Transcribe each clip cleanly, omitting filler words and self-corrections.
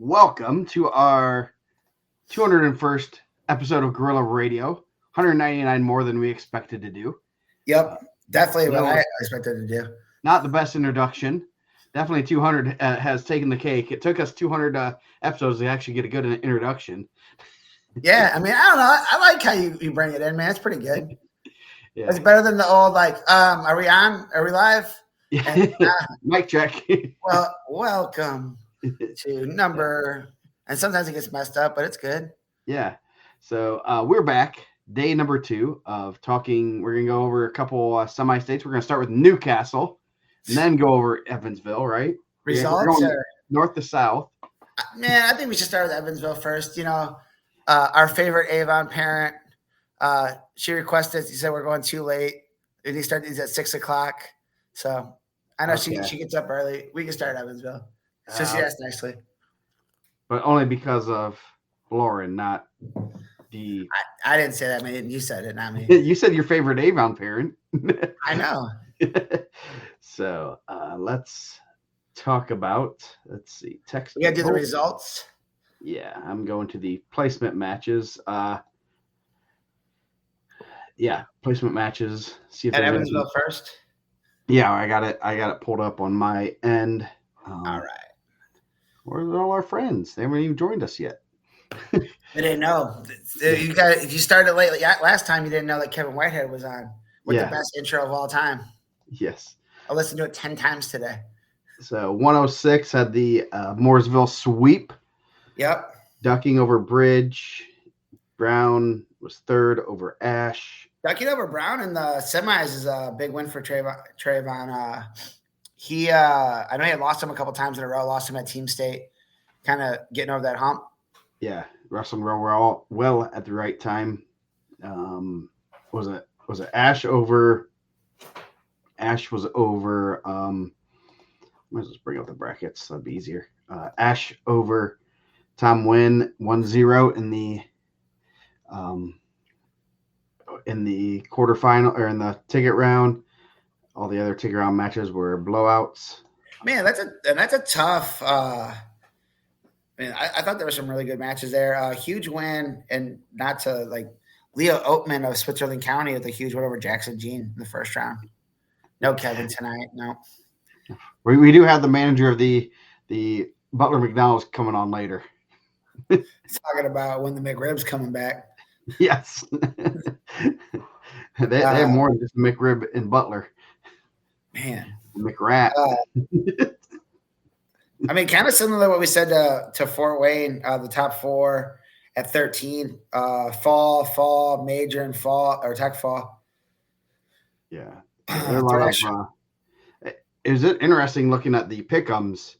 Welcome to our 201st episode of Gorilla Radio. 199 more than we expected to do. Yep, definitely what no, I expected to do. Not the best introduction. Definitely 200 has taken the cake. It took us 200 episodes to actually get a good introduction. Yeah, I mean, I don't know. I like how you bring it in, man. It's pretty good. Yeah. It's better than the old, are we on? Are we live? And, mic check. Well, welcome to number, and sometimes it gets messed up, but it's good. Yeah. So we're back. Day number 2 of talking. We're going to go over a couple semi-states. We're going to start with Newcastle and then go over Evansville, right? Results? North to south. Man, I think we should start with Evansville first. You know, our favorite Avon parent, she requested, she said we're going too late. And he started these at 6 o'clock. So I know she gets up early. We can start Evansville. So she asked nicely. But only because of Lauren, not the... I didn't say that, man. You said it, not me. You said your favorite Avon parent. I know. So let's talk about, let's see. Text. We got to do the results. Yeah, I'm going to the placement matches. Placement matches. See if at Evansville first. Yeah, I got it pulled up on my end. All right. Where's all our friends? They haven't even joined us yet. They didn't know. If you started late last time, you didn't know that Kevin Whitehead was on with the best intro of all time. Yes. I'll listen to it 10 times today. So 106 had the Mooresville sweep. Yep. Ducking over Bridge. Brown was third over Ash. Ducking over Brown in the semis is a big win for Trayvon. I know he had lost him a couple times in a row. Lost him at Team State, kind of getting over that hump. Yeah, Russell and Rowe were all well at the right time. Was it Ash over? Ash was over. Let's just bring up the brackets. That'd be easier. Ash over Tom Wynn 1-0 in the quarterfinal or in the ticket round. All the other ticket round matches were blowouts. Man, that's a tough. I thought there were some really good matches there. Huge win, and not to Leo Oatman of Switzerland County with a huge win over Jackson Jean in the first round. No Kevin tonight. No. We do have the manager of the Butler McDonald's coming on later. Talking about when the McRib's coming back. Yes. they have more than just McRib and Butler. Man. McRat. I mean, kind of similar to what we said to Fort Wayne, the top 4 at 13. Fall, major, and fall, or tech fall. Yeah. It was interesting looking at the pick'ems,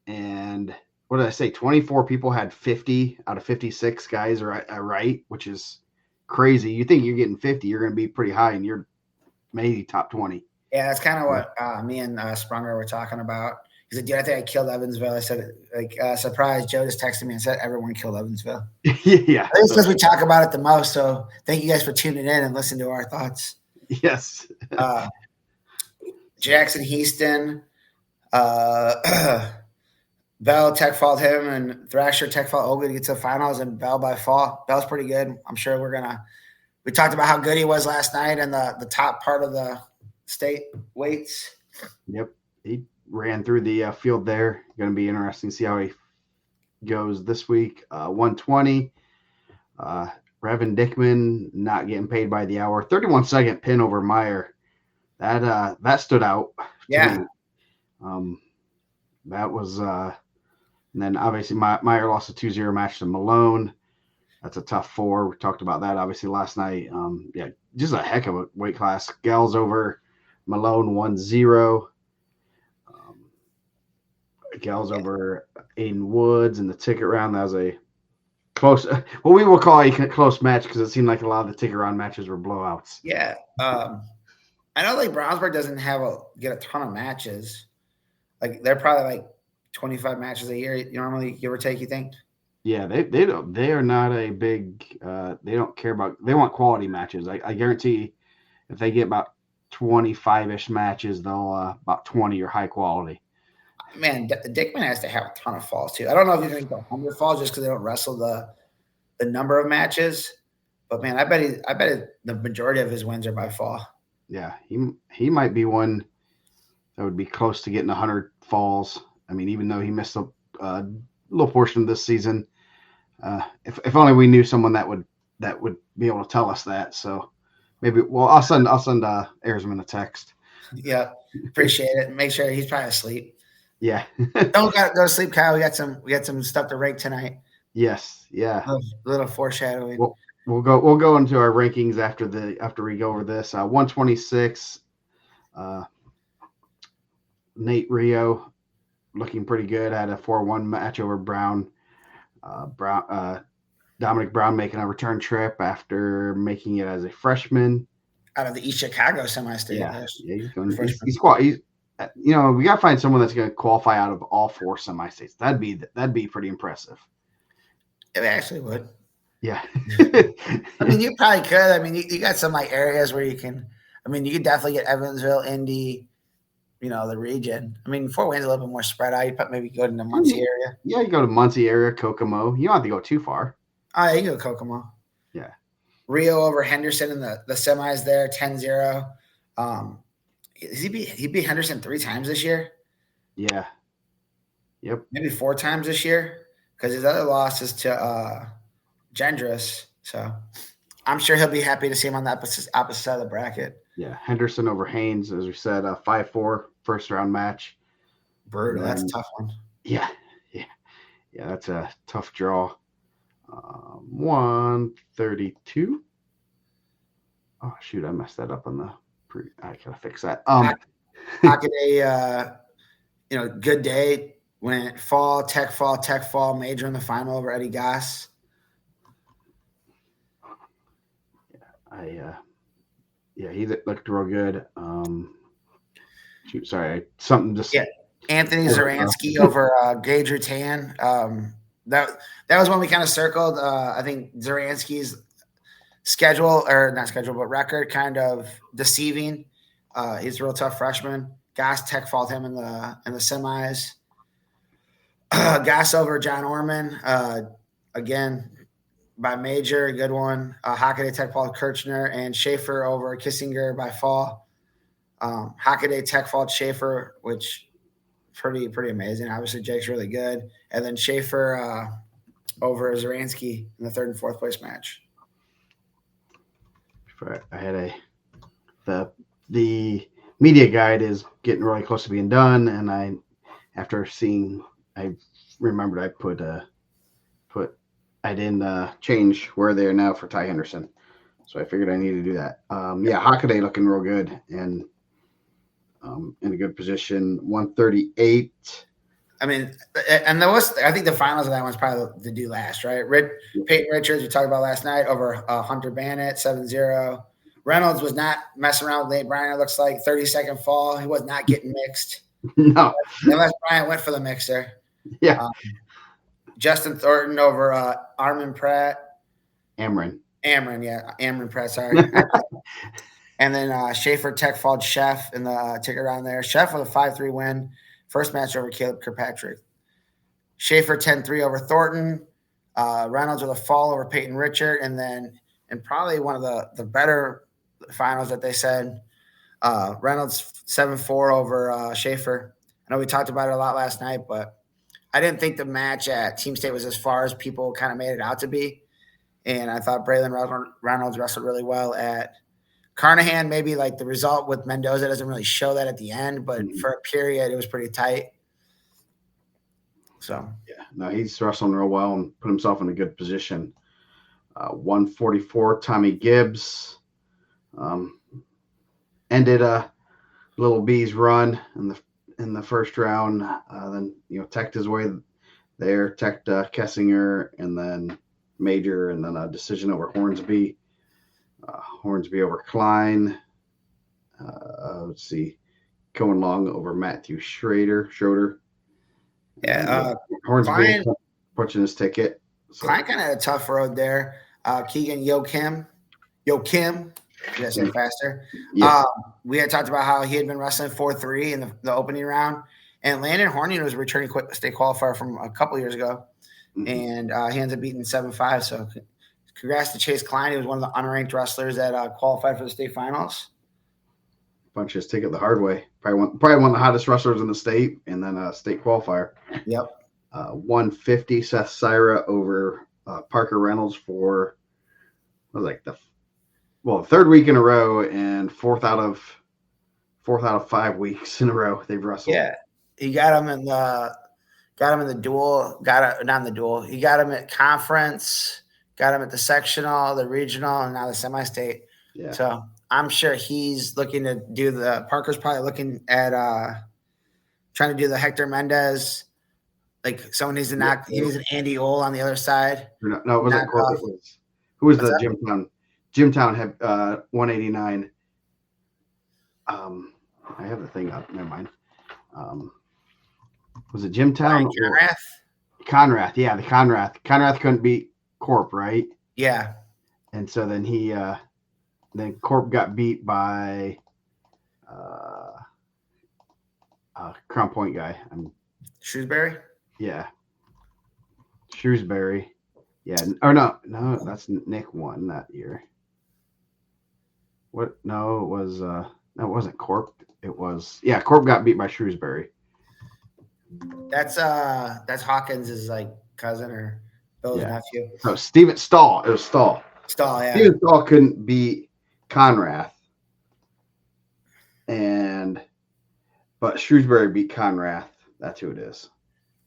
and what did I say? 24 people had 50 out of 56 guys right, which is crazy. You think you're getting 50, you're going to be pretty high, and you're maybe top 20. Yeah, that's kind of what me and Sprunger were talking about. He said, dude, I think I killed Evansville. I said, surprise. Joe just texted me and said everyone killed Evansville. Yeah. It's because we talk about it the most. So thank you guys for tuning in and listening to our thoughts. Yes. Jackson Houston, Bell tech fault him, and Thrasher tech fault Ogle to get to the finals, and Bell by fall. Bell's pretty good. I'm sure we talked about how good he was last night in the top part of the state weights. Yep. He ran through the field there. Going to be interesting to see how he goes this week. 120. Revan Dickman not getting paid by the hour. 31-second pin over Meyer. That stood out. Yeah. That was and then obviously Meyer lost a 2-0 match to Malone. That's a tough 4. We talked about that obviously last night. Just a heck of a weight class. Gals over Malone 1-0. Gals over Aiden Woods in the ticket round. That was a close, what we will call a close match, because it seemed like a lot of the ticket round matches were blowouts. Yeah. I know Brownsburg doesn't get a ton of matches. They're probably 25 matches a year normally, give or take, you think? Yeah, they are not a big they don't care about, they want quality matches. I guarantee if they get about 25-ish matches, they'll about 20 are high quality. Man, Dickman has to have a ton of falls too. I don't know if he's going to go 100 falls just because they don't wrestle the number of matches. But man, I bet the majority of his wins are by fall. Yeah, he might be one that would be close to getting 100 falls. I mean, even though he missed a little portion of this season, if only we knew someone that would be able to tell us that. So maybe, well, I'll send Arizman a text. Yeah, appreciate it. Make sure he's probably asleep. Yeah. Don't go to sleep, Kyle. We got some stuff to rank tonight. Yes. Yeah. A little foreshadowing. We'll go into our rankings after we go over this. 126. Nate Rio looking pretty good. Had a 4-1 match over Brown. Dominic Brown making a return trip after making it as a freshman out of the East Chicago semi-state. Yeah, he's going. He's we got to find someone that's going to qualify out of all 4 semi-states. That'd be pretty impressive. It actually would. Yeah. I mean, you probably could. I mean, you got some like areas where you can. I mean, you could definitely get Evansville, Indy, the region. I mean, Fort Wayne's a little bit more spread out. You maybe go to the Muncie area. Yeah, you go to Muncie area, Kokomo. You don't have to go too far. Oh, yeah, you can go to Kokomo. Yeah. Rio over Henderson in the semis there, 10-0. He beat Henderson 3 times this year? Yeah. Yep. Maybe 4 times this year because his other loss is to Gendris. So I'm sure he'll be happy to see him on the opposite side of the bracket. Yeah. Henderson over Haynes, as we said, 5-4 first-round match. Brutal. That's a tough one. Yeah. That's a tough draw. 132. Oh shoot, I messed that up on the I gotta fix that. Hockaday, good day. Went tech fall, major in the final over Eddie Goss. He looked real good. Something just Anthony Zaransky over Gage Rutan. That was one we kind of circled. I think Zaransky's record kind of deceiving. He's a real tough freshman. Goss tech fault him in the semis. Goss over John Orman again by major, a good one. Hockaday tech fault Kirchner and Schaefer over Kissinger by fall. Hockaday tech fault Schaefer, which pretty amazing. Obviously, Jake's really good, and then Schaefer over Zaransky in the 3rd and 4th place match. I had the media guide is getting really close to being done, and I remembered I didn't change where they are now for Ty Henderson, so I figured I needed to do that. Hockaday looking real good and in a good position. 138. I mean, and I think the finals of that one's probably the do last, right? Peyton Richards, we talked about last night, over Hunter Bannett, 7-0. Reynolds was not messing around with Nate Bryant. It looks like 32nd fall. He was not getting mixed. No. Unless Bryant went for the mixer. Yeah. Justin Thornton over Armin Pratt. Amron, Pratt, sorry. And then Schaefer tech fault Chef in the ticket round there. Chef with a 5-3 win. First match over Caleb Kirkpatrick. Schaefer 10-3 over Thornton. Reynolds with a fall over Peyton Richard. And then in probably one of the better finals that they said, Reynolds 7-4 over Schaefer. I know we talked about it a lot last night, but I didn't think the match at Team State was as far as people kind of made it out to be. And I thought Braylon Reynolds wrestled really well at Carnahan. Maybe like the result with Mendoza doesn't really show that at the end, but for a period, it was pretty tight. So, he's wrestling real well and put himself in a good position. 144, Tommy Gibbs ended a Little B's run in the first round. Then teched his way there, teched Kessinger, and then major, and then a decision over Hornsby. Hornsby over Klein. Let's see, Cohen Long over Matthew Schroeder. Yeah, Hornsby punching his ticket. So. Klein kind of had a tough road there. Keegan Yokim. You gotta say it faster. Yeah. We had talked about how he had been wrestling 4-3 in the opening round, And Landon Hornian was a returning state qualifier from a couple years ago, and he ends up beating 7-5. So congrats to Chase Klein. He was one of the unranked wrestlers that qualified for the state finals. Bunch of take it the hard way. Probably one of the hottest wrestlers in the state, and then a state qualifier. Yep. 150 Seth Syra over Parker Reynolds for the third week in a row and fourth out of 5 weeks in a row they've wrestled. Yeah, he got him in the duel. Not in the duel. He got him at conference. Got him at the sectional, the regional, and now the semi-state. Yeah. So I'm sure he's looking to do Parker's probably looking at trying to do the Hector Mendez. Like someone needs to knock. He needs an Andy Ole on the other side. No, it wasn't Corbett. Who was the Jimtown? Jimtown had 189. I have the thing up. Never mind. Was it Jimtown? Conrath. Yeah, the Conrath. Conrath couldn't beat Corp, right? Yeah. And so then then Corp got beat by Crown Point guy. Shrewsbury? Yeah. Shrewsbury. Yeah. Or no, that's Nick won that year. What? No, it was no, it wasn't Corp. It was Corp got beat by Shrewsbury. That's Hawkins' like cousin or Bill's nephew. So Steven Stahl. It was Stahl. Stahl, yeah. Steven Stahl couldn't beat Conrath. But Shrewsbury beat Conrath. That's who it is.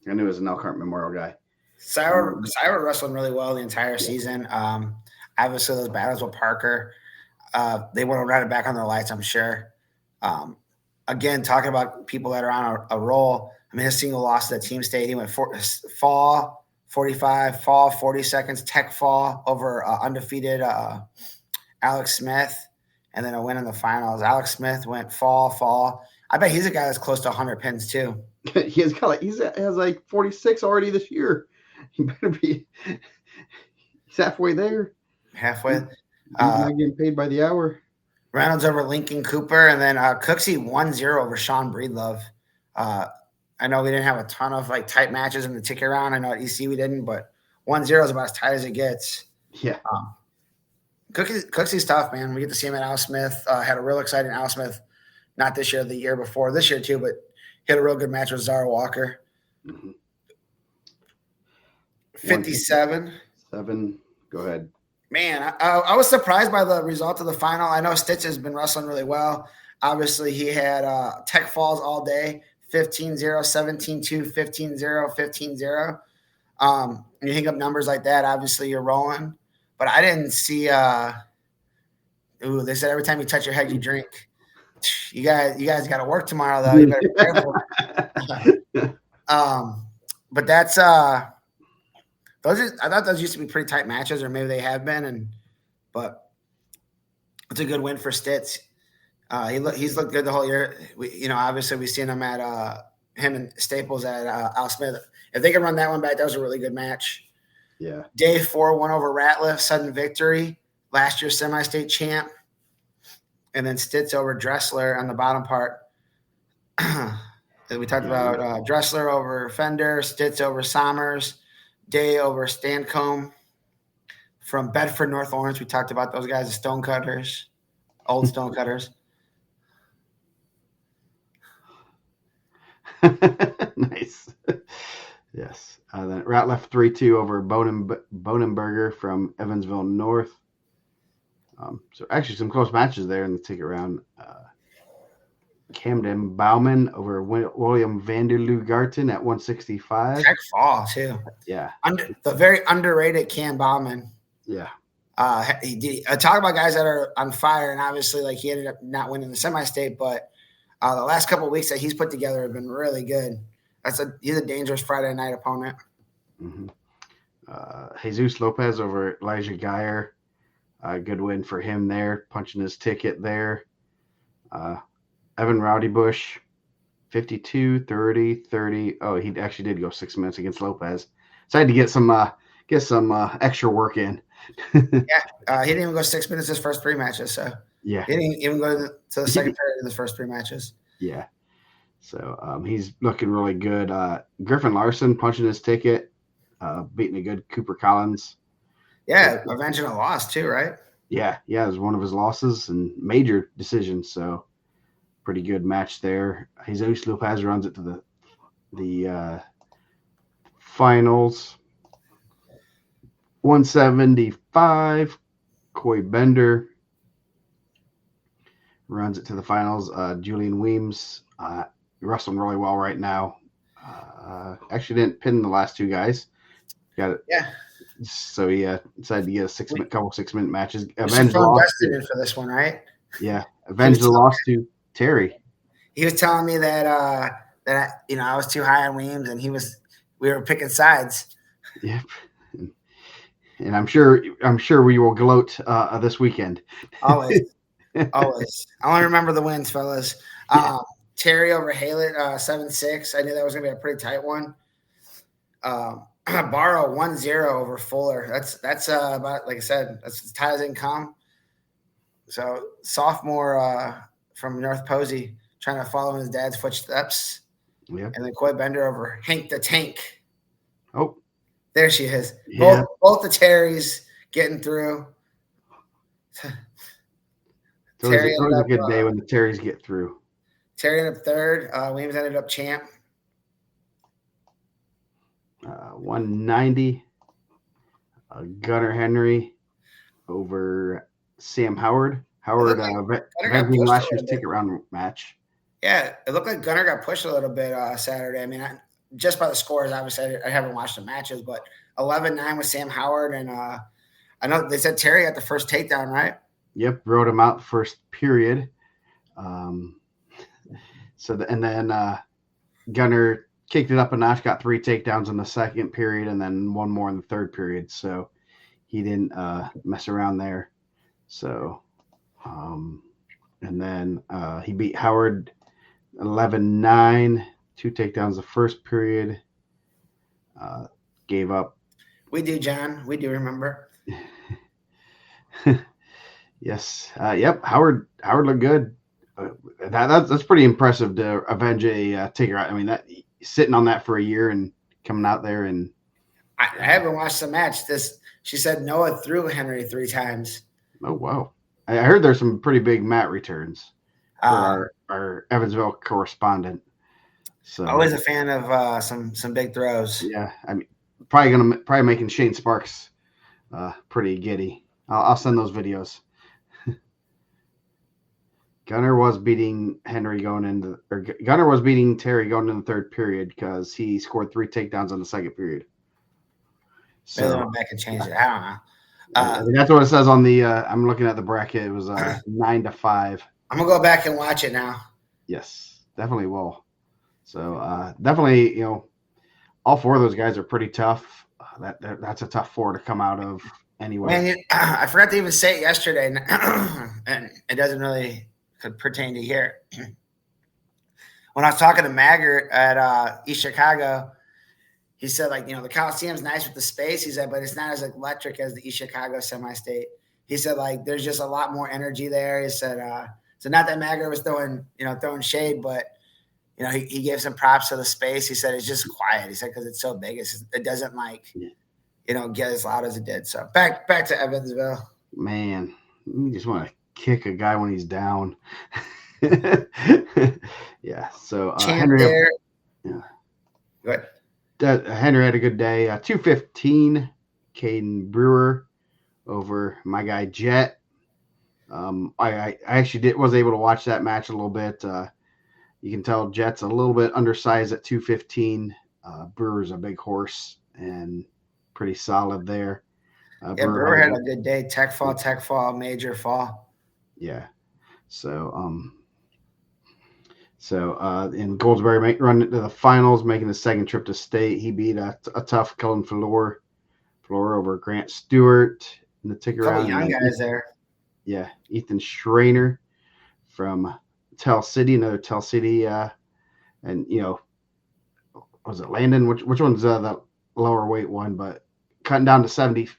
I knew it was an Elkhart Memorial guy. Syra wrestling really well the entire season. Obviously those battles with Parker, they want to run it back on their lights, I'm sure. Again, talking about people that are on a roll. I mean, his single loss to the team state, he went fall 45, fall 40 seconds, tech fall over undefeated Alex Smith, and then a win in the finals. Alex Smith went fall. I bet he's a guy that's close to 100 pins too. He has like 46 already this year. He better be. He's halfway there. Halfway. He's not getting paid by the hour. Reynolds over Lincoln Cooper, and then Cooksey 1-0 over Sean Breedlove. I know we didn't have a ton of like tight matches in the ticket round. I know at EC we didn't, but 1-0 is about as tight as it gets. Yeah. Cooksey's tough, man. We get to see him at Al Smith. Had a real exciting Al Smith, not this year, the year before. This year too, but he had a real good match with Zara Walker. Mm-hmm. 57. 7. Go ahead. Man, I was surprised by the result of the final. I know Stitch has been wrestling really well. Obviously, he had tech falls all day, 15-0, 17-2, 15-0, 15-0. You think up numbers like that, obviously you're rolling. But I didn't see they said every time you touch your head, you drink. You guys got to work tomorrow, though. You better be careful. But that's I thought those used to be pretty tight matches, or maybe they have been, but it's a good win for Stitz. He's looked good the whole year. Obviously we've seen him at him and Staples at Al Smith. If they can run that one back, that was a really good match. Yeah. Day 4 won over Ratliff, sudden victory. Last year's semi-state champ, and then Stitz over Dressler on the bottom part. We talked about Dressler over Fender, Stitz over Sommers. Day over Stancombe from Bedford, North Orange. We talked about those guys, the Stonecutters, old Stonecutters. Nice. Yes. Then Ratliff 3-2 over Bonenberger from Evansville North. So actually some close matches there in the ticket round. Camden Bauman over William Vanderloo Garten at 165. Tech fall too. Yeah. The very underrated Cam Bauman. Yeah. Talk about guys that are on fire, and obviously like he ended up not winning the semi-state, but the last couple of weeks that he's put together have been really good. He's a dangerous Friday night opponent. Mm-hmm. Jesus Lopez over Elijah Geyer. Good win for him there, punching his ticket there. Evan Rowdy Bush, 52, 30, 30. Oh, he actually did go 6 minutes against Lopez. So I had to get some extra work in. He didn't even go 6 minutes his first 3 matches. So yeah, he didn't even go to the second period in his first 3 matches. Yeah. So he's looking really good. Griffin Larson punching his ticket, beating a good Cooper Collins. Yeah, avenging a loss too, right? Yeah, it was one of his losses and major decisions. So pretty good match there. Jesus Lopez runs it to the finals. 175. Coy Bender runs it to the finals. Julian Weems wrestling really well right now. Actually didn't pin the last two guys. Got it. Yeah. So he decided to get a couple 6-minute matches. We should Avenge the phone loss. Dustin for this one, right? Yeah, avenge the loss to Terry. He was telling me that I was too high on Weems, and we were picking sides. Yep. And I'm sure we will gloat this weekend. Always. Always. I want to remember the wins, fellas. Terry over Haylett, 7-6. I knew that was going to be a pretty tight one. Barrow 1-0 over Fuller. That's about, like I said, that's as tight as it can come. So sophomore from North Posey trying to follow in his dad's footsteps. Yep. And then Coy Bender over Hank the Tank. Oh, there she is. Yeah. Both the Terrys getting through. It's always a good day when the Terrys get through. Terry ended up third. Williams ended up champ. 190. Gunnar Henry over Sam Howard. Howard avenging last year's ticket round match. Yeah, it looked like Gunnar got pushed a little bit Saturday. I mean, just by the scores, obviously, I haven't watched the matches, but 11-9 with Sam Howard. And I know they said Terry got the first takedown, right? Yep, rode him out the first period. Then Gunnar kicked it up a notch, got 3 takedowns in the second period, and then 1 more in the third period. So he didn't mess around there. So, and then he beat Howard 11-9, 2 takedowns the first period. Gave up. We do, John. We do remember. Yes. Yep. Howard looked good. That's pretty impressive to avenge a ticket. I mean, that sitting on that for a year and coming out there and. I haven't watched the match. She said Noah threw Henry 3 times. Oh wow! I heard there's some pretty big mat returns for our Evansville correspondent. So always a fan of some big throws. Yeah, I mean, probably making Shane Sparks pretty giddy. I'll send those videos. Gunnar was beating Terry going into the third period because he scored 3 takedowns in the second period. So maybe they went back and changed it. I don't know. That's what it says on the. I'm looking at the bracket. It was 9-5. I'm gonna go back and watch it now. Yes, definitely will. So definitely, all 4 of those guys are pretty tough. That's a tough 4 to come out of anyway. Man, I forgot to even say it yesterday, and it doesn't really pertain to here. When I was talking to Maggart at East Chicago, he said, the Coliseum's nice with the space. He said, but it's not as electric as the East Chicago semi-state. He said, there's just a lot more energy there. He said, so not that Maggart was throwing shade, but he gave some props to the space. He said it's just quiet. He said because it's so big, it doesn't get as loud as it did. So back to Evansville. Man, you just want to kick a guy when he's down. Yeah. So Henry there. Yeah. Good. Henry had a good day. 215. Caden Brewer over my guy Jet. I actually was able to watch that match a little bit. You can tell Jet's a little bit undersized at 215. Brewer's a big horse and pretty solid there. Brewer had a good day. Tech fall, major fall. Yeah. So in Goldsberry run into the finals, making the second trip to state. He beat a tough Cullen Floor over Grant Stewart in the ticket round. Young guys there. Yeah, Ethan Schrainer from Tell City, another Tell City, and was it Landon? Which one's the lower weight one? But cutting down to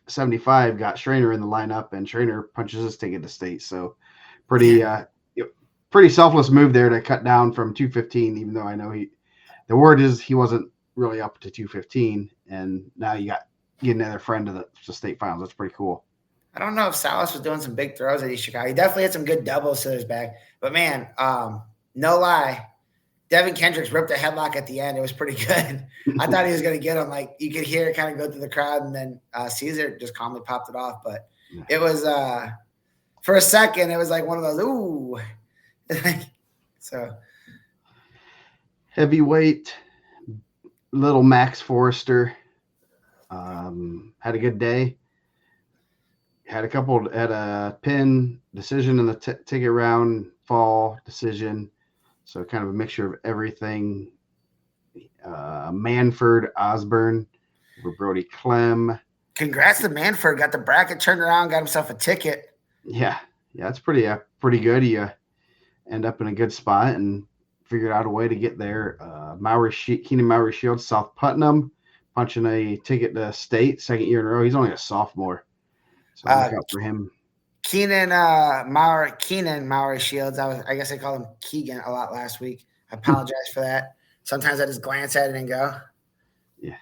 75, got Schrainer in the lineup, and Schrainer punches his ticket to state. So pretty pretty selfless move there to cut down from 215, even though I know the word is he wasn't really up to 215, and now you get another friend to the state finals. That's pretty cool. I don't know if Salas was doing some big throws at East Chicago. He definitely had some good doubles to his back. But man, no lie, Devin Kendricks ripped a headlock at the end. It was pretty good. I thought he was going to get him. Like you could hear it kind of go through the crowd, and then Caesar just calmly popped it off. But it was for a second, it was like one of those ooh. So heavyweight, little Max Forrester had a good day. Had a pin decision in the ticket round, fall decision. So kind of a mixture of everything. Manford Osborne over Brody Clem. Congrats to Manford. Got the bracket turned around, got himself a ticket. Yeah, it's pretty good. You end up in a good spot and figured out a way to get there. Keenan Mowry Shields, South Putnam, punching a ticket to state, second year in a row. He's only a sophomore. So look out for him. Keenan Mowry Shields. I guess I called him Keegan a lot last week. I apologize for that. Sometimes I just glance at it and go. Yeah.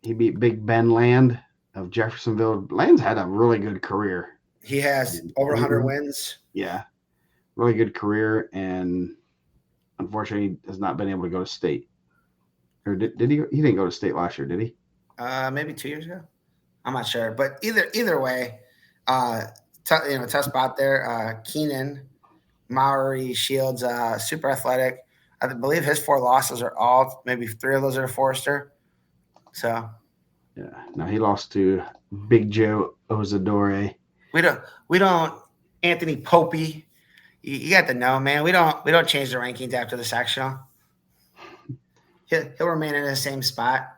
He beat Big Ben Land of Jeffersonville. Land's had a really good career. He has over 100 wins. Yeah. Really good career, and unfortunately has not been able to go to state. Or did he? He didn't go to state last year, did he? Maybe 2 years ago. I'm not sure, but either way, tough spot there. Keenan Mowry Shields, super athletic. I believe his 4 losses are all, maybe 3 of those are to Forrester. So, yeah. Now he lost to Big Joe Ozadore. We don't Anthony Popey. You got to know, man. We don't change the rankings after the sectional. He'll remain in the same spot.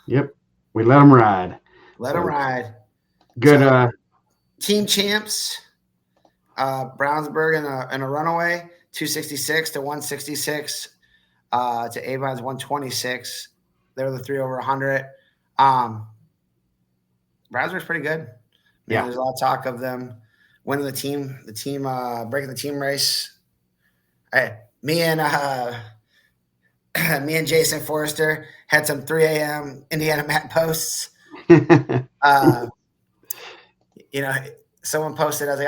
Yep, we let him ride. Let him ride. Good. So, team champs. Brownsburg in a runaway, 266 to 166 to Avon's 126. They're the 3 over 100. Brownsburg's pretty good. Yeah, there's a lot of talk of them winning the team breaking the team race. Me and Jason Forrester had some 3 a.m. IndianaMat posts. Someone posted, I was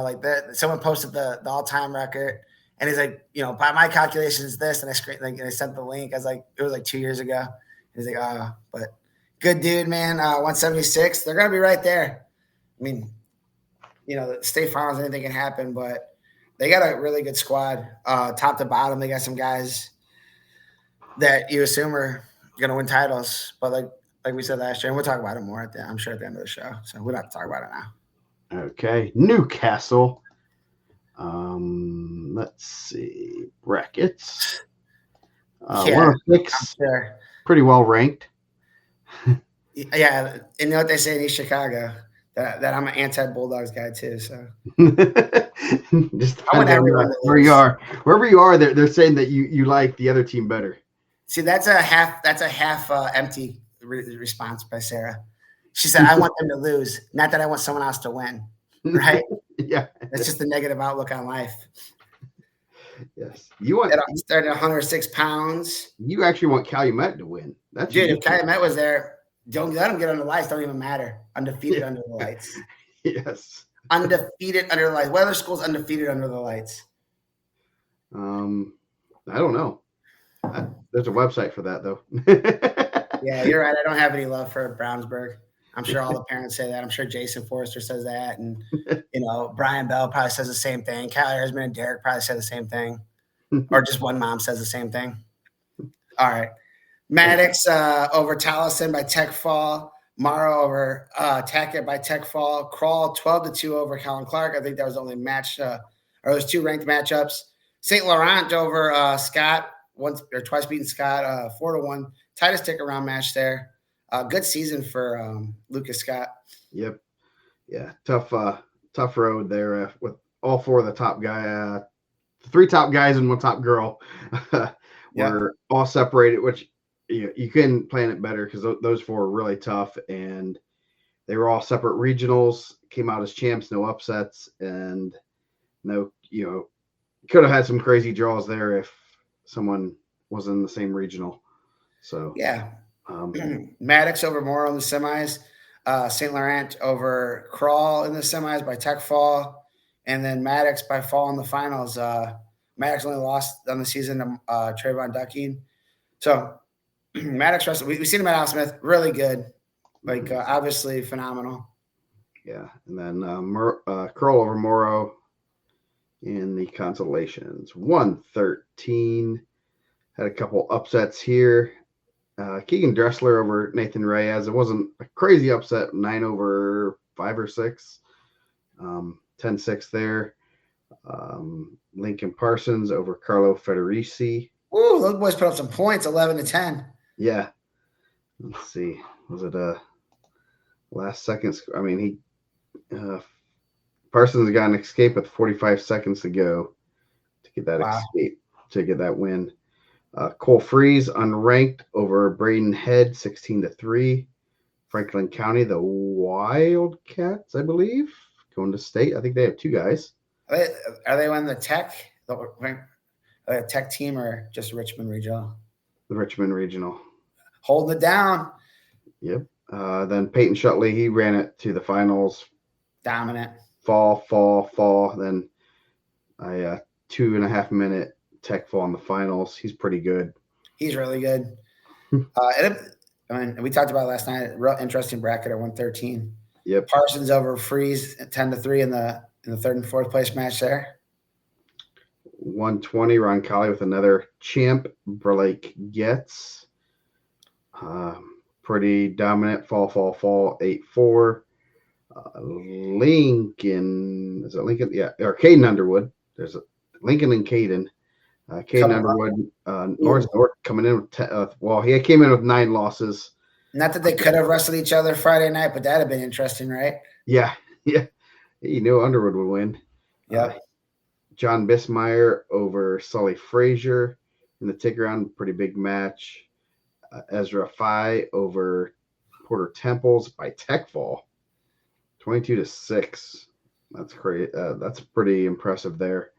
like, that. Someone posted the all-time record, and he's like, by my calculations, this, and I sent the link. I was like, it was like 2 years ago. He's like, but good dude, man. 176. They're gonna be right there. I mean, the state finals, anything can happen, but they got a really good squad, top to bottom. They got some guys that you assume are gonna win titles, but like we said last year, and we'll talk about it more at the end of the show. So we don't have to talk about it now. Okay, Newcastle. Let's see, brackets. 106, sure. Pretty well ranked. Yeah, and you know what they say in East Chicago, that I'm an anti-Bulldogs guy too. So just depends on where you are. Wherever you are, they're saying that you like the other team better. See, that's a half empty response by Sarah. She said, "I want them to lose, not that I want someone else to win." Right? Yeah, that's just a negative outlook on life. Yes, you want. Started at 106 pounds. You actually want Calumet to win. That's dude. If Calumet was there, don't let them get under the lights. Don't even matter. Undefeated under the lights. Yes. Undefeated under the lights. What other school's undefeated under the lights? I don't know. There's a website for that though. Yeah, you're right. I don't have any love for Brownsburg. I'm sure all the parents say that. I'm sure Jason Forrester says that. And, Brian Bell probably says the same thing. Callie Ersman and Derek probably say the same thing. Or just one mom says the same thing. All right. Maddox over Towson by Tech Fall. Morrow over Tackett by Tech Fall. Crawl 12-2 over Colin Clark. I think that was the only match, or those 2 ranked matchups. St. Laurent over Scott, once or twice beating Scott, 4-1. Tightest tick around match there. Good season for Lucas Scott. Yep. Yeah. Tough road there with all 4 of the top guy, 3 top guys and 1 top girl were all separated, which you couldn't plan it better because those 4 were really tough, and they were all separate regionals, came out as champs, no upsets, and no, could have had some crazy draws there if someone was in the same regional. So Yeah. um, Maddox over Morrow in the semis. St. Laurent over Crawl in the semis by tech fall. And then Maddox by fall in the finals. Maddox only lost on the season to Trayvon Ducking. So Maddox wrestled. We've seen him at Al Smith. Really good. Like, obviously phenomenal. yeah, and then Curl over Morrow in the consolations. 113. Had a couple upsets here. Keegan Dressler over Nathan Reyes. It wasn't a crazy upset, 9 over 5 or 6. 10-6 there. Lincoln Parsons over Carlo Federici. Ooh, those boys put up some points, 11-10. Yeah. Let's see. Was it a last second? I mean, Parsons got an escape with 45 seconds to go to get that escape, to get that win. Cole Freeze unranked over Braden Head 16-3. Franklin County, the Wildcats, I believe, going to state. I think they have 2 guys. Are they on the tech? The tech team or just Richmond Regional? The Richmond Regional. Holding it down. Yep. Then Peyton Shutley, he ran it to the finals. Dominant. Fall. Then a 2.5 minute tech fall in the finals. He's pretty good. He's really good. We talked about it last night. Real interesting bracket at 113. Yep. Parsons over Freeze at 10-3 in the third and fourth place match there. 120, Ron Colley with another champ. Blake Getz. Pretty dominant. Fall. 8-4. Lincoln. Is it Lincoln? Yeah. Or Caden Underwood. There's Lincoln and Caden. Caden Underwood, North coming in with he came in with 9 losses. Not that they could have wrestled each other Friday night, but that'd have been interesting, right? Yeah. You knew Underwood would win. Yeah. John Bismeyer over Sully Frazier in the tick round, pretty big match. Ezra Fye over Porter Temples by tech fall, 22-6. That's great. That's pretty impressive there.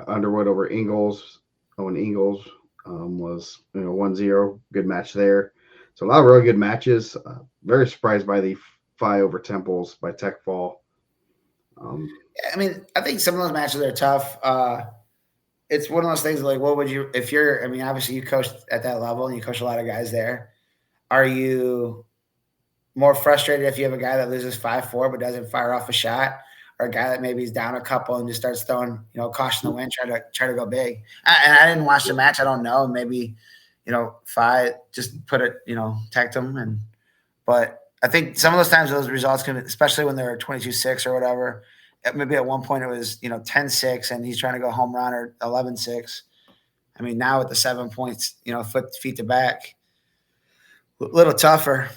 Underwood over Ingalls. Owen Ingalls was 1-0. Good match there. So a lot of really good matches. Very surprised by the Fye over Temples by tech fall. I think some of those matches are tough. It's one of those things like, what would you, if you're, obviously you coach at that level and you coach a lot of guys there. Are you more frustrated if you have a guy that loses 5-4 but doesn't fire off a shot, or a guy that maybe is down a couple and just starts throwing, caution the wind, try to go big? And I didn't watch the match. I don't know. Maybe, Fye just put it, teched him. But I think some of those times those results can, especially when they're 22-6 or whatever. Maybe at one point it was 10-6 and he's trying to go home run, or 11-6. Now with the 7 points, feet to back, a little tougher.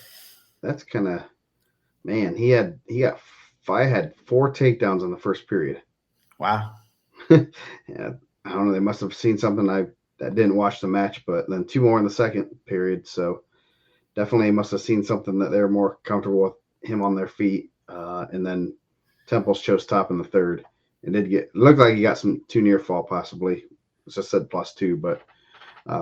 That's kind of, man. Fye had 4 takedowns in the first period. Wow. Yeah, I don't know. They must have seen something. I didn't watch the match, but then 2 more in the second period. So definitely must have seen something that they're more comfortable with him on their feet. And then Temples chose top in the third. It looked like he got some too near fall, possibly. It just said +2, but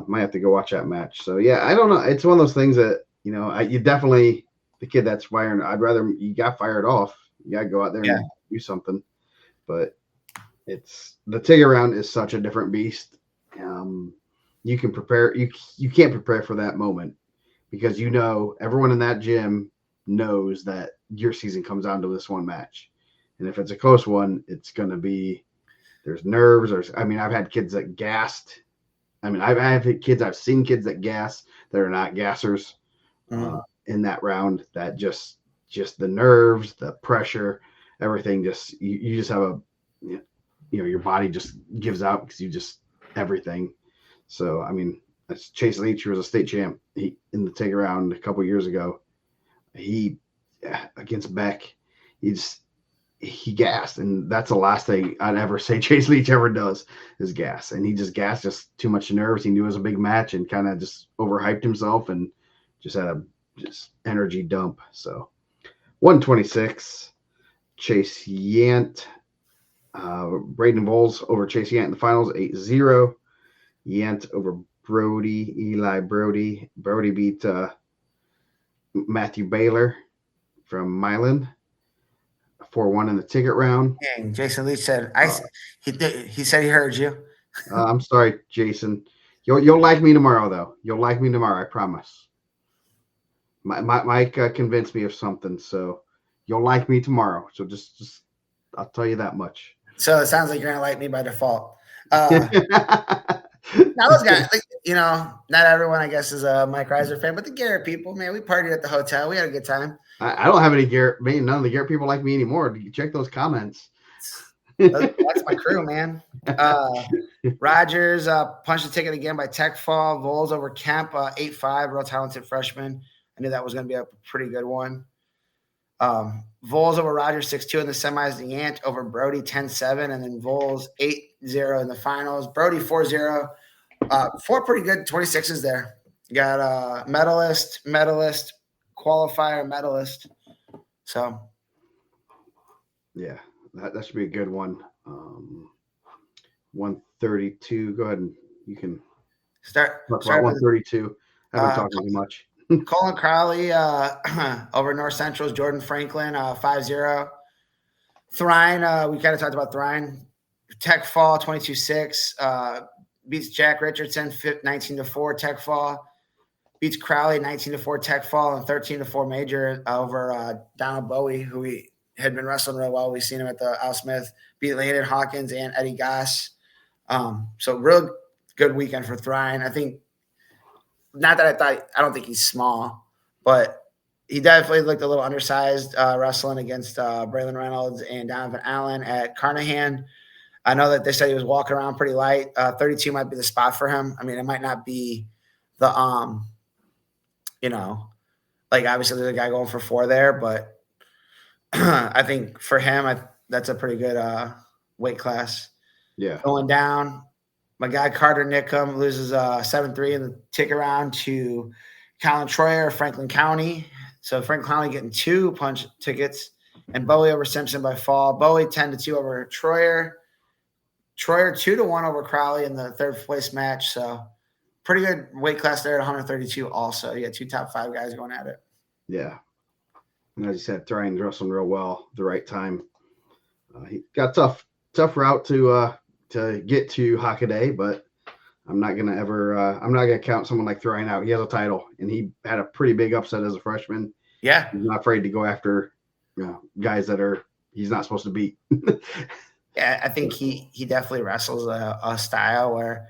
might have to go watch that match. So yeah, I don't know. It's one of those things that you definitely, the kid that's firing. I'd rather you got fired off. You got to go out there and do something. But it's the TIG around is such a different beast. You can prepare. You can't prepare for that moment because everyone in that gym knows that your season comes down to this one match. And if it's a close one, it's going to be, there's nerves. I've had kids that gassed. I've seen kids that gas that are not gassers in that round. That just the nerves, the pressure, everything. Just you just have your body just gives out because you just everything. So that's Chase Leach, who was a state champ. He in the take around a couple years ago. He against Beck, he gassed, and that's the last thing I'd ever say Chase Leach ever does is gas. And he just gassed, just too much nerves. He knew it was a big match and kind of just overhyped himself and just had a energy dump. So 126, Chase Yant Braden Bowles over Chase Yant in the finals, 8-0. Yant over Brody, Eli Brody. Brody beat Matthew Baylor from Milan, 4-1 in the ticket round. Dang, Jason Leach said Uh, he said he heard you. I'm sorry, Jason. You'll like me tomorrow, though. You'll like me tomorrow, I promise. Mike convinced me of something, so you'll like me tomorrow. So just I'll tell you that much. So it sounds like you're gonna like me by default. Now those guys, like, not everyone I guess is a Mike Reiser fan, but the Garrett people, man, we partied at the hotel. We had a good time. I don't have any Garrett. Man, none of the Garrett people like me anymore. You check those comments. That's my crew, man. Rogers punched the ticket again by Tech Fall. Vols over Kemp, 8-5, real talented freshman. I knew that was going to be a pretty good one. Vols over Rogers 6-2 in the semis. The Ant over Brody 10-7, and then Vols 8-0 in the finals. Brody 4-0. Four pretty good 26s there. You got medalist, qualifier, medalist. So yeah, that should be a good one. 132. Go ahead and you can start 132. I haven't talked too much. Colin Crowley over North Central's Jordan Franklin 5-0. Thrine, we kind of talked about Thrine. Tech Fall 22-6. Beats Jack Richardson 19-4. Tech Fall beats Crowley 19-4. Tech Fall and 13-4 major over Donald Bowie, who we had been wrestling real well. We've seen him at the Al Smith. Beat Landon Hawkins and Eddie Goss. So real good weekend for Thrine. I think. Not that I don't think he's small, but he definitely looked a little undersized wrestling against Braylon Reynolds and Donovan Allen at Carnahan. I know that they said he was walking around pretty light. 32 might be the spot for him. I mean, it might not be the, like obviously there's a guy going for 4 there, but I think for him, that's a pretty good weight class. Yeah. Going down. My guy Carter Nickham loses 7-3 in the ticket round to Colin Troyer of Franklin County. So Franklin County getting 2 punch tickets, and Bowie over Simpson by fall. Bowie 10-2 over Troyer. Troyer 2-1 over Crowley in the third place match. So pretty good weight class there at 132. Also, you got 2 top 5 guys going at it. Yeah, and as you said, Thrine wrestling real well at the right time. He got tough route to get to Hockaday, but I'm not gonna count someone like Thrine out. He has a title, and he had a pretty big upset as a freshman. Yeah, he's not afraid to go after guys that he's not supposed to beat. Yeah, I think he definitely wrestles a style where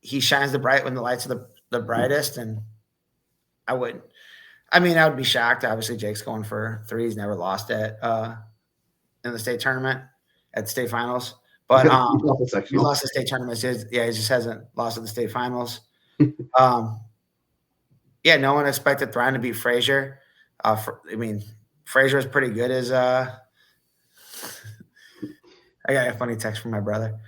he shines the bright when the lights are the brightest, and I would be shocked. Obviously, Jake's going for 3. He's never lost it in the state tournament. At the state finals, but he lost the state tournament. He just hasn't lost at the state finals. No one expected Thrine to beat Frazier. Frazier was pretty good as I got a funny text from my brother.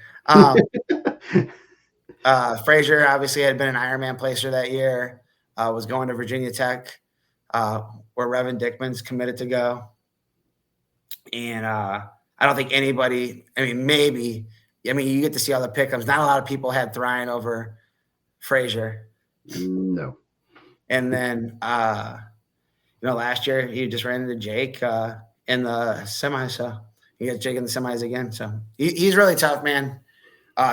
Frazier obviously had been an Ironman placer that year, was going to Virginia Tech, where Revan Dickman's committed to go. And I don't think anybody, maybe, you get to see all the pick'ems. Not a lot of people had Thrine over Frazier. No. And then, last year he just ran into Jake in the semis. So he got Jake in the semis again. So he's really tough, man.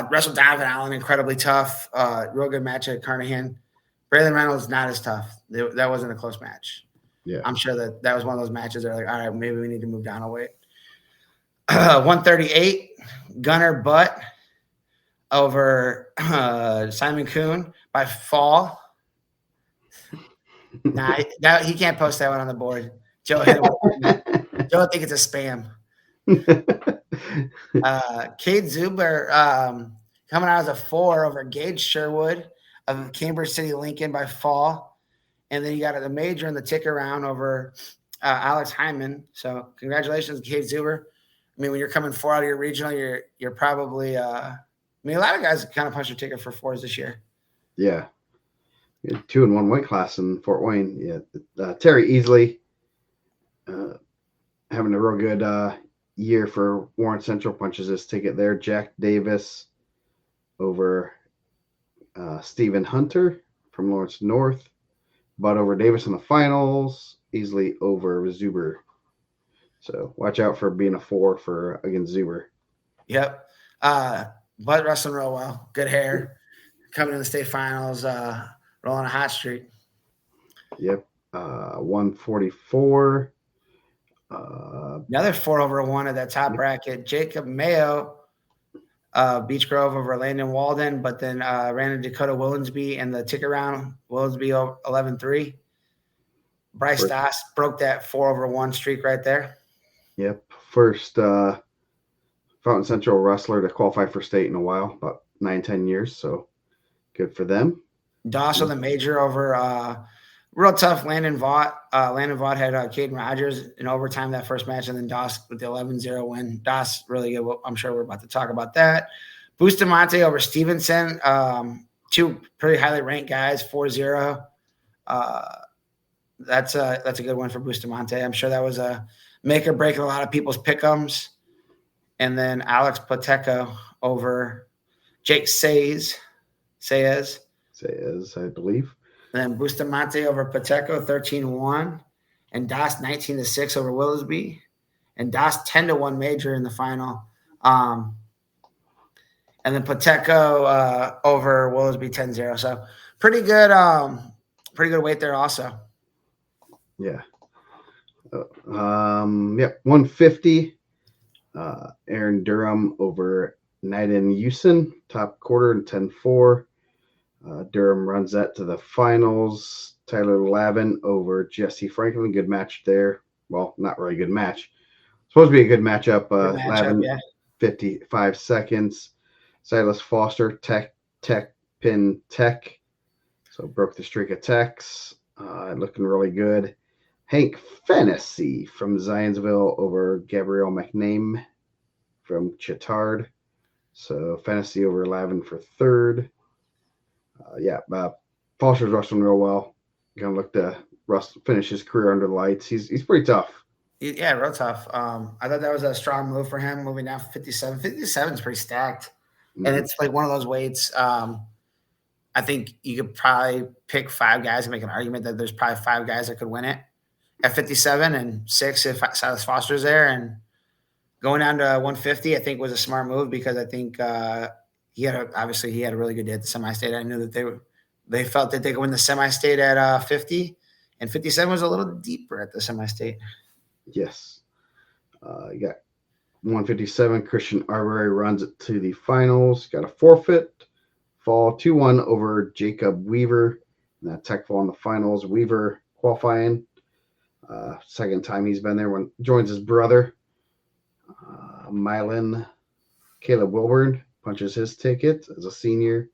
Wrestled Donovan Allen, incredibly tough. Real good match at Carnahan. Braylon Reynolds, not as tough. That wasn't a close match. Yeah. I'm sure that was one of those matches that are like, all right, maybe we need to move down a weight. 138, Gunnar Butt over Simon Kuhn by fall. He can't post that one on the board. Joe hit him with Joe think it's a spam. Cade Zuber coming out as a 4 over Gage Sherwood of Cambridge City Lincoln by fall. And then you got the major in the ticker round over Alex Hyman. So congratulations, Cade Zuber. When you're coming 4 out of your regional, you're probably a lot of guys kind of punch your ticket for 4s this year. Yeah. 2 in 1 weight class in Fort Wayne. Yeah. Terry Easley having a real good year for Warren Central, punches his ticket there. Jack Davis over Stephen Hunter from Lawrence North. Bud over Davis in the finals, easily over Zuber. So watch out for being a 4 for against Zuber. Yep. Bud wrestling real well. Good hair. Coming to the state finals, rolling a hot streak. Yep. 144. Another 4/1 at that top bracket. Jacob Mayo, Beach Grove over Landon Walden, but then ran into Dakota Willensby in the ticket round. Willensby 11-3. Bryce Doss broke that 4/1 streak right there. Yep. First Fountain Central wrestler to qualify for state in a while, about 9-10 years. So good for them. Doss on the major over real tough Landon Vaught. Landon Vaught had Caden Rogers in overtime that first match, and then Doss with the 11-0 win. Doss really good. I'm sure we're about to talk about that. Bustamante over Stevenson. Two pretty highly ranked guys, 4-0. That's a good one for Bustamante. I'm sure that was a make or break in a lot of people's pick'ems. And then Alex Pateco over Jake Saez, I believe. And then Bustamante over Pateco, 13-1. And Das 19-6 over Willesby. And Das 10-1 major in the final. And then Pateco over Willesby 10-0. So pretty good weight there also. Yeah. 150. Aaron Durham over Naden Houston, top quarter and 10-4. Durham runs that to the finals. Tyler Lavin over Jesse Franklin. Good match there. Well, not really good match. Supposed to be a good matchup. Lavin, yeah. 55 seconds. Silas Foster, tech, pin, tech. So broke the streak of techs. Looking really good. Hank Fennessy from Zionsville over Gabrielle McName from Chittard. So Fennessy over Lavin for third. Foster's wrestling real well. Gonna look to finish his career under the lights. He's pretty tough. Yeah, real tough. I thought that was a strong move for him, moving down 57. 57 is pretty stacked. Mm-hmm. And it's like one of those weights. I think you could probably pick 5 guys and make an argument that there's probably 5 guys that could win it at 57 and 6 if Silas Foster's there. And going down to 150, I think was a smart move because I think he had a really good day at the semi-state. I knew that they felt that they could win the semi-state at 50, and 57 was a little deeper at the semi-state. Yes. You got 157. Christian Arbery runs it to the finals. Got a forfeit. Fall 2-1 over Jacob Weaver. And that tech fall in the finals. Weaver qualifying. Second time he's been there. Joins his brother. Mylan Caleb Wilburn punches his ticket as a senior.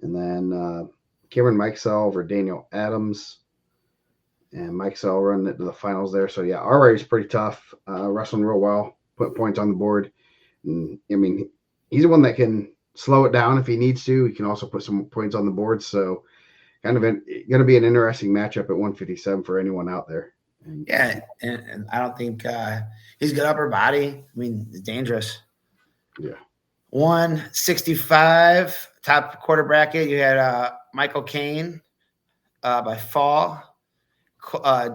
And then Cameron Mikesell over Daniel Adams. And Mikesell running it to the finals there. So, yeah, Arbery is pretty tough. Wrestling real well. Put points on the board. And, I mean, he's the one that can slow it down if he needs to. He can also put some points on the board. So, kind of going to be an interesting matchup at 157 for anyone out there. Yeah, and I don't think he's good upper body. I mean, it's dangerous. Yeah. 165, top quarter bracket. You had Michael Kane by fall.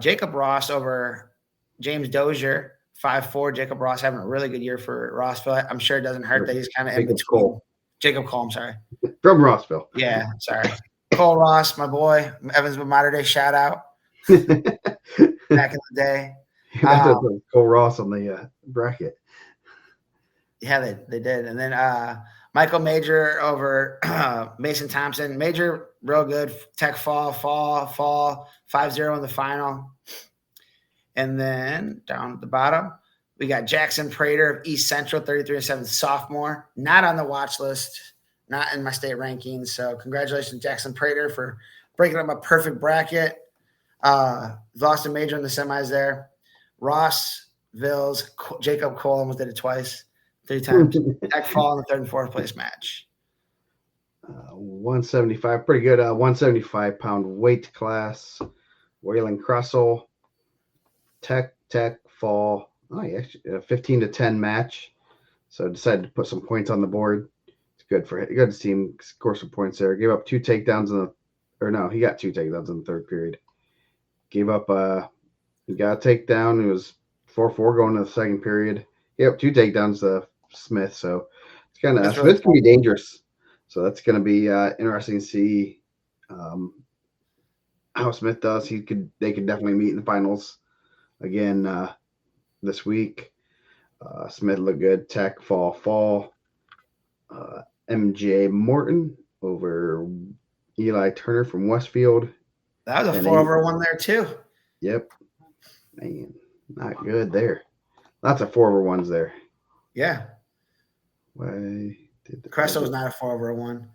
Jacob Ross over James Dozier, 5'4". Jacob Ross having a really good year for Rossville. I'm sure it doesn't hurt that he's kind of in between. Jacob Cole, I'm sorry. From Rossville. Yeah, sorry. Cole Ross, my boy. Evansville Mater Day shout out. Back in the day. Cole Ross on the bracket. Yeah, they did. And then Michael Major over Mason Thompson. Major, real good. Tech fall, 5-0 in the final. And then down at the bottom, we got Jackson Prater of East Central, 33-7 sophomore. Not on the watch list, not in my state rankings. So congratulations, Jackson Prater, for breaking up a perfect bracket. Lost a major in the semis there. Ross, Vills, Jacob Cole almost did it twice. 3 times. Tech fall in the 3rd and 4th place match. 175, pretty good. 175-pound weight class. Waylon Kressel, tech, fall, Oh, yeah, a 15-10 match. So decided to put some points on the board. It's good for good to see him score some points there. Gave up 2 takedowns he got 2 takedowns in the third period. Gave up he got a takedown. It was 4-4 going to the second period. Gave up 2 takedowns to Smith. So it's kind of That's really Smith can cool. be dangerous. So that's going to be interesting to see um, how Smith does. They could definitely meet in the finals again this week. Smith looked good. Tech fall. MJ Morton over Eli Turner from Westfield. That was a 10 4 8. over 1 there too. Yep. Man, not good there. Lots of 4-over-1s there. Yeah. Why did Cresto was not a 4 over 1.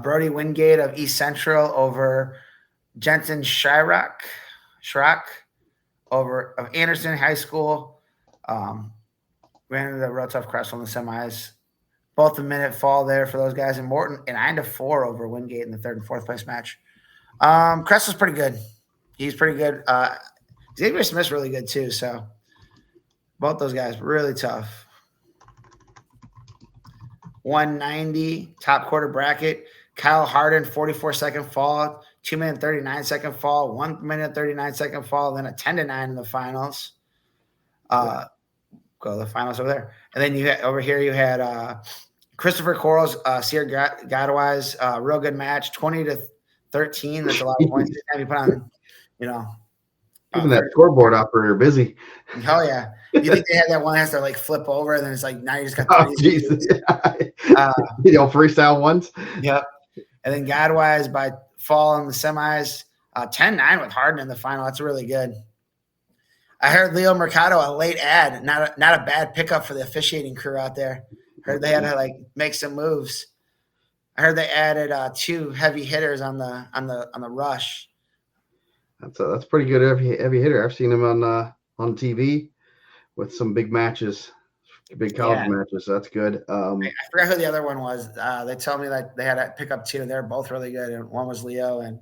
Brody Wingate of East Central over Jensen Schrock over of Anderson High School. Ran into the real tough Cresto in the semis. Both a minute fall there for those guys. And Morton and 9-4 over Wingate in the third and fourth place match. Cresto's pretty good. He's pretty good. Xavier Smith's really good too. So both those guys really tough. 190 top quarter bracket. Kyle Harden 44-second fall, 2-minute 39-second fall, 1-minute 39-second fall, then a 10-9 in the finals. Go to the finals over there, and then you had over here you had Christopher Corals, Sierra Gadawai's real good match, 20-13. That's a lot of points. You put on, keeping that scoreboard operator busy. Oh yeah, you think they had that one has to like flip over, and then it's like now you just got. Oh Jesus! Freestyle ones. Yep. And then Gadwise by fall in the semis, 10-9 with Harden in the final. That's really good. I heard Leo Mercado a late ad, not a bad pickup for the officiating crew out there. Heard they had to like make some moves. I heard they added 2 heavy hitters on the rush. That's pretty good heavy hitter. I've seen him on TV with some big matches, big college matches. So that's good. I forgot who the other one was. They told me that they had to pick up 2. They're both really good, and one was Leo, and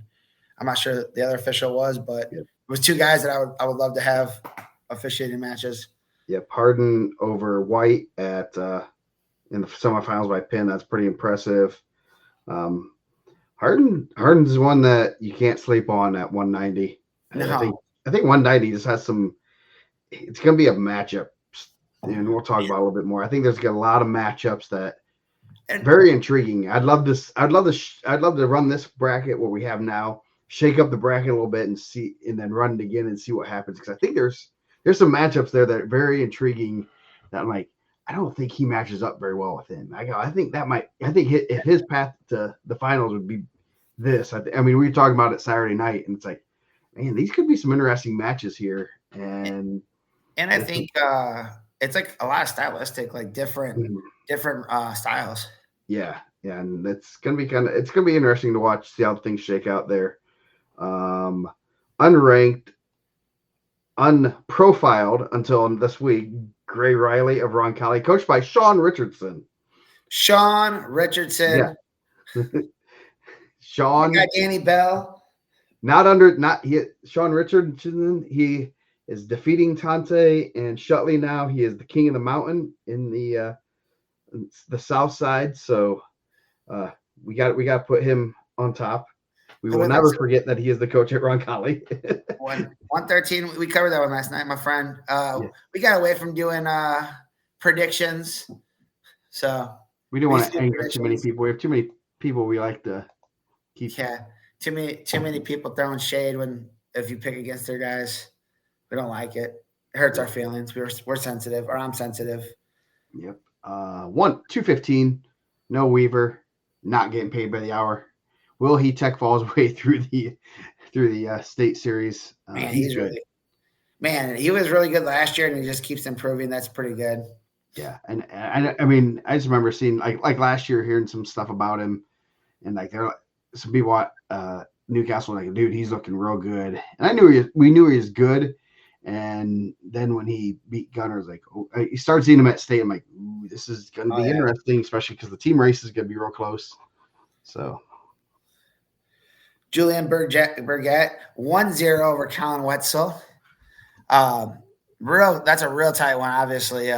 I'm not sure the other official was, but it was 2 guys that I would love to have officiating matches. Yep, Harden over White at in the semifinals by pin. That's pretty impressive. Harden's one that you can't sleep on at 190. No. I think 190 just has some. It's going to be a matchup, and we'll talk about it a little bit more. I think there's got a lot of matchups that very intriguing. I'd love to run this bracket what we have now, shake up the bracket a little bit and then run it again and see what happens, because I think there's some matchups there that are very intriguing that I'm like, I don't think he matches up very well with him. I think if his path to the finals would be this. I mean, we were talking about it Saturday night, and it's like, man, these could be some interesting matches here. And I think it's like a lot of stylistic, like different styles. Yeah, and it's gonna be interesting to watch, see how things shake out there. Unranked, unprofiled until this week, Gray Riley of Roncalli, coached by Sean Richardson. Sean Richardson. Yeah. Sean. got Danny Bell. Sean Richardson. He is defeating Tante and Shutley now. He is the king of the mountain in the south side. So we got to put him on top. We will never forget that he is the coach at Roncalli. 113. We covered that one last night, my friend. We got away from doing predictions. So we don't want to anger too many people. We have too many people we like to keep. Yeah. Too many people throwing shade if you pick against their guys. We don't like it. It hurts our feelings. We're sensitive, or I'm sensitive. Yep. 215. No Weaver. Not getting paid by the hour. Will he tech fall his way through the state series? Man, he's good. He was really good last year, and he just keeps improving. That's pretty good. Yeah, and I mean, I just remember seeing like last year, hearing some stuff about him, and like some people at Newcastle were like, dude, he's looking real good, and we knew he was good. And then when he beat Gunners, like you start seeing him at state, I'm like, ooh, this is going to be interesting, especially because the team race is going to be real close. So, Julian Burgett 1-0 over Colin Wetzel. That's a real tight one, obviously.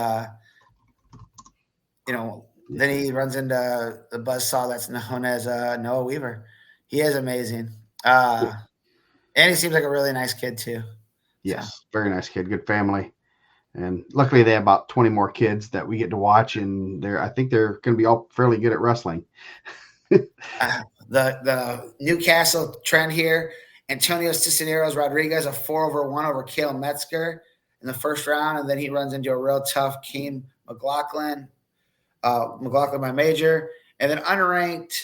Then he runs into the buzzsaw that's known as Noah Weaver. He is amazing. And he seems like a really nice kid too. Yes, so. Very nice kid, good family. And luckily they have about 20 more kids that we get to watch, and I think they're going to be all fairly good at wrestling. The Newcastle trend here, Antonio Cisneros Rodriguez, a 4-over-1 over Cale Metzger in the first round, and then he runs into a real tough Kane McLaughlin. McLaughlin by major, and then unranked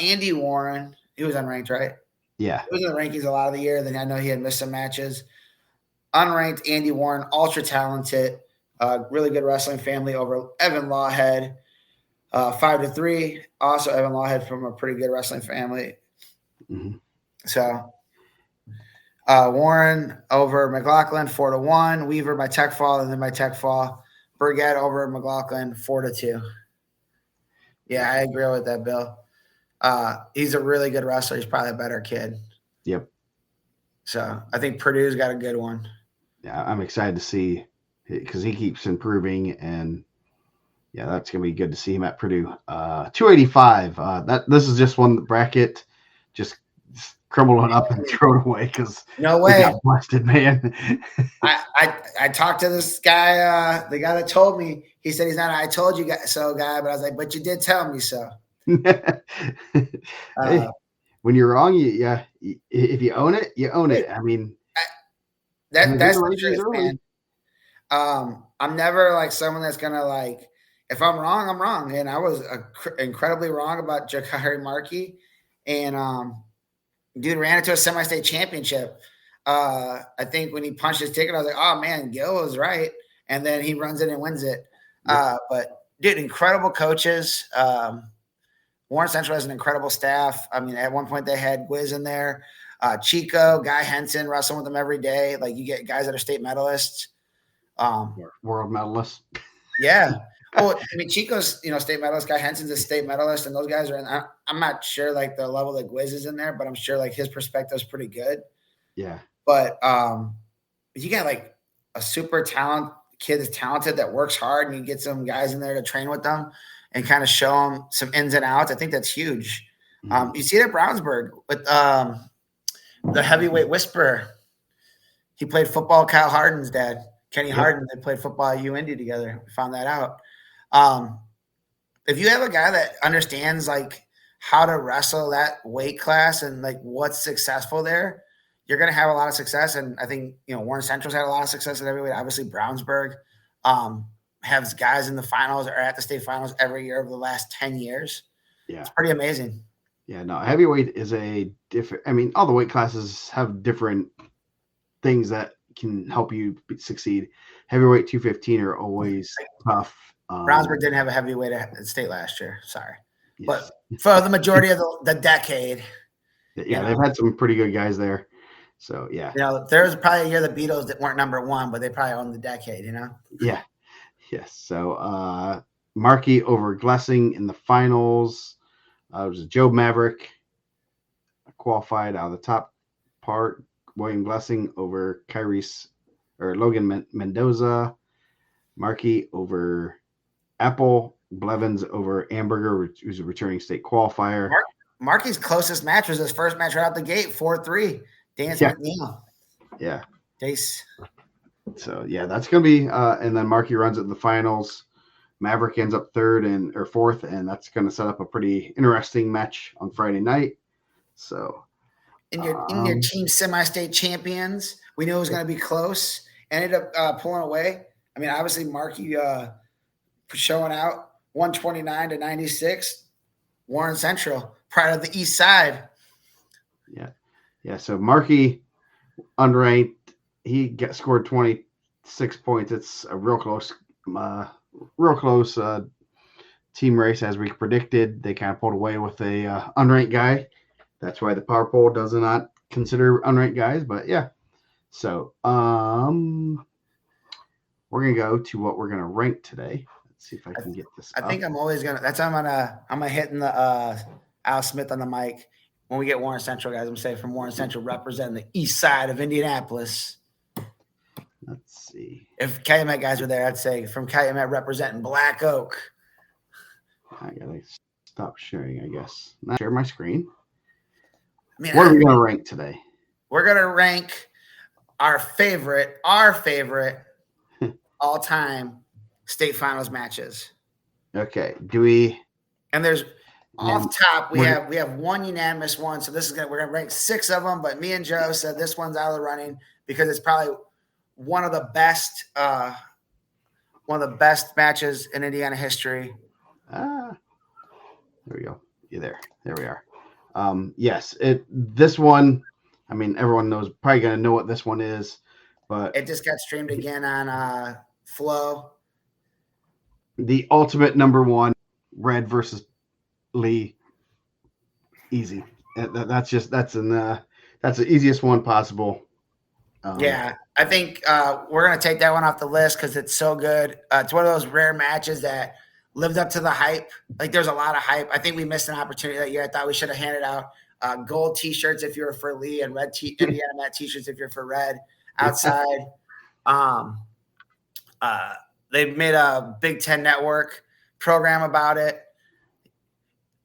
Andy Warren. He was unranked, right? Yeah. He was in the rankings a lot of the year. Then I know he had missed some matches. Unranked Andy Warren, ultra talented, really good wrestling family over Evan Lawhead, 5-3. Also, Evan Lawhead from a pretty good wrestling family. Mm-hmm. So Warren over McLaughlin, 4-1. Weaver by tech fall, and then by tech fall. Burgett over McLaughlin, 4-2. Yeah, I agree with that, Bill. He's a really good wrestler. He's probably a better kid. Yep. So I think Purdue's got a good one. Yeah, I'm excited to see because he keeps improving, and yeah, that's gonna be good to see him at Purdue. 285. This is just one bracket, just crumble it up and throw it away because no way. We got busted, man. I talked to this guy, the guy that told me. He said he's not an I told you so guy, but I was like, but you did tell me so. Hey, when you're wrong, if you own it, you own it. I mean, that's the truth, man. I'm never like someone that's gonna like. If I'm wrong, I'm wrong, and I was incredibly wrong about Jakari Markey, and dude ran into a semi-state championship. I think when he punched his ticket, I was like, oh man, Gil was right, and then he runs it and wins it. But dude, incredible coaches. Warren Central has an incredible staff. I mean, at one point they had Gwiz in there, Chico, Guy Henson wrestling with them every day. Like you get guys that are state medalists, world medalists. Yeah. Oh, I mean, Chico's state medalist. Guy Henson's a state medalist, and those guys are in. I'm not sure like the level that Gwiz is in there, but I'm sure like his perspective is pretty good. Yeah. But you got like a super talent kid that's talented that works hard, and you get some guys in there to train with them and kind of show them some ins and outs. I think that's huge. You see it at Brownsburg with the heavyweight whisperer. He played football with Kyle Harden's dad, Kenny Harden. They played football at UIndy together. We found that out. If you have a guy that understands like how to wrestle that weight class and like what's successful there, you're going to have a lot of success. And I think, Warren Central's had a lot of success at heavyweight. Obviously Brownsburg has guys in the finals or at the state finals every year over the last 10 years. Yeah. It's pretty amazing. Yeah, no, heavyweight is a different, I mean, all the weight classes have different things that can help you succeed. Heavyweight 215 are always tough. Brownsburg didn't have a heavyweight at state last year. Sorry. Yes. But for the majority of the decade. Yeah, they've had some pretty good guys there. So, yeah. There was probably a year the Beatles that weren't number one, but they probably owned the decade, Yeah. Yes. So, Markey over Glessing in the finals. It was Joe Maverick qualified out of the top part. William Glessing over Logan Mendoza. Markey over Apple. Blevins over Amberger, who's a returning state qualifier. Markey's closest match was his first match right out the gate, 4-3. Dance McNeil. Yeah. Dace. So, yeah, that's going to be and then Markey runs it in the finals. Maverick ends up fourth, and that's going to set up a pretty interesting match on Friday night. So, in your team semi-state champions, we knew it was going to be close. Ended up pulling away. I mean, obviously Markey showing out 129-96. Warren Central, pride of the East Side. Yeah. So Markey, unranked, he scored 26 points. It's a real close team race as we predicted. They kind of pulled away with a unranked guy. That's why the power poll does not consider unranked guys. But yeah, so we're gonna go to what we're gonna rank today. Let's see if I can get this. I think I'm always gonna. That's how I'm gonna hitting the Al Smith on the mic when we get Warren Central guys. I'm saying from Warren Central representing the East Side of Indianapolis. Let's see. If Calumet guys were there, I'd say from Calumet representing Black Oak. I gotta stop sharing, I guess. Not share my screen. I mean, what are we gonna rank today? We're gonna rank our favorite all-time state finals matches. Okay. Do we? And there's off top we have one unanimous one. So we're gonna rank 6 of them. But me and Joe said this one's out of the running because it's probably one of the best matches in Indiana history. There we go. You're there. There we are. Yes. This one. I mean, everyone knows probably gonna know what this one is, but it just got streamed again on Flow. The ultimate number one, Red versus Lee. Easy. That's the easiest one possible. Yeah, I think we're gonna take that one off the list because it's so good. It's one of those rare matches that lived up to the hype. Like there's a lot of hype. I think we missed an opportunity that year. I thought we should have handed out gold T-shirts if you were for Lee and red IndianaMat T-shirts if you're for Red. Outside, they made a Big Ten Network program about it.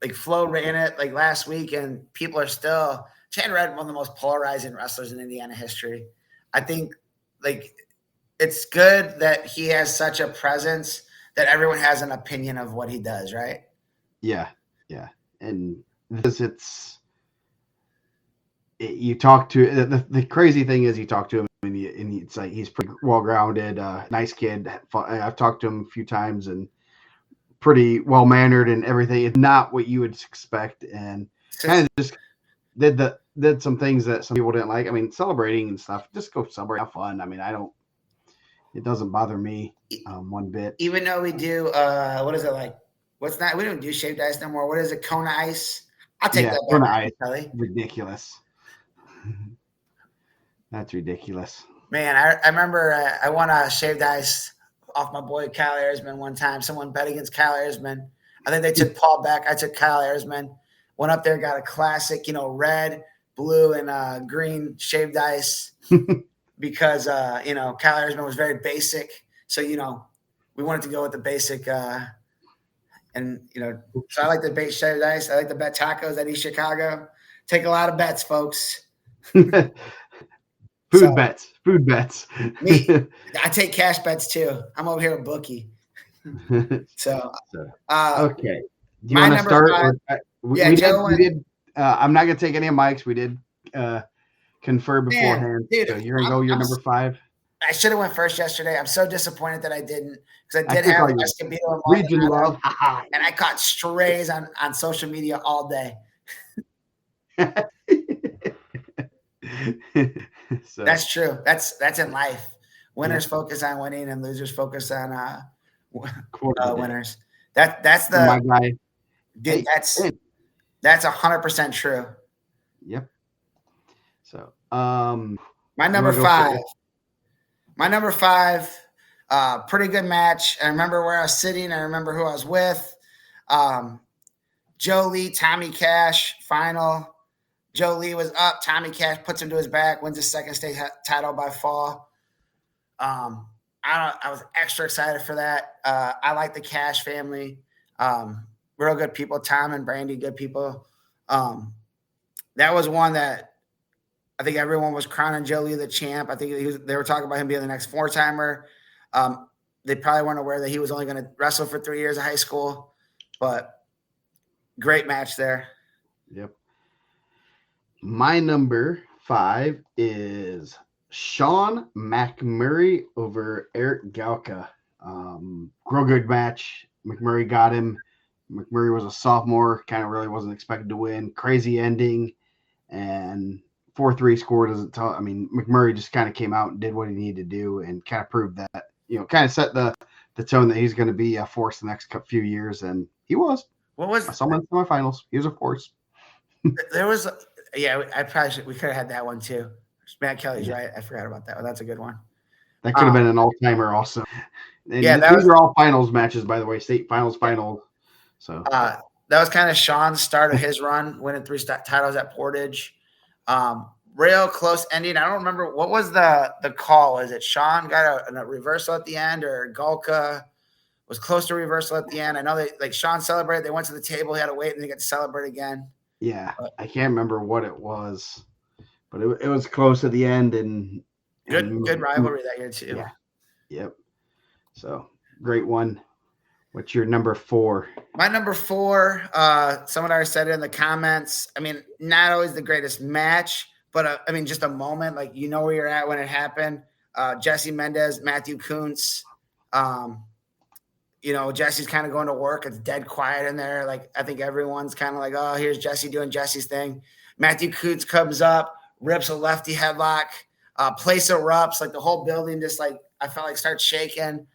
Like Flo ran it like last week, and people are still Chan Red, one of the most polarizing wrestlers in Indiana history. I think like it's good that he has such a presence that everyone has an opinion of what he does, right? Yeah. And this you talk to the crazy thing is you talk to him and it's like he's pretty well grounded, nice kid. I've talked to him a few times and pretty well mannered and everything. It's not what you would expect, and kind of just did some things that some people didn't like. I mean, celebrating and stuff. Just go celebrate, have fun. I mean, it doesn't bother me one bit. Even though we do, what is it like? We don't do shaved ice no more. What is it? Kona ice. I'll take that. Kona ice. Kelly. Ridiculous. That's ridiculous. Man, I remember I won a shaved ice off my boy Kyle Ayersman one time. Someone bet against Kyle Ayersman. I think they took Paul Beck. I took Kyle Ayersman. Went up there, got a classic, red, blue, and green shaved ice because Kyle Ayersman was very basic. So we wanted to go with the basic, and so I like the base shaved ice. I like the bet tacos at East Chicago. Take a lot of bets, folks. Food bets. Me, I take cash bets too. I'm over here with bookie. So okay. Do you my want to start? We did. I'm not gonna take any of Mike's. We did confer beforehand. Dude, so you're gonna go your number 5. I should have went first yesterday. I'm so disappointed that I didn't because I did have Escobedo region love, and I caught strays on social media all day. So. That's true. That's in life. Winners focus on winning, and losers focus on winners. That's the my guy. Dude, that's 100% true. Yep. So my number 5. My number 5, pretty good match. I remember where I was sitting. I remember who I was with. Joe Lee, Tommy Cash, final. Joe Lee was up. Tommy Cash puts him to his back, wins his second state title by fall. I was extra excited for that. I like the Cash family. Real good people. Tom and Brandy, good people. That was one that I think everyone was crowning Joe Lee the champ. I think they were talking about him being the next 4-timer. They probably weren't aware that he was only going to wrestle for 3 years of high school, but great match there. Yep. My number 5 is Sean McMurray over Eric Galka. Real good match. McMurray got him. McMurray was a sophomore, kind of really wasn't expected to win. Crazy ending, and 4-3 score doesn't tell. I mean, McMurray just kind of came out and did what he needed to do and kind of proved that, kind of set the tone that he's going to be a force the next few years, and he was. What was someone in the semifinals? He was a force. There was, we could have had that one too. Matt Kelly's right. I forgot about that one. That's a good one. That could have been an all-timer also. And these are all finals matches, by the way, state finals, final. So that was kind of Sean's start of his run, winning 3 titles at Portage. real close ending. I don't remember what was the call. Is it Sean got a reversal at the end, or Golka was close to reversal at the end? I know they like Sean celebrated. They went to the table. He had to wait, and they got to celebrate again. Yeah, I can't remember what it was, but it was close at the end, and good rivalry that year too. Yeah, yep. So great one. What's your number 4? My number 4, someone already said it in the comments. I mean, not always the greatest match, but I mean, just a moment, like you know where you're at when it happened. Jesse Mendez, Matthew Kuntz. You know, Jesse's kind of going to work. It's dead quiet in there. Like I think everyone's kind of like, oh, here's Jesse doing Jesse's thing. Matthew Kuntz comes up, rips a lefty headlock, place erupts. Like the whole building just like I felt like starts shaking.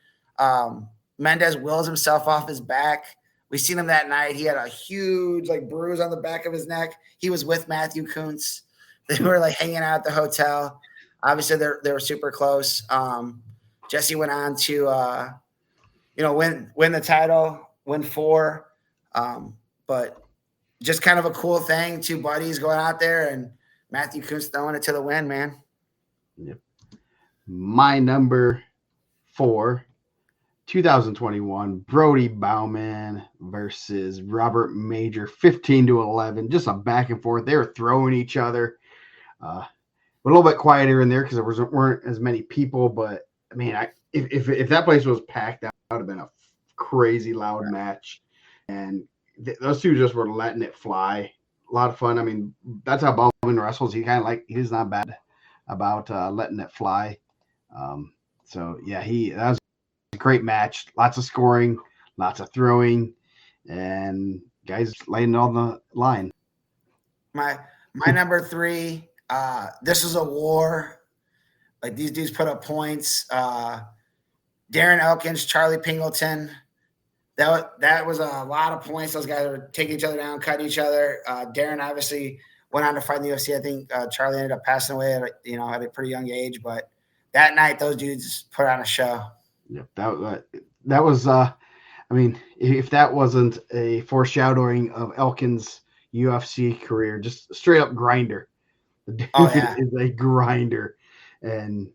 Mendez wills himself off his back. We seen him that night. He had a huge like bruise on the back of his neck. He was with Matthew Kuntz. They were like hanging out at the hotel. Obviously, they were super close. Jesse went on to win the title, win 4. But just kind of a cool thing. 2 buddies going out there and Matthew Kuntz throwing it to the win, man. Yep. My number 4. 2021 Brody Bauman versus Robert Major, 15-11. Just a back and forth. They were throwing each other. A little bit quieter in there because there weren't as many people. But I mean, if that place was packed, that would have been a crazy loud match. And those two just were letting it fly. A lot of fun. I mean, that's how Bauman wrestles. He's not bad about letting it fly. So yeah, that was a great match. Lots of scoring, lots of throwing, and guys laying it on the line. My number 3, this is a war. Like these dudes put up points. Darren Elkins, Charlie Pingleton. That was a lot of points. Those guys were taking each other down, cutting each other. Darren obviously went on to fight in the UFC. I think Charlie ended up passing away at a pretty young age. But that night, those dudes put on a show. Yep, that was. I mean, if that wasn't a foreshadowing of Elkins' UFC career, just straight up grinder. The dude is a grinder, and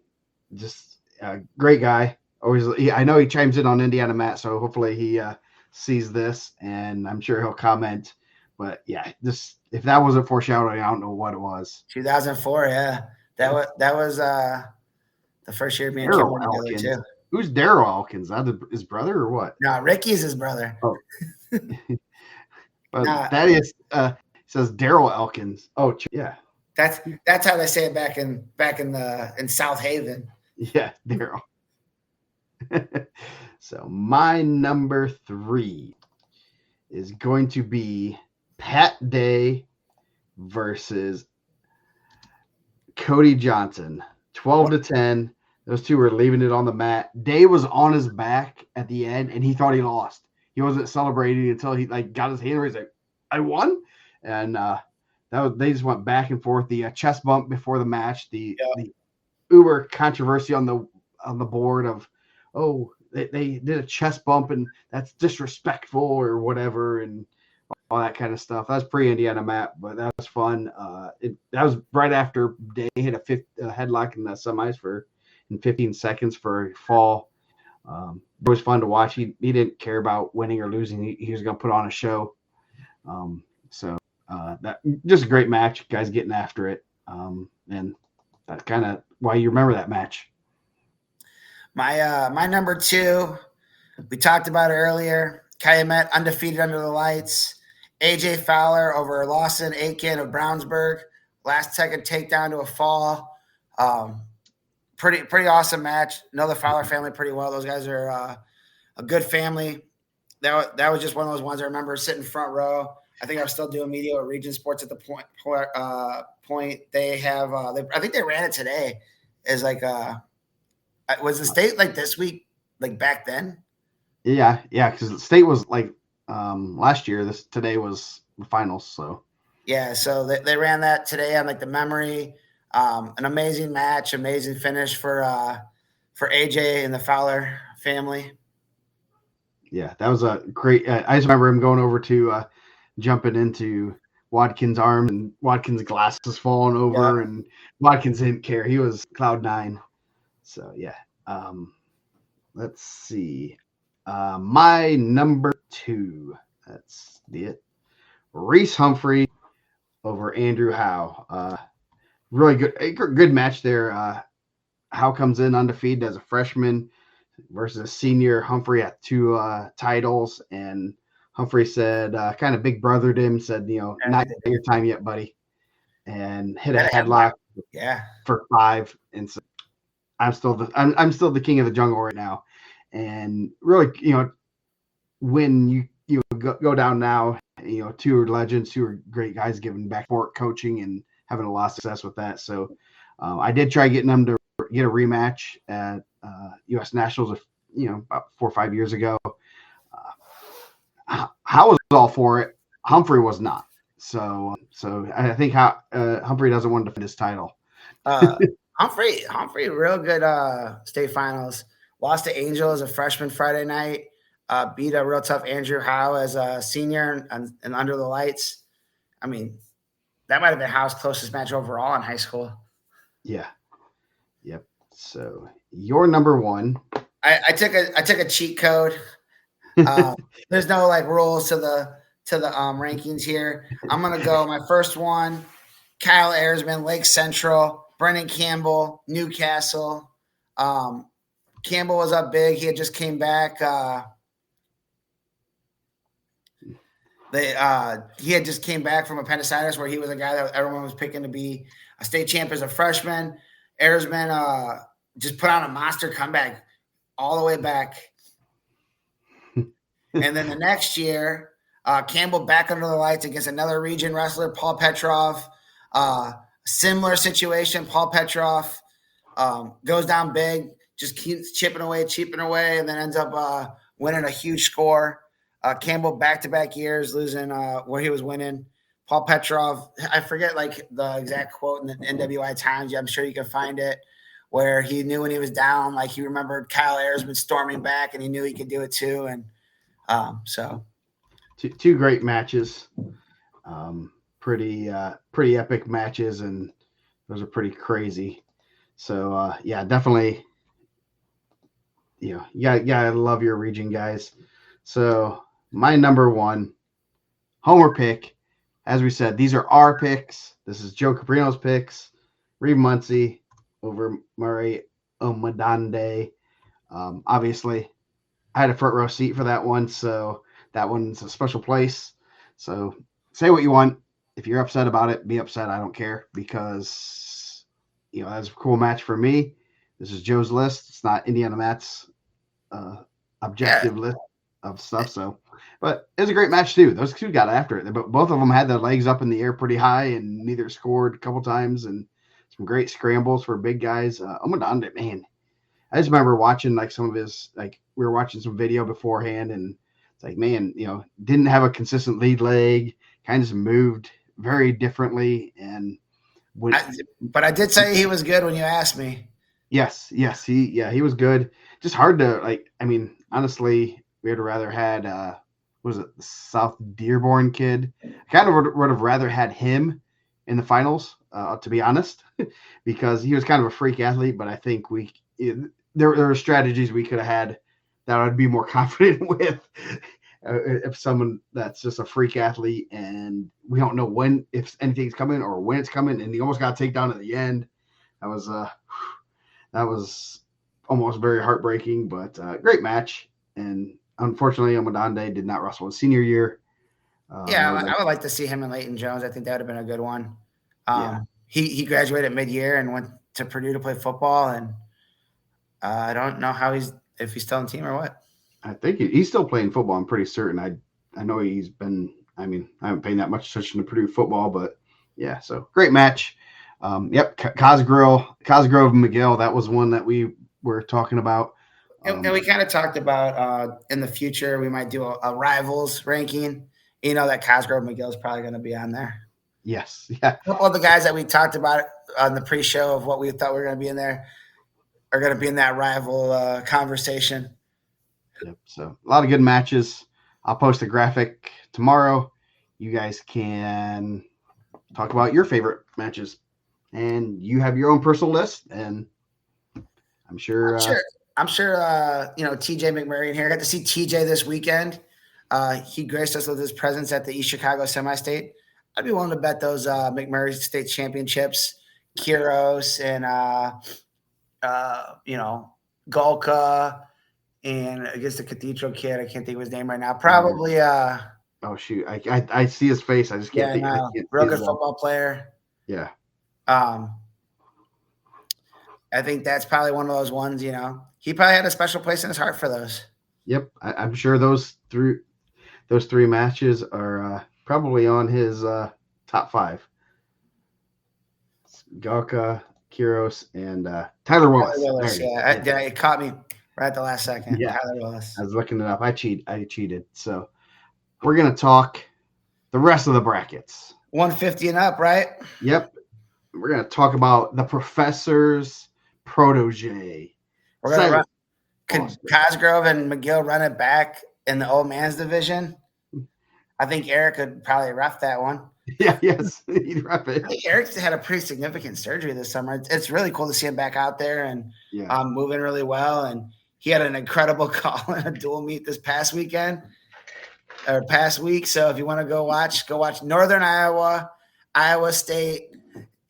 just a great guy. Always, I know he chimes in on IndianaMat, so hopefully he sees this, and I'm sure he'll comment. But yeah, if that wasn't foreshadowing, I don't know what it was. 2004, yeah, that was the first year being together too. Who's Daryl Elkins? That his brother or what? No, Ricky's his brother. Oh, but that is says Daryl Elkins. Oh, yeah. That's how they say it back in South Haven. Yeah, Daryl. So my number 3 is going to be Pat Day versus Cody Johnson. 12-10. Those two were leaving it on the mat. Day was on his back at the end, and he thought he lost. He wasn't celebrating until he got his hand where he's like, "I won," and they just went back and forth. The chest bump before the match, the uber controversy on the board of, oh, they did a chest bump and that's disrespectful or whatever, and all that kind of stuff. That was pre-IndianaMat, but that was fun. That was right after Day hit a headlock in the semis in 15 seconds for a fall. It was fun to watch. He didn't care about winning or losing. He was going to put on a show. That just a great match. Guys getting after it. And that's kind of why you remember that match. My number 2, we talked about it earlier. Calumet undefeated under the lights. AJ Fowler over Lawson Aiken of Brownsburg. Last second takedown to a fall. Pretty awesome match. Know the Fowler family pretty well. Those guys are a good family. That was just one of those ones I remember sitting front row. I think I was still doing media at Region Sports at the point. They have I think they ran it today. Is was the state like this week, like back then? Yeah, because the state was like last year. Today was the finals, so yeah. So they ran that today on like the memory. An amazing match, amazing finish for AJ and the Fowler family. Yeah, that was a great. I just remember him going over to jumping into Watkins' arms and Watkins' glasses falling Yeah. over, and Watkins didn't care. He was cloud nine. So yeah. Let's see. My number 2. That's it. Reese Humphrey over Andrew Howe. Really good match there. Howe comes in undefeated as a freshman versus a senior. Humphrey had 2 titles, and Humphrey said, kind of big brothered him, said, not your time yet, buddy, and hit a headlock Yeah. for 5, and so I'm still the king of the jungle right now, and really, when you go down now, 2 legends, 2 are great guys giving back for coaching and having a lot of success with that. So I did try getting them to get a rematch at U.S. Nationals, about 4 or 5 years ago. Howe was all for it. Humphrey was not. So I think Humphrey doesn't want to defend his title. Humphrey, real good state finals. Lost to Angel as a freshman Friday night. Beat a real tough Andrew Howe as a senior and under the lights. I mean, that might have been Howe's closest match overall in high school. Yeah. Yep. So you're number 1. I took a cheat code. There's no like rules to the rankings here. I'm gonna go my first one. Kyle Ayersman, Lake Central. Brendan Campbell, Newcastle. Campbell was up big. He had just came back. He had just came back from appendicitis, where he was a guy that everyone was picking to be a state champ as a freshman. Ayersman just put on a monster comeback all the way back. And then the next year, Campbell back under the lights against another region wrestler, Paul Petrov. Similar situation. Paul Petrov goes down big, just keeps chipping away, and then ends up winning a huge score. Campbell back-to-back years losing where he was winning. Paul Petrov, I forget like the exact quote in the NWI Times. I'm sure you can find it, where he knew when he was down, like he remembered Kyle Ayersman storming back, and he knew he could do it too. And so, 2 great matches, pretty epic matches, and those are pretty crazy. So yeah, definitely, I love your region guys. So my number 1 homer pick, as we said, these are our picks. This is Joe Caprino's picks. Reed Muncie over Murray Omadande. Obviously, I had a front row seat for that one, so that one's a special place. So say what you want. If you're upset about it, be upset. I don't care, because that's a cool match for me. This is Joe's list. It's not IndianaMat's objective list of stuff. So, but it was a great match too. Those 2 got after it, but both of them had their legs up in the air pretty high, and neither scored a couple times, and some great scrambles for big guys. Omadande, man, I just remember watching like some of his, like we were watching some video beforehand, and it's like, man, didn't have a consistent lead leg, kind of moved very differently. And but I did say he was good when you asked me. Yes, he was good. Just hard to like. I mean, honestly, we would have rather had was it the South Dearborn kid? I kind of would have rather had him in the finals, to be honest, because he was kind of a freak athlete. But I think there were strategies we could have had that I'd be more confident with. If someone that's just a freak athlete and we don't know if anything's coming or when it's coming, and he almost got a takedown at the end. That was almost very heartbreaking, but great match. And unfortunately, Omadande did not wrestle his senior year. I would like to see him and Leighton Jones. I think that would have been a good one. He graduated mid-year and went to Purdue to play football, and I don't know if he's still on the team or what. I think he's still playing football. I'm pretty certain. I know he's been. I mean, I haven't paid that much attention to Purdue football, but yeah. So great match. Yep, Cosgrove McGill. That was one that we were talking about. And we kind of talked about in the future we might do a rivals ranking. That Cosgrove McGill is probably going to be on there. Yes, yeah. A couple of the guys that we talked about on the pre-show of what we thought we were going to be in there are going to be in that rival conversation. Yep. So a lot of good matches. I'll post a graphic tomorrow. you guys can talk about your favorite matches. And you have your own personal list, and I'm sure. I'm sure. TJ McMurray in here. I got to see TJ this weekend. He graced us with his presence at the East Chicago Semi-State. I'd be willing to bet those McMurray State Championships, Kiros and Golka, and I guess the Cathedral kid. I can't think of his name right now. Probably. Oh shoot! I see his face. I just can't think. No, real good football player. Yeah. I think that's probably one of those ones. He probably had a special place in his heart for those. Yep, I'm sure those three matches are probably on his top 5. Galka, Kiros, and Tyler Willis. It caught me right at the last second. Yeah, Tyler Willis. I was looking it up. I cheated. So we're gonna talk the rest of the brackets. 150 and up, right? Yep. We're gonna talk about the professor's protege. We're gonna run. Could Cosgrove and McGill run it back in the old man's division? I think Eric could probably ref that one. Yeah, yes, he'd ref it. I think Eric's had a pretty significant surgery this summer. It's really cool to see him back out there and moving really well. And he had an incredible call in a dual meet this past week. So if you want to go watch Northern Iowa, Iowa State.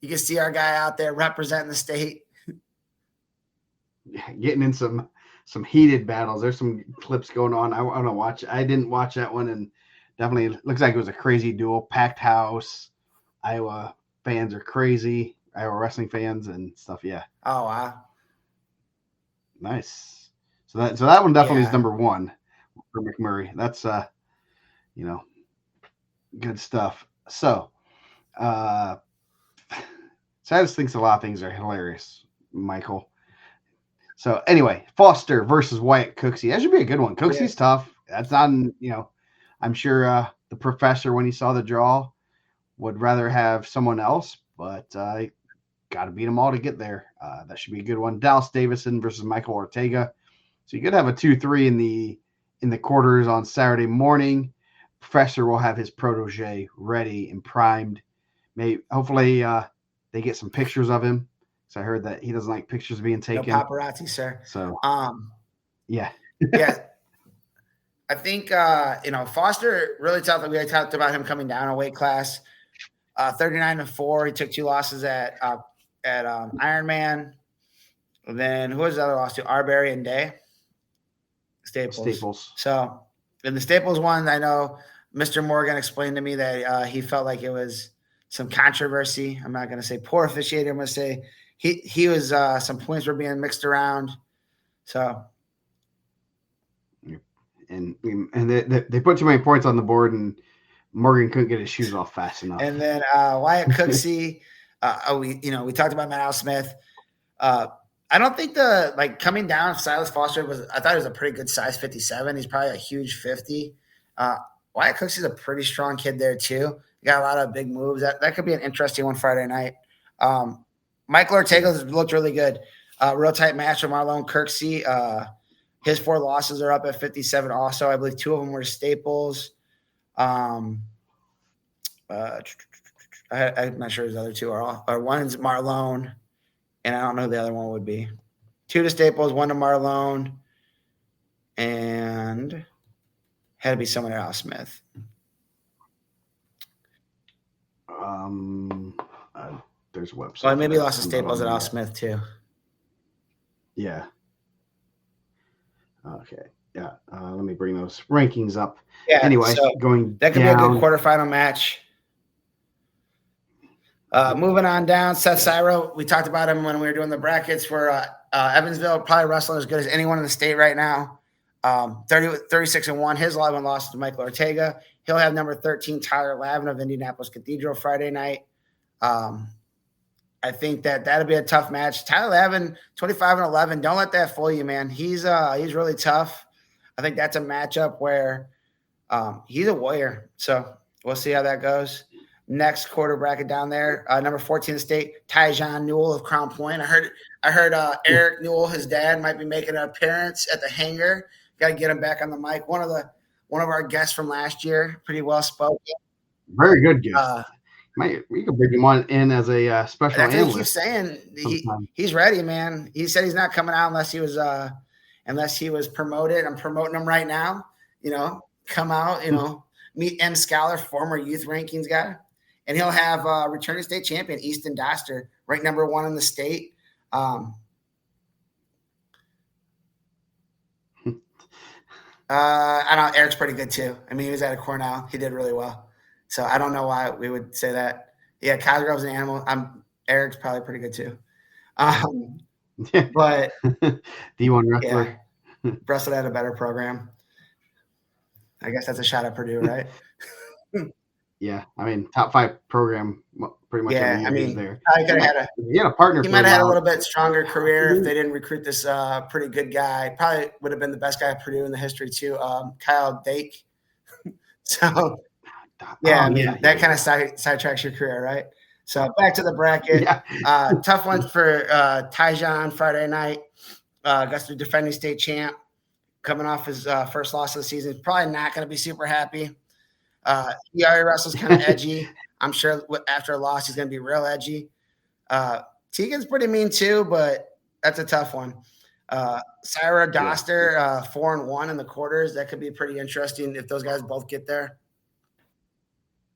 You can see our guy out there representing the state. Getting in some heated battles. There's some clips going on. I want to watch. I didn't watch that one, and definitely looks like it was a crazy duel. Packed house. Iowa fans are crazy. Iowa wrestling fans and stuff. Yeah. Oh wow. Nice. So that one definitely is number 1 for McMurray. That's good stuff. So Sadis thinks a lot of things are hilarious, Michael. So anyway, Foster versus Wyatt Cooksey. That should be a good one. Cooksey's tough. That's not, I'm sure the professor, when he saw the draw, would rather have someone else, but got to beat them all to get there. That should be a good one. Dallas Davison versus Michael Ortega. So you could have a 2-3 in the quarters on Saturday morning. Professor will have his protege ready and primed. Hopefully they get some pictures of him. So I heard that he doesn't like pictures being taken. No paparazzi, sir. So yeah. I think Foster really tough. We talked about him coming down a weight class. 39-4. He took 2 losses at Ironman. And then who was the other loss to? Arbery and Day. Staples. So in the Staples one, I know Mr. Morgan explained to me that he felt like it was some controversy. I'm not going to say poor officiating. I'm going to say he was some points were being mixed around. So. And they put too many points on the board, and Morgan couldn't get his shoes off fast enough. And then Wyatt Cooksey, we talked about Matt Smith. I don't think coming down, Silas Foster I thought he was a pretty good size 57. He's probably a huge 50. Wyatt Cooksey's a pretty strong kid there too. He got a lot of big moves. That could be an interesting one Friday night. Michael Ortega looked really good. Real tight match with Marlon Kirksey. His 4 losses are up at 57 also. I believe 2 of them were Staples. I'm not sure his other 2 are or one's Marlone, and I don't know who the other one would be. 2 to Staples, 1 to Marlone, and had to be someone at Al Smith. There's a website. Well, maybe he lost to Staples at Al Smith too. Yeah. Okay. Yeah. Let me bring those rankings up. Yeah. Anyway, that could be a good quarterfinal match. Moving on down, Seth Syro. We talked about him when we were doing the brackets for Evansville, probably wrestling as good as anyone in the state right now. 36-1. His 11 loss to Michael Ortega. He'll have number 13, Tyler Lavin of Indianapolis Cathedral Friday night. I think that'll be a tough match. Tyler Lavin, 25-11. Don't let that fool you, man. He's really tough. I think that's a matchup where he's a warrior. So we'll see how that goes. Next quarter bracket down there, number 14 in the state, Tyjon Newell of Crown Point. I heard Eric Newell, his dad, might be making an appearance at the hangar. Got to get him back on the mic. One of our guests from last year, pretty well spoken. Very good guest. Uh, We could bring him on in as a special that's what he keeps analyst saying. sometime. He's ready, man. He said he's not coming out unless he was promoted. I'm promoting him right now. Come out. Meet M. Scholar, former youth rankings guy, and he'll have returning state champion Easton Doster, ranked number 1 in the state. I don't. Eric's pretty good too. I mean, he was out of Cornell. He did really well. So I don't know why we would say that. Yeah, Cosgrove's an animal. Eric's probably pretty good too. But D1 wrestler. Yeah, Bristol had a better program. I guess that's a shot at Purdue, right? Yeah, I mean, top 5 program pretty much every year he's there. He had a partner. He might have had a little bit stronger career if they didn't recruit this pretty good guy. Probably would have been the best guy at Purdue in the history too. Kyle Dake. So that kind of sidetracks your career, right? So back to the bracket. Yeah. Tough one for Tyjon Friday night. Got the defending state champ, coming off his first loss of the season. Probably not going to be super happy. He already wrestles kind of edgy. I'm sure after a loss, he's going to be real edgy. Tegan's pretty mean too, but that's a tough one. Sarah Doster, 4-1 in the quarters. That could be pretty interesting if those guys both get there.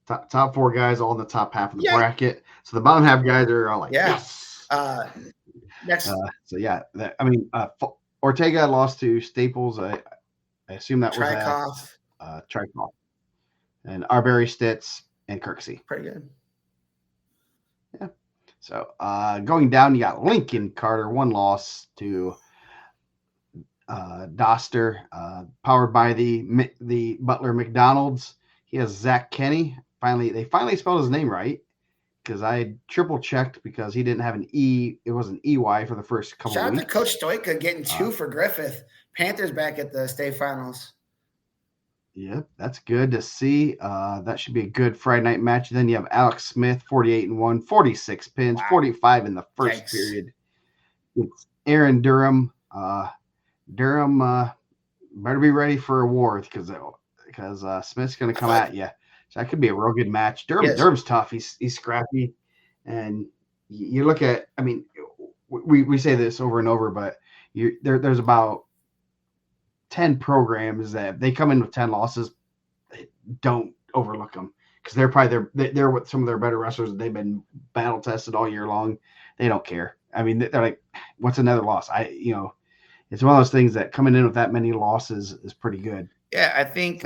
Top 4 guys all in the top half of the bracket. So the bottom half guys are all like, yes. Next. Ortega lost to Staples. I assume that Trikoff. Was Trikoff. And Arbery, Stitz, and Kirksey. Pretty good. Yeah. So going down, you got Lincoln Carter, 1 loss to Doster, powered by the Butler McDonald's. He has Zach Kenny. They finally spelled his name right, because I triple checked because he didn't have an E. It was an EY for the first couple of weeks. Shout out to Coach Stoika getting 2 for Griffith. Panthers back at the state finals. Yep, that's good to see. That should be a good Friday night match. Then you have Alex Smith, 48-1, 46 pins, 45 in the first period. It's Aaron Durham. Durham better be ready for a war because Smith's going to come at you. So that could be a real good match. Durham's tough. He's scrappy, and you look at. I mean, we say this over and over, but there's about 10 programs that if they come in with 10 losses, don't overlook them, because they're with some of their better wrestlers. They've been battle tested all year long. They don't care. I mean, they're like, what's another loss? It's one of those things that coming in with that many losses is pretty good. Yeah, I think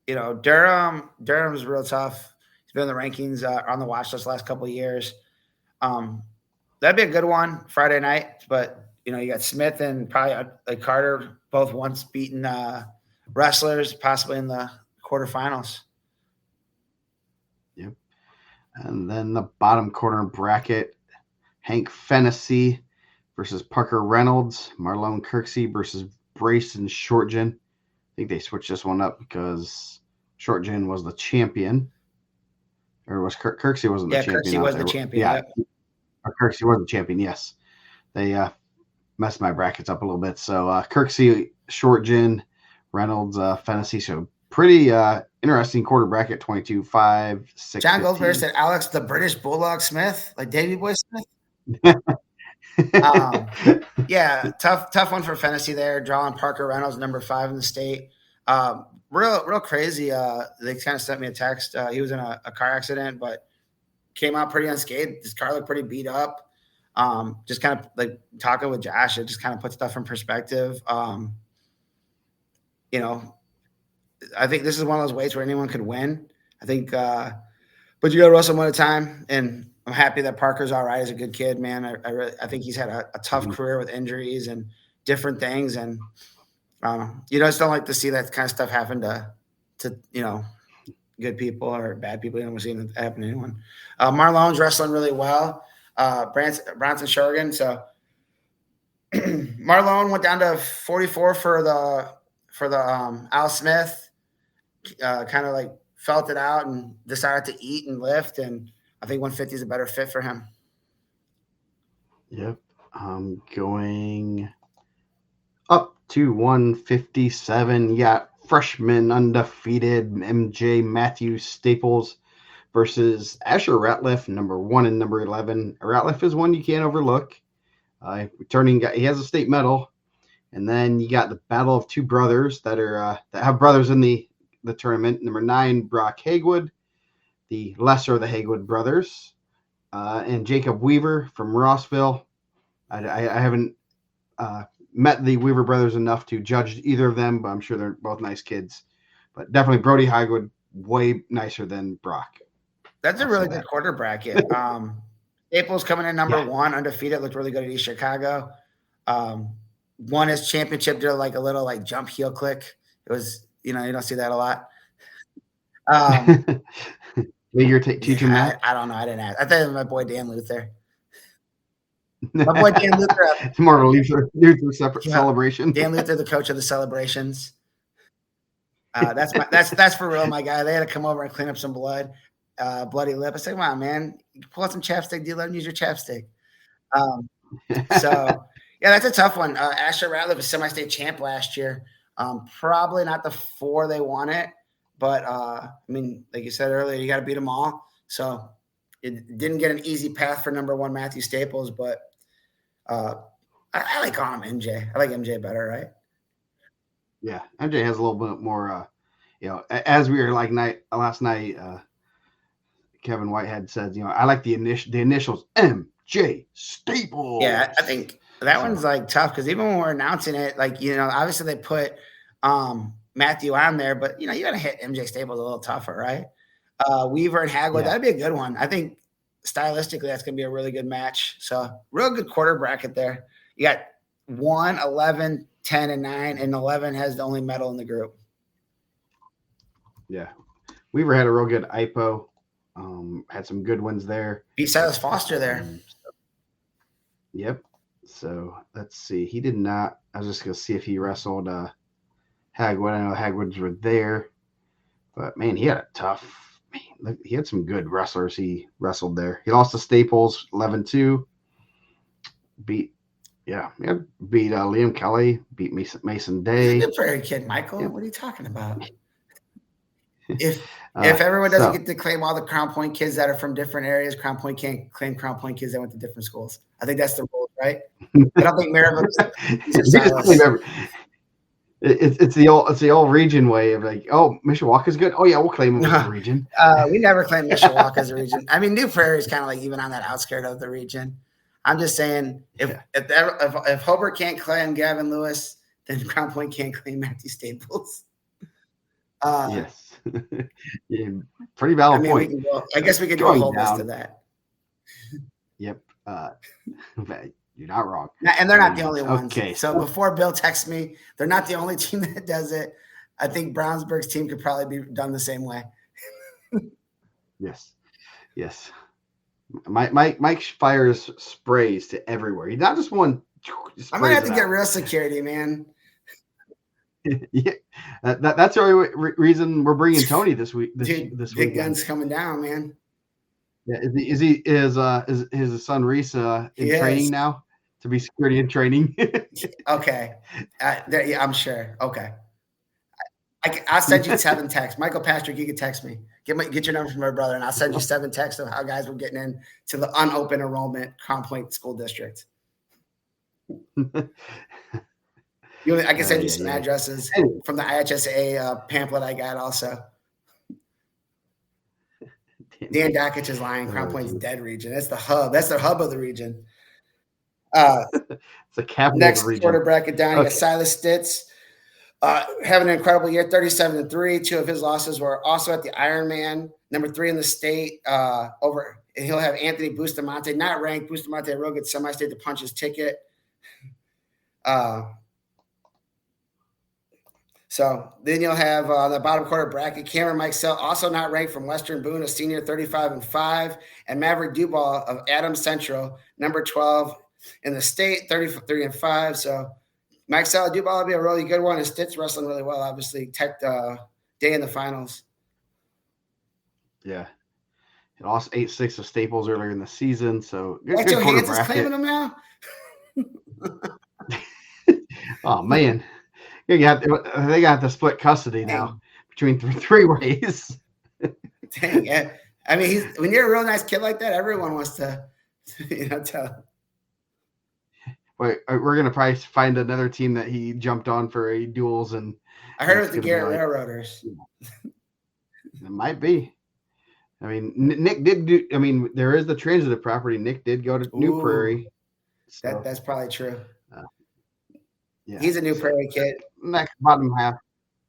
Durham's real tough. He's been in the rankings on the watch list last couple of years. That'd be a good one Friday night, but you got Smith and probably like Carter, both once beaten wrestlers, possibly in the quarterfinals. Yep. And then the bottom corner bracket, Hank Fennessy versus Parker Reynolds, Marlone Kirksey versus Brayson Shortgen. I think they switched this one up because Shortgen was the champion. Or was Kirksey wasn't the champion? Kirksey was the champion. Yeah. Kirksey was the champion, yes. They messed my brackets up a little bit. So Kirksey, Shortgen, Reynolds, Fennessy. So pretty interesting quarter bracket, 22, 5, 6. John Goldberg said Alex the British Bulldog Smith, like Davey Boy Smith. Yeah, tough one for Fennessy there. Drawing Parker Reynolds, number 5 in the state. Real crazy. They kind of sent me a text. He was in a car accident, but came out pretty unscathed. His car looked pretty beat up. Just kind of like talking with Josh, it just kind of puts stuff in perspective. I think this is one of those weights where anyone could win. I think, but you got to wrestle one at a time. And I'm happy that Parker's all right. He's a good kid, man. I think he's had a tough career with injuries and different things. And you just don't like to see that kind of stuff happen to good people or bad people. You don't want to see it happen to anyone. Marlone's wrestling really well. Bronson Shorgan. So Marlone went down to 44 for the Al Smith. Kind of like felt it out and decided to eat and lift, and I think 150 is a better fit for him. Yep. Going up to 157. You got freshman undefeated MJ Matthew Staples versus Asher Ratliff, number 1 and number 11. Ratliff is one you can't overlook. Returning, he has a state medal. And then you got the battle of two brothers that have brothers in the tournament. Number 9, Brock Hagwood, the lesser of the Hagwood brothers, and Jacob Weaver from Rossville. I haven't met the Weaver brothers enough to judge either of them, but I'm sure they're both nice kids. But definitely Brody Hagwood, way nicer than Brock. That's a really good quarter bracket. Staples coming in number 1, undefeated, looked really good at East Chicago. Won his championship, did like a little like jump heel click. It was, you don't see that a lot. Your teacher, Matt? I don't know. I didn't ask. I thought it was my boy Dan Luther. My boy Dan Luther. It's more of a Luther separate celebration. Dan Luther, the coach of the celebrations. That's for real, my guy. They had to come over and clean up some blood, bloody lip. I said, "Come on, man, you pull out some chapstick. Do you let him use your chapstick?" So yeah, that's a tough one. Asher Ratliff was semi-state champ last year. Probably not the 4 they wanted, but I mean, like you said earlier, you got to beat them all. So it didn't get an easy path for number 1 Matthew Staples, but I like calling him MJ. I like MJ better, right? Yeah, MJ has a little bit more. As we were like last night, Kevin Whitehead said, I like the initials MJ Staples. Yeah, I think that one's like tough because even when we're announcing it, like obviously they put Matthew on there, but you got to hit MJ Staples a little tougher, right? Weaver and Hagwood, that'd be a good one. I think stylistically that's gonna be a really good match. So real good quarter bracket there. You got 1, 11, 10, and 9, and 11 has the only medal in the group. Yeah, Weaver had a real good IPO. Had some good ones there. Beat Silas Foster there. Yep. So let's see. He did not. I was just gonna see if he wrestled Hagwood. I know Hagwoods were there, but man, he had a tough. Man, he had some good wrestlers. He wrestled there. He lost to Staples 11-2. Beat Liam Kelly. Beat Mason Day. Good for your kid, Michael. What are you talking about? If everyone doesn't get to claim all the Crown Point kids that are from different areas, Crown Point can't claim Crown Point kids that went to different schools. I think that's the rule, right? I don't think Maryville. It's the old region way of like, oh, Mishawaka's good. Oh yeah, we'll claim them as a region. We never claim Mishawaka as a region. I mean, New Prairie is kind of like even on that outskirt of the region. I'm just saying, if Hobart can't claim Gavin Lewis, then Crown Point can't claim Matthew Staples. Yes. Yeah, pretty valid point. I guess we could do a whole list of that. Yep. You're not wrong. And they're not the only ones. Okay. So before Bill texts me, they're not the only team that does it. I think Brownsburg's team could probably be done the same way. Yes. Mike fires sprays to everywhere. He's not just one. I might have to get real security, man. Yeah, that's the only reason we're bringing Tony this week. This big guns coming down, man. Yeah, is his son Reese in training now to be security in training? Okay, yeah, I'm sure. Okay, I'll send you 7 texts. Michael Patrick, you can text me. Get your number from my brother, and I'll send you 7 texts of how guys were getting in to the unopened enrollment Crown Point School District. I can send you some addresses from the IHSA pamphlet I got also. Dan Dakich is lying. Crown Point's dead region. That's the hub. That's the hub of the region. It's the capital next of the region. Quarter bracket down. You got Silas Stitz having an incredible year, 37-3. 2 of his losses were also at the Ironman, number 3 in the state. And he'll have Anthony Bustamante, not ranked. Bustamante, a real good semi-state to punch his ticket. So then you'll have the bottom quarter bracket, Cameron Mikesell, also not ranked from Western Boone, a senior, 35-5, and Maverick Dubal of Adams Central, number 12 in the state, 33-5. So Mikesell, Dubal will be a really good one, and Stitz wrestling really well, obviously. Tech day in the finals. Yeah. He lost 8-6 of Staples earlier in the season, so good quarter bracket. Claiming them now? Oh, man. Yeah, they got to split custody now between three ways. Dang. Yeah. I mean, when you're a real nice kid like that, everyone wants to, tell. Wait, we're gonna probably find another team that he jumped on for a duels, and I heard it it's was the gonna be Garrett like Railroaders. it might be. I mean, Nick did do. I mean, there is the transitive property. Nick did go to New Prairie. So, That's probably true. Yeah, He's a New Prairie kid. Next bottom half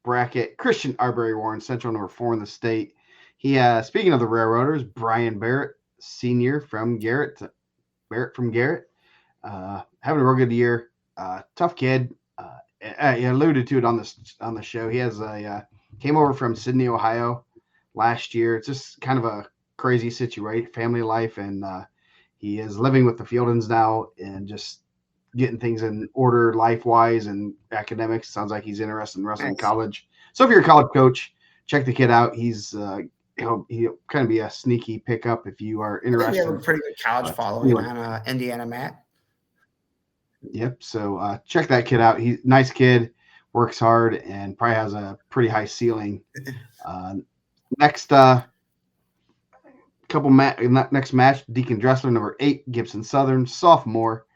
bracket, Christian Arbery Warren, Central number 4 in the state. He speaking of the Railroaders, Brian Barrett, senior from Garrett. Having a real good year. Tough kid. He alluded to it on the show. He has came over from Sydney, Ohio last year. It's just kind of a crazy situation, family life, and he is living with the Fieldens now and just getting things in order life wise and academics. Sounds like he's interested in wrestling college. So if you're a college coach, check the kid out. He'll kind of be a sneaky pickup if you are interested. We have a pretty good college following on IndianaMat. Yep. So check that kid out. He's nice kid, works hard, and probably has a pretty high ceiling. Next next match, Deacon Dressler, number 8, Gibson Southern, sophomore.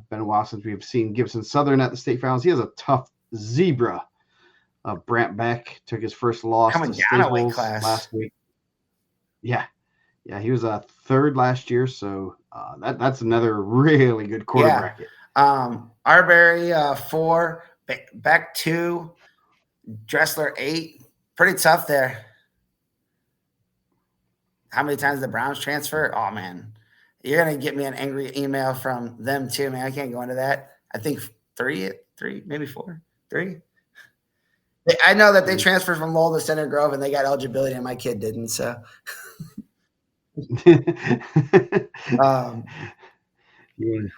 Been a while since we've seen Gibson Southern at the state finals. He has a tough zebra. Brant Beck took his first loss to Staples last week. Yeah, he was a 3rd last year, so that's another really good quarter bracket. Arbery 4, Beck 2, Dressler 8. Pretty tough there. How many times the Browns transfer? Oh man, you're gonna get me an angry email from them too, man. I can't go into that. I think 3, maybe 4, 3. I know that they transferred from Lowell to Center Grove and they got eligibility, and my kid didn't. So,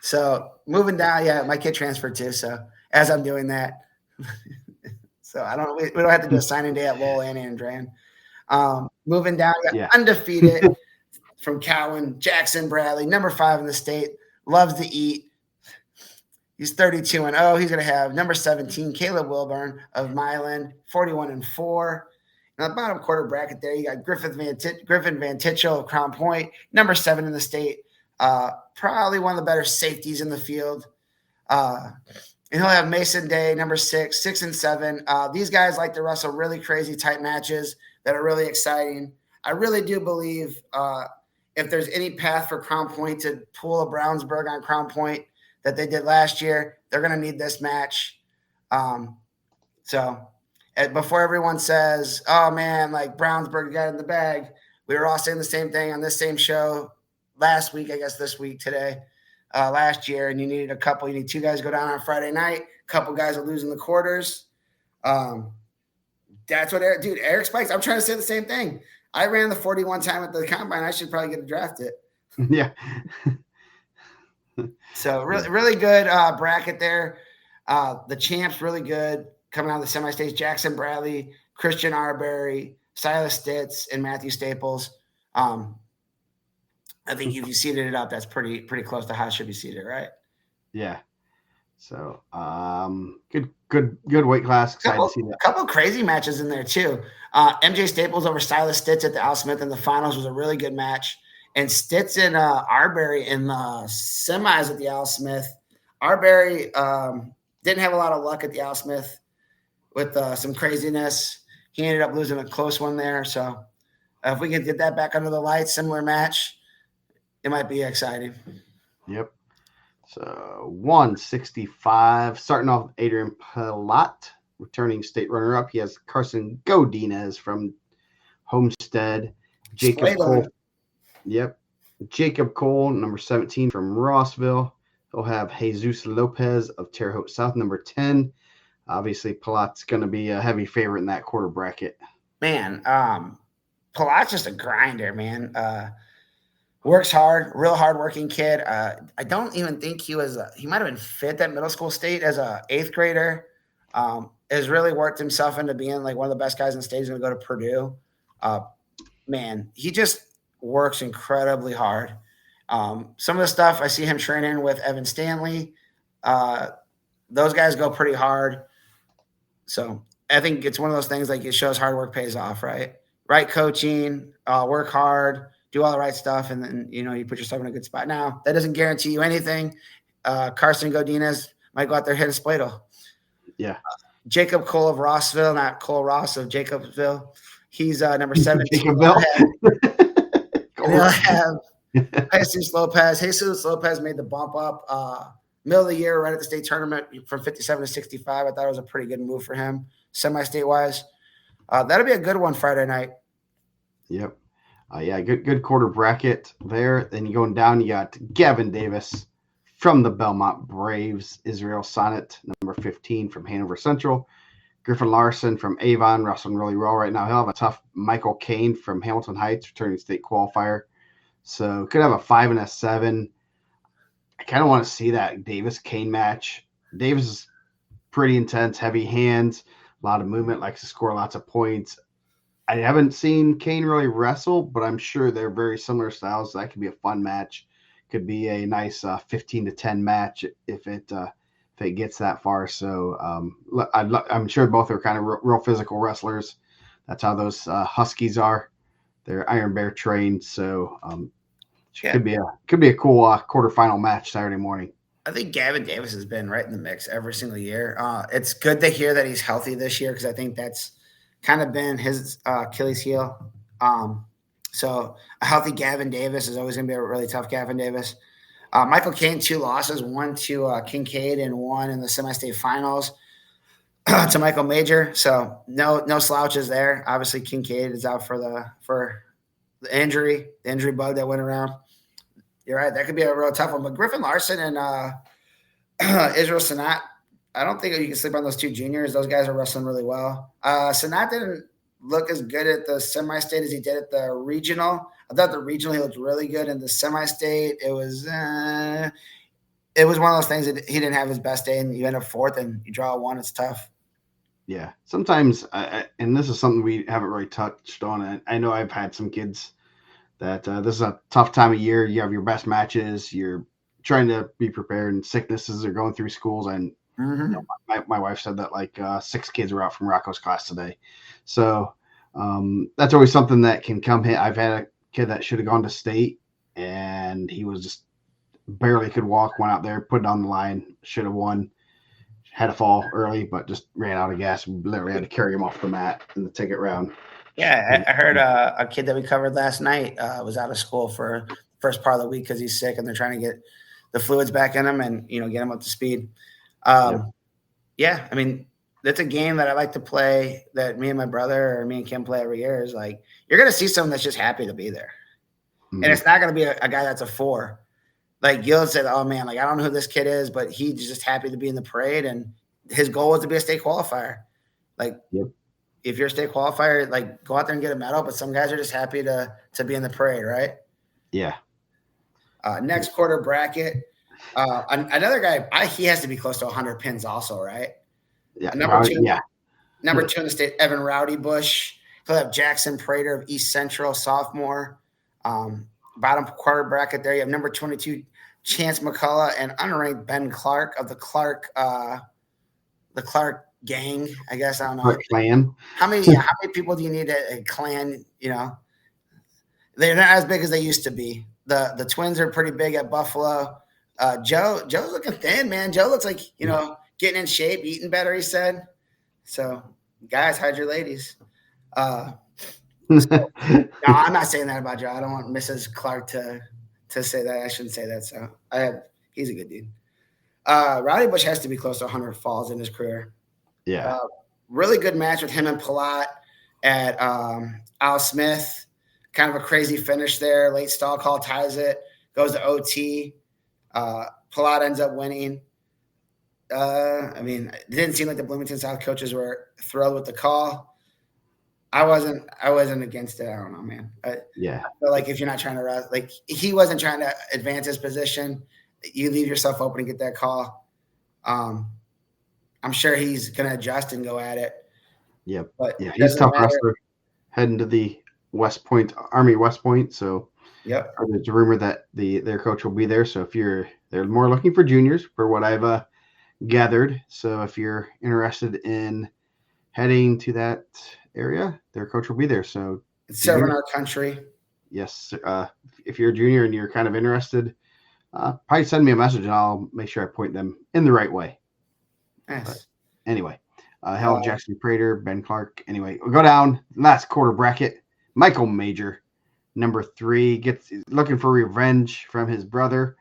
so moving down, my kid transferred too. So as I'm doing that, so we don't have to do a signing day at Lowell and Andran. Moving down, undefeated from Cowan, Jackson Bradley, number 5 in the state, loves to eat. He's 32-0. He's going to have number 17, Caleb Wilburn of Milan, 41-4. In the bottom quarter bracket there, you got Griffin Van Tichel of Crown Point, number 7 in the state. Probably one of the better safeties in the field. And he'll have Mason Day, number 6, 6-7. These guys like to wrestle really crazy tight matches that are really exciting. I really do believe if there's any path for Crown Point to pull a Brownsburg on Crown Point that they did last year, they're going to need this match. So before everyone says, oh man, like Brownsburg got in the bag, we were all saying the same thing on this same show last week, I guess this week today, last year, and you need 2 guys to go down on Friday night. A couple guys are losing the quarters. That's what Eric Spikes. I'm trying to say the same thing. I ran the 41 time at the combine. I should probably get drafted. Yeah. So really good bracket there. The champs really good coming out of the semi-states. Jackson Bradley, Christian Arbery, Silas Stitz, and Matthew Staples. I think if you seeded it up, that's pretty close to how it should be seeded, right? Yeah. So good weight class. Excited to see that. A couple crazy matches in there too. MJ Staples over Silas Stitz at the Al Smith in the finals was a really good match. And Stitz and Arbery in the semis at the Al Smith. Arbery didn't have a lot of luck at the Al Smith with some craziness. He ended up losing a close one there. So if we can get that back under the lights, similar match, it might be exciting. Yep. So 165, starting off Adrian Palat, returning state runner-up. He has Carson Godinez from Homestead. Jacob Cole. Yep. Jacob Cole, number 17 from Rossville. He'll have Jesus Lopez of Terre Haute South, number 10. Obviously, Palat's going to be a heavy favorite in that quarter bracket. Man, Palat's just a grinder, man. Works hard, real hard-working kid. I don't even think he might have been 5th at middle school state as a 8th grader. Has really worked himself into being like one of the best guys in the state. He's going to go to Purdue. Man, he just works incredibly hard. Some of the stuff I see him training with Evan Stanley. Those guys go pretty hard. So I think it's one of those things like it shows hard work pays off, right? Right coaching, work hard, do all the right stuff, and then you put yourself in a good spot. Now that doesn't guarantee you anything. Carson Godinez might go out there hit a spladle. Yeah. Jacob Cole of Rossville, not Cole Ross of Jacobsville. He's number 17. Jacobville. And they'll have Jesus Lopez. Jesus Lopez made the bump up middle of the year right at the state tournament from 57 to 65. I thought it was a pretty good move for him, semi-state wise. That'll be a good one Friday night. Yep. Yeah, good quarter bracket there. Then you going down, you got Gavin Davis from the Belmont Braves, Israel Sonnet, number 15 from Hanover Central, Griffin Larson from Avon, wrestling really well right now. He'll have a tough Michael Kane from Hamilton Heights, returning state qualifier. So could have a 5 and a 7. I kind of want to see that Davis Kane match. Davis is pretty intense, heavy hands, a lot of movement, likes to score lots of points. I haven't seen Kane really wrestle, but I'm sure they're very similar styles. So that could be a fun match. Could be a nice 15 to 10 match if it gets that far. So I'm sure both are kind of real physical wrestlers. That's how those Huskies are. They're Iron Bear trained, so could be a cool quarterfinal match Saturday morning. I think Gavin Davis has been right in the mix every single year. It's good to hear that he's healthy this year because I think that's kind of been his Achilles heel. So a healthy Gavin Davis is always going to be a really tough Gavin Davis. Michael Kane, 2 losses, 1 to Kincaid and 1 in the semi-state finals to Michael Major. So no slouches there. Obviously, Kincaid is out for the injury bug that went around. You're right. That could be a real tough one. But Griffin Larson and Israel Sanat, I don't think you can sleep on those 2 juniors. Those guys are wrestling really well. Sanat didn't look as good at the semi-state as he did at the regional. I thought the regional he looked really good. In the semi-state, it was one of those things that he didn't have his best day, and you end up 4th and you draw 1. It's tough. Yeah, sometimes, and this is something we haven't really touched on. I know I've had some kids that this is a tough time of year. You have your best matches. You're trying to be prepared, and sicknesses are going through schools. And my wife said that like 6 kids were out from Rocco's class today. So that's always something that can come hit. I've had a kid that should have gone to state, and he was just barely could walk, went out there, put it on the line, should have won. Had to fall early, but just ran out of gas. Literally had to carry him off the mat in the ticket round. Yeah, I heard a kid that we covered last night was out of school for the first part of the week because he's sick, and they're trying to get the fluids back in him and get him up to speed. Yeah, I mean, that's a game that I like to play that me and my brother or me and Kim play every year. Is like you're going to see someone that's just happy to be there. Mm-hmm. And it's not going to be a guy that's a 4. Like you'll say, oh man, like I don't know who this kid is, but he's just happy to be in the parade, and his goal was to be a state qualifier. Like if you're a state qualifier, like go out there and get a medal. But some guys are just happy to be in the parade, right? Yeah. Next quarter bracket, another guy. He has to be close to 100 pins, also, right? Yeah. Number 2 in the state, Evan Rowdy Bush. He'll have Jackson Prater of East Central, sophomore. Bottom quarter bracket there, you have number 22 Chance McCullough and unranked Ben Clark of the Clark gang. I guess I don't know. Clark clan. How many people do you need a clan? They're not as big as they used to be. The Twins are pretty big at Buffalo. Joe's looking thin, man. Joe looks like getting in shape, eating better. He said. So, guys, hide your ladies. No, I'm not saying that about Joe. I don't want Mrs. Clark to say that. I shouldn't say that. So he's a good dude. Rowdy Bush has to be close to 100 falls in his career. Yeah. Really good match with him and Palat at Al Smith. Kind of a crazy finish there. Late stall call ties it. Goes to OT. Palat ends up winning. I mean, it didn't seem like the Bloomington South coaches were thrilled with the call. I wasn't against it. I don't know, man. I feel like if you're not trying to like he wasn't trying to advance his position, you leave yourself open to get that call. I'm sure he's gonna adjust and go at it. Yep. But yeah, he's a tough wrestler heading to the Army West Point. So there's a rumor that their coach will be there. So if they're more looking for juniors for what I've gathered. So if you're interested in heading to that area. Their coach will be there. So It's serving our country. Yes. If you're a junior and you're kind of interested, probably send me a message and I'll make sure I point them in the right way. Nice. But anyway, Hell Jackson Prater, Ben Clark. Anyway, we'll go down last quarter bracket. Michael Major, number 3, gets looking for revenge from his brother,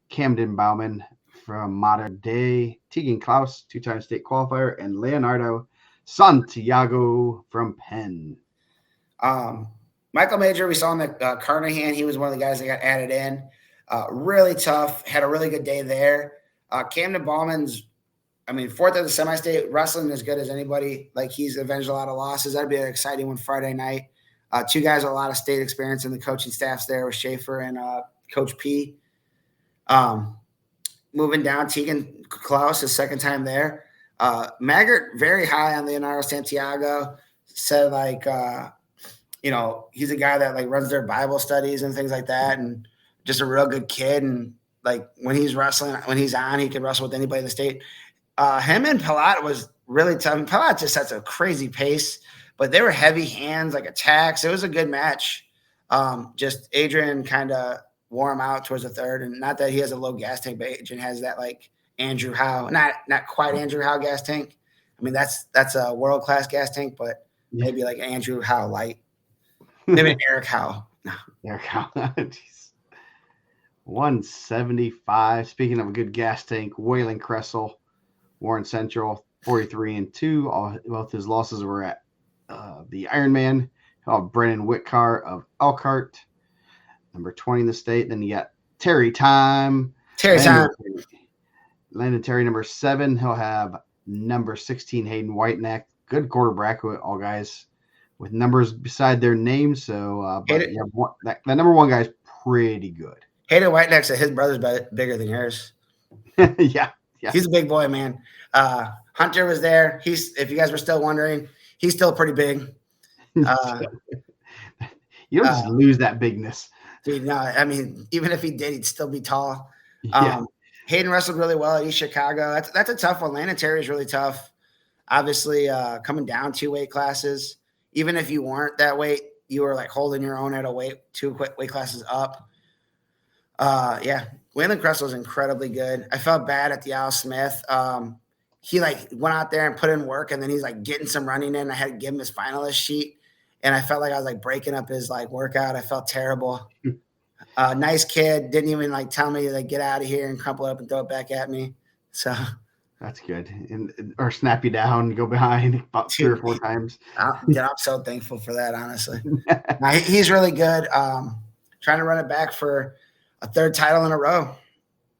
Camden Bauman from Modern Day, Tegan Klaus, 2-time state qualifier, and Leonardo Santiago from Penn. Michael Major, we saw him at Carnahan. He was one of the guys that got added in. Really tough. Had a really good day there. Camden Bauman's, 4th of the semi-state, wrestling as good as anybody. Like, he's avenged a lot of losses. That'd be an exciting one Friday night. 2 guys with a lot of state experience in the coaching staffs there with Schaefer and Coach P. Moving down, Tegan Klaus, his second time there. Maggart, very high on Leonardo Santiago. Said, he's a guy that runs their Bible studies and things like that, and just a real good kid. And when he's wrestling, when he's on, he can wrestle with anybody in the state. Him and Palat was really tough. Palat just sets a crazy pace, but they were heavy hands, attacks. It was a good match. Just Adrian kind of wore him out towards the third, and not that he has a low gas tank, but Adrian has that Andrew Howe, not quite Andrew Howe gas tank. That's a world class gas tank, but maybe Andrew Howe light. Maybe Eric Howe. No. Eric Howe. Jeez. 175. Speaking of a good gas tank, Waylon Kressel, Warren Central, 43-2. Both his losses were at the Ironman. Brennan Whitcar of Elkhart, number 20 in the state. Then you got Terry Time. Landon Terry, number 7. He'll have number 16, Hayden Whiteneck. Good quarter bracket, all guys with numbers beside their names. So, that number 1 guy is pretty good. Hayden Whiteneck said his brother's bigger than yours. Yeah. He's a big boy, man. Hunter was there. If you guys were still wondering, he's still pretty big. You don't just lose that bigness. Dude, no, even if he did, he'd still be tall. Hayden wrestled really well at East Chicago. That's a tough one. Landon Terry is really tough. Obviously, coming down 2 weight classes. Even if you weren't that weight, you were holding your own at a 2 weight classes up. Waylon Kressel is incredibly good. I felt bad at the Al Smith. He went out there and put in work, and then he's getting some running in. I had to give him his finalist sheet, and I felt like I was breaking up his workout. I felt terrible. Nice kid. Didn't even tell me to get out of here and crumple it up and throw it back at me. So that's good. Or snap you down, go behind about 3 or 4 times. I'm so thankful for that, honestly. He's really good. Trying to run it back for a 3rd title in a row.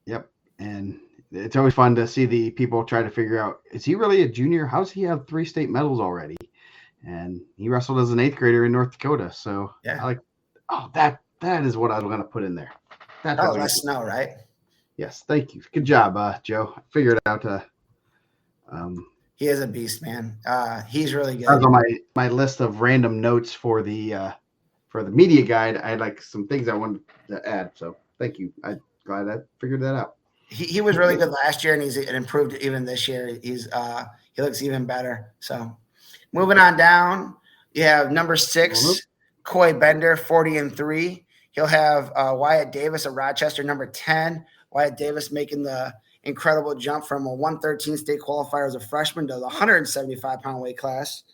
Yep. And it's always fun to see the people try to figure out, is he really a junior? How's he have 3 state medals already? And he wrestled as an 8th grader in North Dakota. So that is what I was going to put in there. Let Snow, right? Yes. Thank you. Good job, Joe. I figured out. He is a beast, man. He's really good. That was on my list of random notes for the media guide. I had some things I wanted to add. So thank you. I'm glad I figured that out. He was really good last year, and he's improved even this year. He looks even better. So moving on down, you have number 6, Coy Bender, 40-3. He'll have Wyatt Davis of Rochester, number 10. Wyatt Davis making the incredible jump from a 113 state qualifier as a freshman to the 175-pound weight class.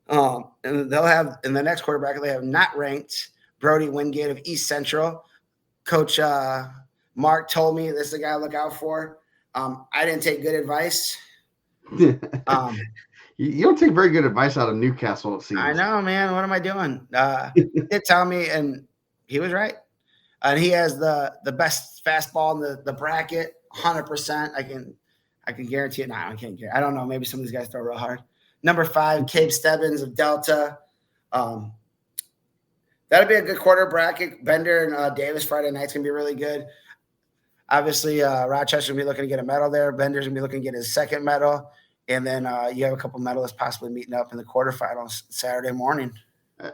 And they'll have in the next quarter bracket, they have not ranked Brody Wingate of East Central. Coach Mark told me this is the guy to look out for. I didn't take good advice. You don't take very good advice out of Newcastle, it seems. I know, man. What am I doing? He did tell me, and he was right. And he has the best fastball in the bracket, 100%. I can guarantee it. No, I can't guarantee. I don't know. Maybe some of these guys throw real hard. Number 5, Cape Stebbins of Delta. That'll be a good quarter bracket. Bender and Davis Friday night's going to be really good. Obviously, Rochester's going to be looking to get a medal there. Bender's going to be looking to get his 2nd medal. And then you have a couple medalists possibly meeting up in the quarterfinals Saturday morning.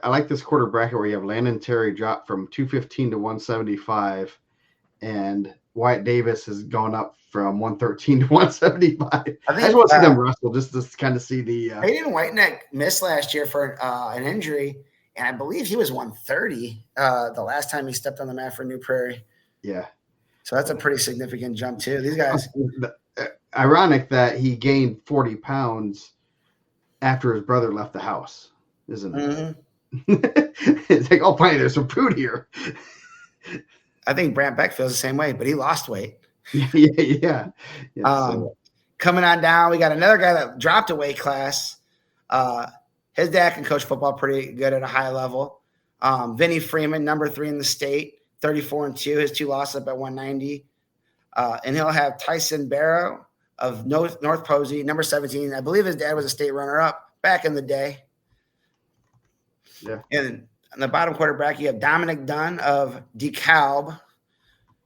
I like this quarter bracket where you have Landon Terry drop from 215 to 175, and Wyatt Davis has gone up from 113 to 175. I I think just want to see them wrestle, just to kind of see the. Hayden Whiteneck missed last year for an injury, and I believe he was 130 the last time he stepped on the mat for New Prairie. Yeah. So that's a pretty significant jump too. These guys. Ironic that he gained 40 pounds after his brother left the house, isn't it? Mm-hmm. It's like, oh, funny, there's some food here. I think Brant Beck feels the same way, but he lost weight. Yeah. Coming on down, we got another guy that dropped a weight class. His dad can coach football pretty good at a high level. Vinny Freeman, number 3 in the state, 34-2. His 2 losses up at 190. And he'll have Tyson Barrow of North Posey, number 17. I believe his dad was a state runner-up back in the day. Yeah. And on the bottom quarterback, you have Dominic Dunn of DeKalb.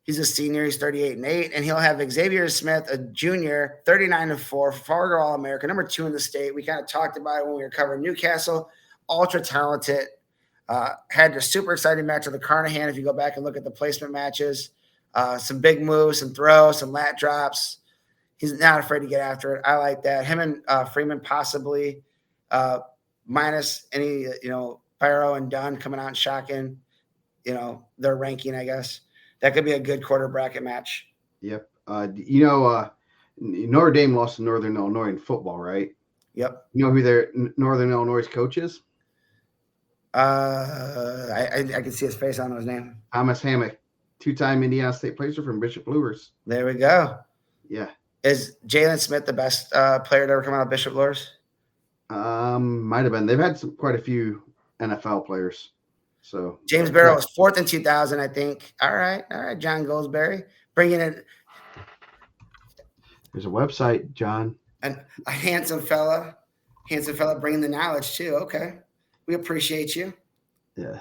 He's a senior. He's 38-8. And he'll have Xavier Smith, a junior, 39-4, Fargo All-American, number 2 in the state. We kind of talked about it when we were covering Newcastle. Ultra talented. Had a super exciting match with the Carnahan. If you go back and look at the placement matches, some big moves, some throws, some lat drops. He's not afraid to get after it. I like that. Him and Freeman possibly, minus any, Barrow and Dunn coming out and shocking, their ranking, I guess. That could be a good quarter bracket match. Yep. Notre Dame lost to Northern Illinois in football, right? Yep. You know who their Northern Illinois coach is? I can see his face on his name. Thomas Hammock, 2-time Indiana State placer from Bishop Luers. There we go. Yeah. Is Jalen Smith the best player to ever come out of Bishop Luers? Might have been. They've had quite a few NFL players. So James Barrow was 4th in 2000, I think. All right, John Goldsberry, bringing it. There's a website, John. And a handsome fella bringing the knowledge too. Okay, we appreciate you. Yeah.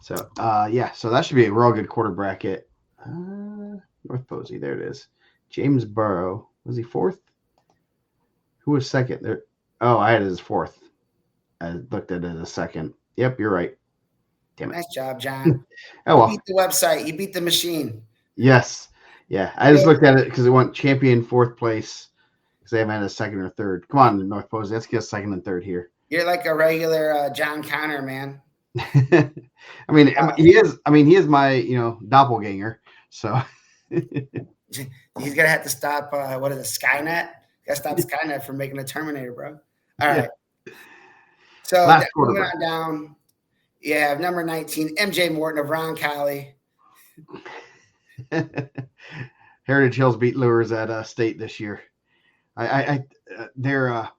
So so that should be a real good quarter bracket. North Posey, there it is. James Barrow, was he 4th? Who was 2nd there? Oh, I had it as 4th. I looked at it as 2nd. Yep, you're right. Damn it. Nice job, John. Oh, well. You beat the website. You beat the machine. Yes. Yeah. I just looked at it because it went champion 4th place because they haven't had a 2nd or 3rd. Come on, North Posey. Let's get a 2nd and 3rd here. You're like a regular John Connor, man. I mean, he is my, doppelganger. So he's gonna have to stop. What is it, Skynet? Got to stop Skynet from making a Terminator, bro. All right. So moving on down, you have number 19, MJ Morton of Ron Colley. Heritage Hills beat Luers at state this year. They're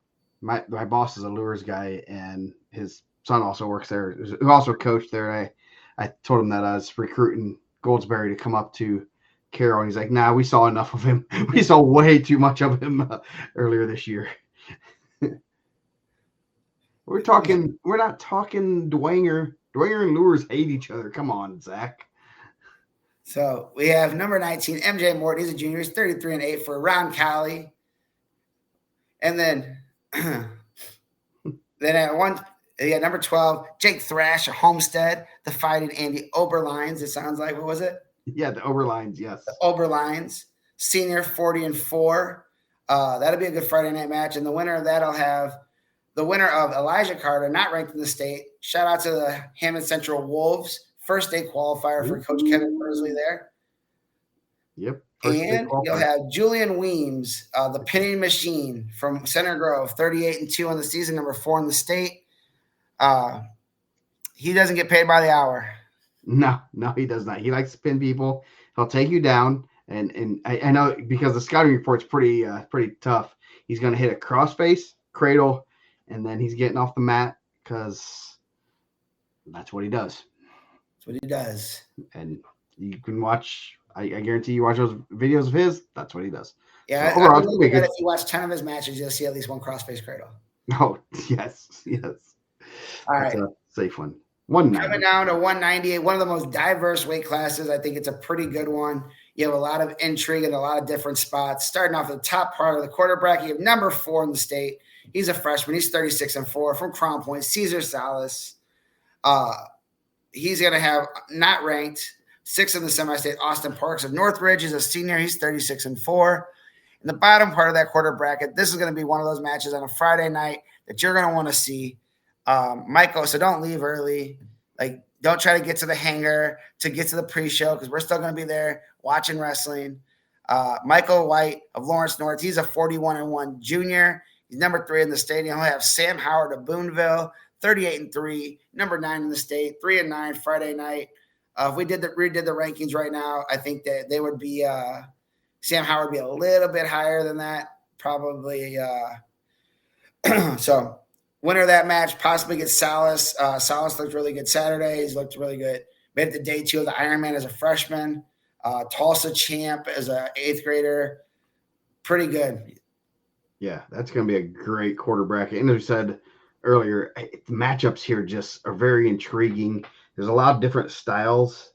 my boss is a Luers guy, and his son also works there, who also coached there. I told him that I was recruiting Goldsberry to come up to Carroll, and he's like, "Nah, we saw enough of him. We saw way too much of him earlier this year." We're not talking Dwanger. Dwanger and Luers hate each other. Come on, Zach. So we have number 19, MJ Morton. He's a junior. He's 33-8 for Ron Colley. And then at number 12, Jake Thrash of Homestead, the Fighting Andy Oberlines. It sounds like, what was it? Yeah, the Oberlines, yes. The Oberlines, senior, 40-4. That'll be a good Friday night match. And the winner of that will have the winner of Elijah Carter, not ranked in the state. Shout out to the Hammond Central Wolves, first state qualifier for Coach Kevin Bursley there. Yep. And you'll have Julian Weems, the pinning machine from Center Grove, 38-2 on the season, number 4 in the state. He doesn't get paid by the hour. No, he does not. He likes to pin people. He'll take you down. And I know because the scouting report's pretty tough. He's going to hit a crossface, cradle, and then he's getting off the mat because that's what he does. That's what he does. And you can watch. I guarantee you watch those videos of his. That's what he does. Yeah, so overall, if you watch 10 of his matches, you'll see at least one crossface cradle. Oh yes. All right, a safe one. 190. Coming down to 198, one of the most diverse weight classes. I think it's a pretty good one. You have a lot of intrigue in a lot of different spots. Starting off at the top part of the quarter bracket, you have number 4 in the state. He's a freshman. He's 36-4 from Crown Point. Cesar Salas. He's going to have not ranked, Sixth in the semi-state, Austin Parks of Northridge is a senior. He's 36-4. In the bottom part of that quarter bracket, this is going to be one of those matches on a Friday night that you're going to want to see. Michael, so don't leave early. Like, don't try to get to the hangar to get to the pre-show because we're still going to be there watching wrestling. Michael White of Lawrence North, he's a 41-1 junior. He's number 3 in the state. He'll have Sam Howard of Boonville, 38-3, number 9 in the state, 3-9 Friday night. If we redid the rankings right now, I think that they would be Sam Howard would be a little bit higher than that, probably. So winner of that match possibly gets Salas. Salas looked really good Saturday. He's looked really good. Made it to day 2 of the Ironman as a freshman. Tulsa champ as an 8th grader. Pretty good. Yeah, that's going to be a great quarter bracket. And as we said earlier, the matchups here just are very intriguing. There's a lot of different styles.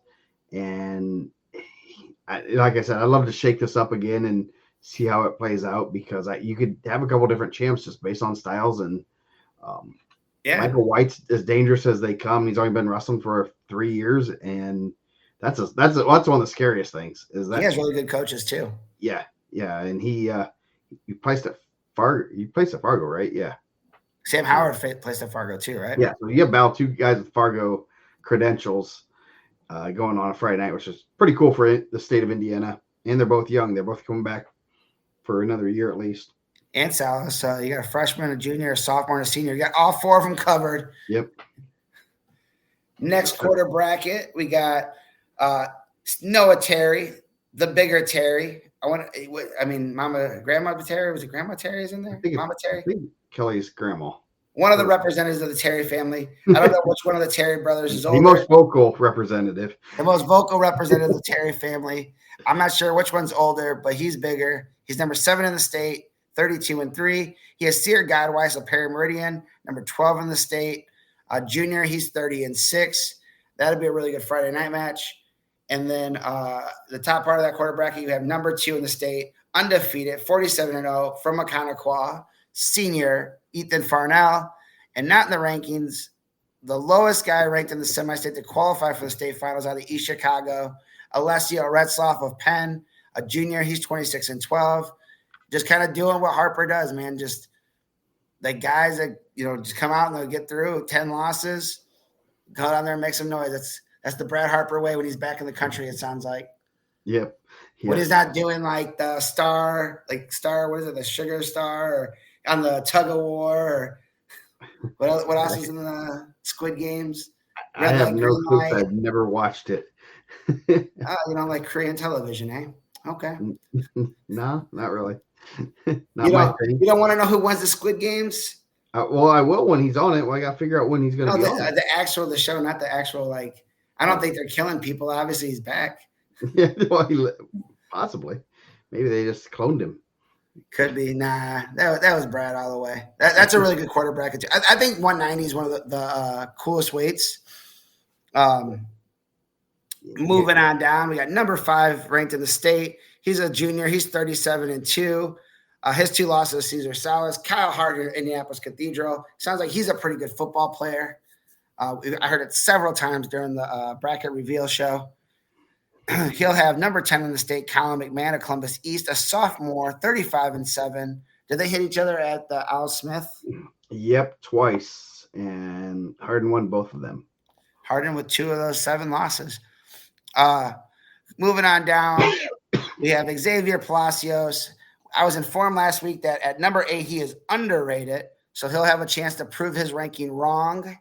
And like I said, I'd love to shake this up again and see how it plays out because you could have a couple different champs just based on styles. And Michael White's as dangerous as they come. He's only been wrestling for 3 years, and that's one of the scariest things. Is that he has really good coaches too. Yeah, and he placed at Fargo. You placed at Fargo, right? Yeah. Sam Howard placed at Fargo too, right? Yeah. So you have about 2 guys with Fargo credentials going on a Friday night, which is pretty cool for the state of Indiana. And they're both young. They're both coming back for another year at least. And Salas, you got a freshman, a junior, a sophomore, and a senior. You got all 4 of them covered. Yep. Next quarter bracket, we got Noah Terry, the bigger Terry. Grandma Terry. Was it Grandma Terry is in there? Mama Terry? I think Kelly's grandma. One of the representatives of the Terry family. I don't know which one of the Terry brothers is older. The most vocal representative. The most vocal representative of the Terry family. I'm not sure which one's older, but he's bigger. He's number 7 in the state, 32-3. He has Sear Godwise of Perry Meridian, number 12 in the state. Junior, he's 30-6. That'd be a really good Friday night match. And then the top part of that quarter bracket, you have number 2 in the state, undefeated, 47-0 from Maconaquah, senior Ethan Farnell. And not in the rankings, the lowest guy ranked in the semi-state to qualify for the state finals out of East Chicago, Alessio Retzloff of Penn, a junior. He's 26-12. Just kind of doing what Harper does, man. Just the guys that, just come out and they'll get through 10 losses, go down there and make some noise. That's the Brad Harper way when he's back in the country, it sounds like. Yep. When he's not doing like the the Sugar Star or on the Tug of War or what else is in the Squid Games? I have no clue. I've never watched it. You don't like Korean television, eh? Okay. No, not really. You don't want to know who wins the Squid Games? Well, I will when he's on it. Well, I got to figure out when he's going to be on it. The show, not the actual, I don't think they're killing people. Obviously, he's back. Yeah, well, possibly. Maybe they just cloned him. Could be. Nah, that was Brad all the way. That's a really good quarter bracket. I think 190 is one of the coolest weights. Moving on down, we got number 5 ranked in the state. He's a junior. He's 37-2. His 2 losses, Cesar Salas, Kyle Hart in Indianapolis Cathedral. Sounds like he's a pretty good football player. I heard it several times during the bracket reveal show. He'll have number 10 in the state, Colin McMahon of Columbus East, a sophomore, 35-7. Did they hit each other at the Al Smith? Yep, twice. And Hardin won both of them. Hardin with 2 of those 7 losses. Moving on down, we have Xavier Palacios. I was informed last week that at number 8, he is underrated. So he'll have a chance to prove his ranking wrong,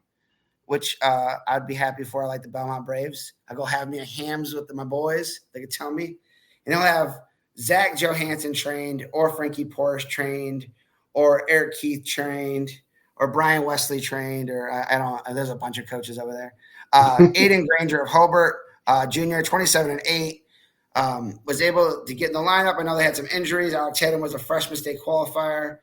which I'd be happy for. I like the Belmont Braves. I'll go have me a hams with my boys. They can tell me. And he'll have Zach Johansson trained, or Frankie Porsche trained, or Eric Keith trained, or Brian Wesley trained, or I don't know. There's a bunch of coaches over there. Aiden Granger of Hobart, junior, 27-8. Was able to get in the lineup. I know they had some injuries. Alex Tatum was a freshman state qualifier.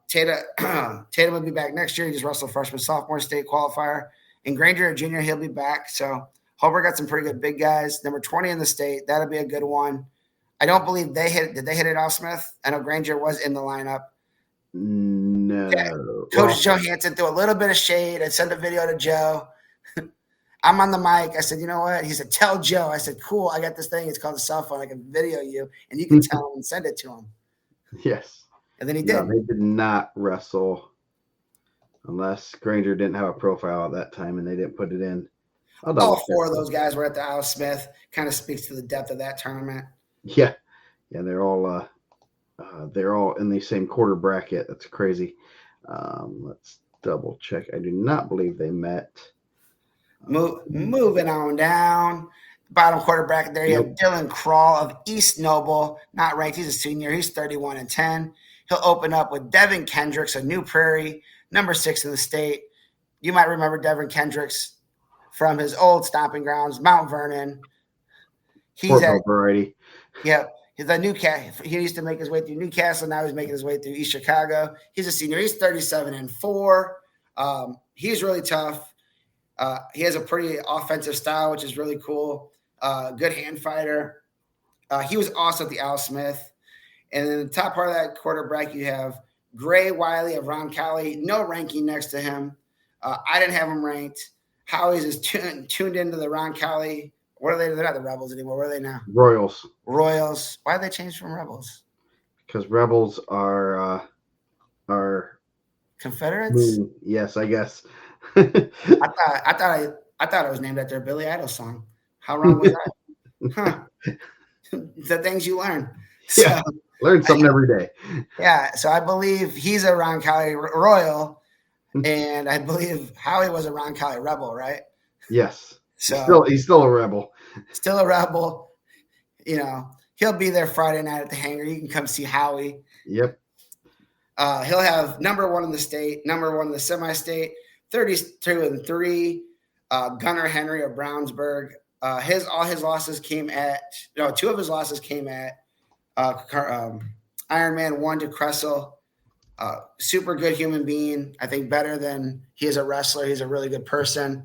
Tatum will be back next year. He just wrestled freshman sophomore state qualifier. And Granger, a junior, he'll be back. So Hobart got some pretty good big guys. Number 20 in the state. That'll be a good one. I don't believe they hit. Did they hit it Al Smith? I know Granger was in the lineup. No. Yeah. Coach Johansson threw a little bit of shade. I sent a video to Joe. I'm on the mic. I said, you know what? He said, tell Joe. I said, cool. I got this thing. It's called a cell phone. I can video you, and you can tell him and send it to him. Yes. And then he No, did. they did not wrestle unless Granger didn't have a profile at that time and they didn't put it in. I'll double All check. four of those guys were at the Al Smith. Kind of speaks to the depth of that tournament. Yeah, they're all in the same quarter bracket. That's crazy. Let's double check. I do not believe they met. Moving on down. Bottom quarter bracket there, you have Dylan Crawl of East Noble, not ranked. He's a senior. He's 31-10. He'll open up with Devin Kendricks of New Prairie, number 6 in the state. You might remember Devin Kendricks from his old stomping grounds, Mount Vernon. He's at variety. Yeah, he's a Newcastle. He used to make his way through Newcastle. Now he's making his way through East Chicago. He's a senior. He's 37-4. He's really tough. He has a pretty offensive style, which is really cool. Good hand fighter. He was awesome at the Al Smith. And then the top part of that quarter bracket, you have Gray Wiley of Roncalli. No ranking next to him. I didn't have him ranked. Howie's is tuned into the Roncalli. What are they? They're not the Rebels anymore. What are they now? Royals. Why did they change from Rebels? Because Rebels are Confederates. Yes, I guess. I thought it was named after a Billy Idol song. How wrong was that? Huh. The things you learn. Yeah, so, learn something every day. Yeah, so I believe he's a Roncalli Royal, and I believe Howie was a Roncalli Rebel, right? Yes. So he's still a Rebel. Still a Rebel. You know, he'll be there Friday night at the hangar. You can come see Howie. Yep. He'll have number 1 in the state, number 1 in the semi-state, 32-3. Gunnar Henry of Brownsburg. All his losses came at 2 of his losses came at Ironman 1 to Kressel. Super good human being. I think better than he is a wrestler. He's a really good person.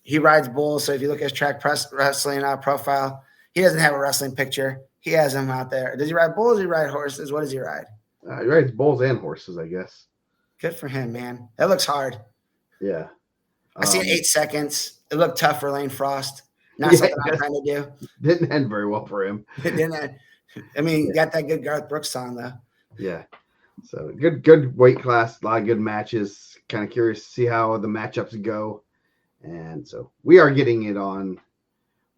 He rides bulls. So if you look at his track wrestling profile, he doesn't have a wrestling picture. He has him out there. Does he ride bulls? Does he ride horses? What does he ride? He rides bulls and horses, I guess. Good for him, man. That looks hard. Yeah. I seen 8 seconds. It looked tough for Lane Frost. Not something I'm trying to do. Didn't end very well for him. It didn't. I mean, got that good Garth Brooks song though. Yeah. So good weight class, a lot of good matches. Kind of curious to see how the matchups go. And so we are getting it on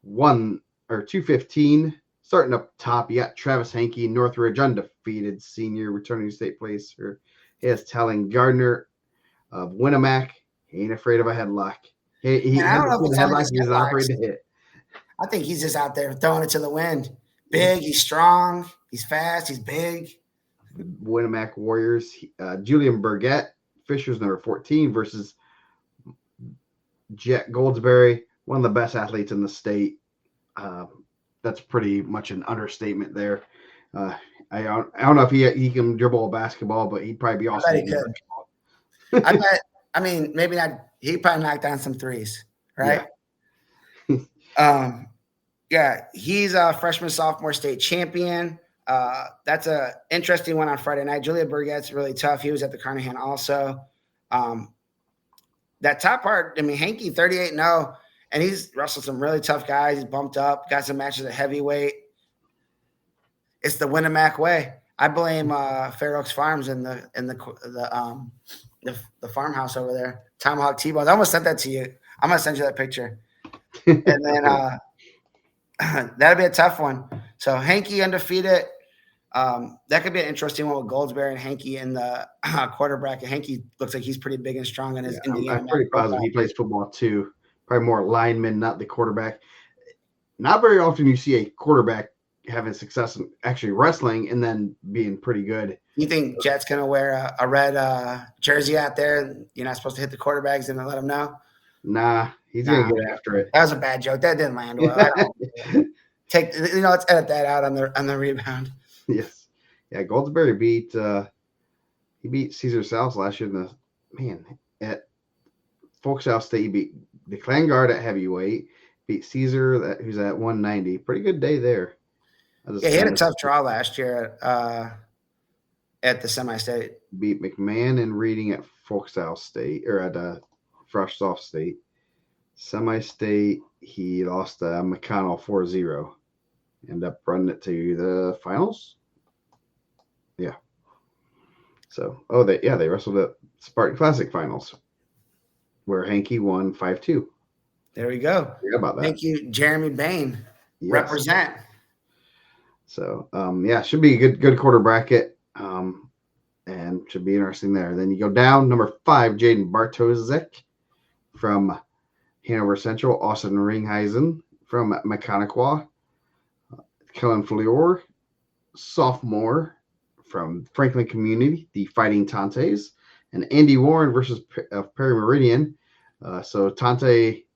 215. Starting up top, you got Travis Hankey, Northridge, undefeated senior, returning state placer. He has Talon Gardner of Winnemac. He ain't afraid of a headlock. He I don't know if it's headlock. He's not afraid to hit. I think he's just out there throwing it to the wind. Big, he's strong, he's fast, he's big. Winnemac Warriors. Julian Burgett, Fisher's number 14 versus Jet Goldsberry, one of the best athletes in the state. That's pretty much an understatement there. I don't know if he can dribble a basketball, but he'd probably be awesome. I bet he could. I bet. I mean, maybe not. He probably knocked down some threes, right? Yeah. Yeah, he's a freshman, sophomore state champion. That's a interesting one on Friday night. Julia Burgett's really tough. He was at the Carnahan also. That top part, I mean, Hankey 38-0, and he's wrestled some really tough guys. He's bumped up, got some matches at heavyweight. It's the Winnemac way. I blame Fair Oaks Farms and the farmhouse over there. Tomahawk T-bones. I almost sent that to you. I'm gonna send you that picture, and then that'll be a tough one. So Hankey undefeated. That could be an interesting one with Goldsberry and Hankey in the quarter bracket. Hankey looks like he's pretty big and strong in his Indiana. I'm pretty positive he plays football too. Probably more lineman, not the quarterback. Not very often you see a quarterback having success in actually wrestling and then being pretty good. You think Jet's going to wear a red jersey out there? You're not supposed to hit the quarterbacks and let him know? Nah, he's going to get after it. That was a bad joke. That didn't land well. Let's edit that out on the rebound. Yes. Yeah, Goldsberry beat Caesar South last year at Folk South State. He beat the Clan Guard at heavyweight, beat Caesar who's at 190. Pretty good day there. Yeah, he had a tough draw last year at the semi-state. Beat McMahon and Reading at Folk South State or at Fresh Soft State. Semi-state, he lost McConnell 4-0. End up running it to the finals. Yeah. So, they wrestled at Spartan Classic finals, where Hanky won 5-2. There we go. Forgot about that. Thank you, Jeremy Bain. Yes. Represent. So, should be a good quarter bracket, and should be interesting there. Then you go down, number 5, Jaden Bartosek from Hanover Central, Austin Ringheisen from Mechaniqua, Kellen Fleur, sophomore from Franklin Community, the Fighting Tantes, and Andy Warren versus Perry Meridian. So Tante,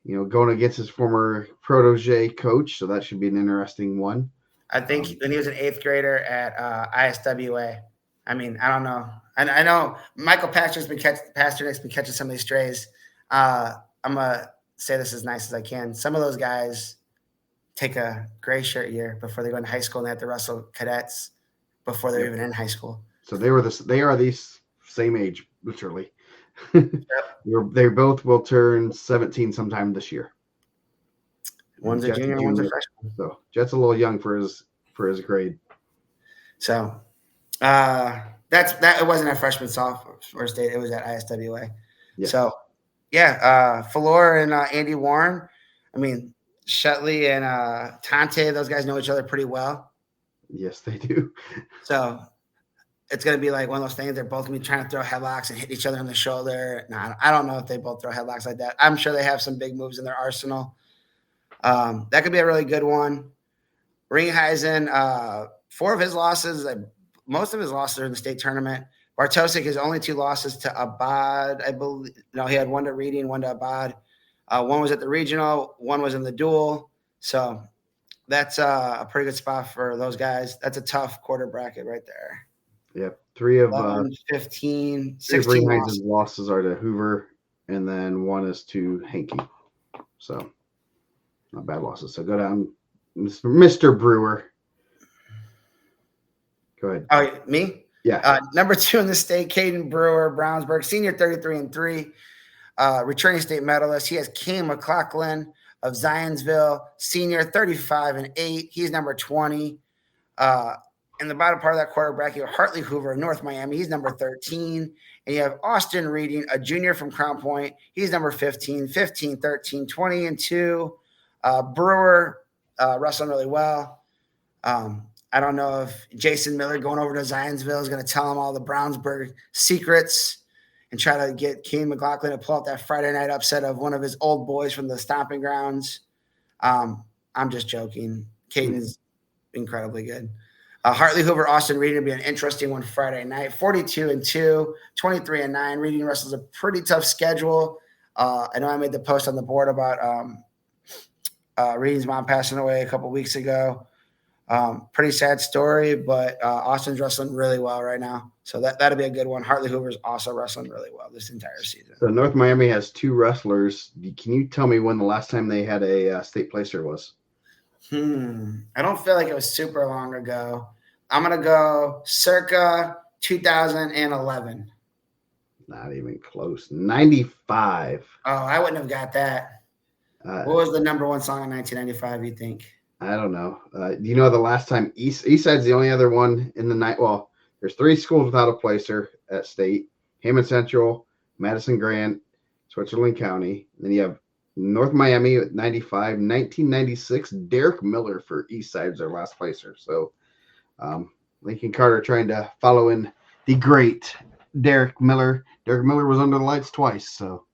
going against his former protege coach, so that should be an interesting one. I think when he was an 8th grader at ISWA. I mean, I don't know. I know Michael Pasternack's been catching some of these strays. I'm gonna say this as nice as I can. Some of those guys take a gray shirt year before they go into high school, and they have to wrestle cadets before they're even in high school. So they are these same age, literally. They both will turn 17 sometime this year. One's a junior, one's a freshman. So Jet's a little young for his grade. So it wasn't at freshman sophomore state. It was at ISWA. Yes. So Fleur and Andy Warren. I mean, Shetley and Tante, those guys know each other pretty well. Yes, they do. So it's going to be like one of those things. They're both going to be trying to throw headlocks and hit each other on the shoulder. No, I don't know if they both throw headlocks like that. I'm sure they have some big moves in their arsenal. That could be a really good one. Ringheisen, 4 of his losses, most of his losses are in the state tournament. Bartosek, his only 2 losses to Abad, I believe. No, he had 1 to Reading, 1 to Abad. 1 was at the regional, 1 was in the duel. So that's a pretty good spot for those guys. That's a tough quarter bracket right there. Yep. 3 of 11, 15, 16 losses are to Hoover, and then 1 is to Hanky. So not bad losses. So go down, Mr. Brewer. Go ahead. Oh, me? Yeah. Number 2 in the state, Caden Brewer, Brownsburg, senior 33-3, returning state medalist. He has Kane McLaughlin of Zionsville, senior 35-8. He's number 20. In the bottom part of that quarter bracket, you have Hartley Hoover of North Miami. He's number 13. And you have Austin Reading, a junior from Crown Point. He's number 15, 13, 20, and 2. Brewer wrestling really well. I don't know if Jason Miller going over to Zionsville is going to tell him all the Brownsburg secrets and try to get Kane McLaughlin to pull out that Friday night upset of one of his old boys from the stomping grounds. I'm just joking. Caden's incredibly good. Hartley Hoover, Austin Reading will be an interesting one Friday night. 42-2, 23-9. Reading wrestles a pretty tough schedule. I know I made the post on the board about Reading's mom passing away a couple weeks ago. Pretty sad story, but Austin's wrestling really well right now. So that'll be a good one. Hartley Hoover's also wrestling really well this entire season. So North Miami has 2 wrestlers. Can you tell me when the last time they had a state placer was? I don't feel like it was super long ago. I'm going to go circa 2011. Not even close. 95. Oh, I wouldn't have got that. What was the number 1 song in 1995, you think? I don't know. You know, the last time Eastside's the only other one in the night. Well, there's 3 schools without a placer at state: Hammond Central, Madison Grant, Switzerland County. Then you have North Miami at 95, 1996. Derek Miller for Eastside's their last placer. So Lincoln Carter trying to follow in the great Derek Miller. Derek Miller was under the lights twice. So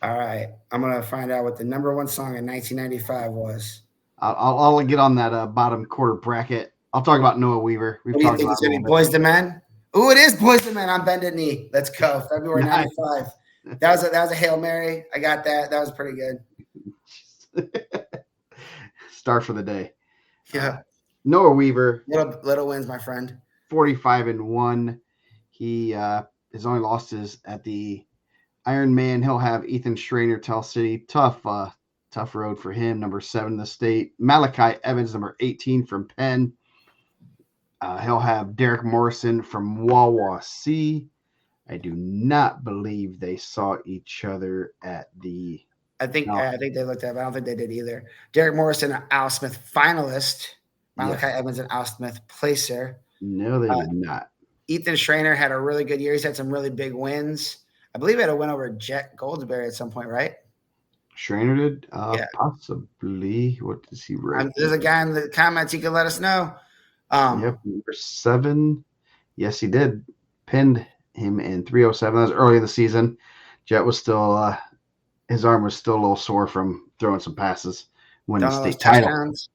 all right, I'm gonna find out what the number 1 song in 1995 was. I'll get on that bottom quarter bracket. I'll talk about Noah Weaver. What do you think it's going to be, Boys to Men? Ooh, it is Boys to Men on Bended Knee. Let's go. February 95. That was a Hail Mary. I got that. That was pretty good. Star for the day. Yeah. Noah Weaver. Little wins, my friend. 45-1. He his only losses at the Iron Man. He'll have Ethan Schrainer, Tell City. Tough road for him. Number 7 in the state. Malachi Evans, number 18 from Penn. He'll have Derek Morrison from Wawasee. I do not believe they saw each other at the I think No, they looked at it, but I don't think they did either. Derek Morrison, an Al Smith finalist. Malachi yes. Evans, an Al Smith placer. No, they Uh, did not. Ethan Schrainer had a really good year. He's had some really big wins. I believe he had a win over Jet Goldsberry at some point, right? Schrainer did? Yeah. Possibly. What does he write? There's a guy in the comments. He could let us know. Yep, number 7. Yes, he did. Pinned him in 307. That was early in the season. Jet was still, his arm was still a little sore from throwing some passes, winning Don't know those state title. touchdowns.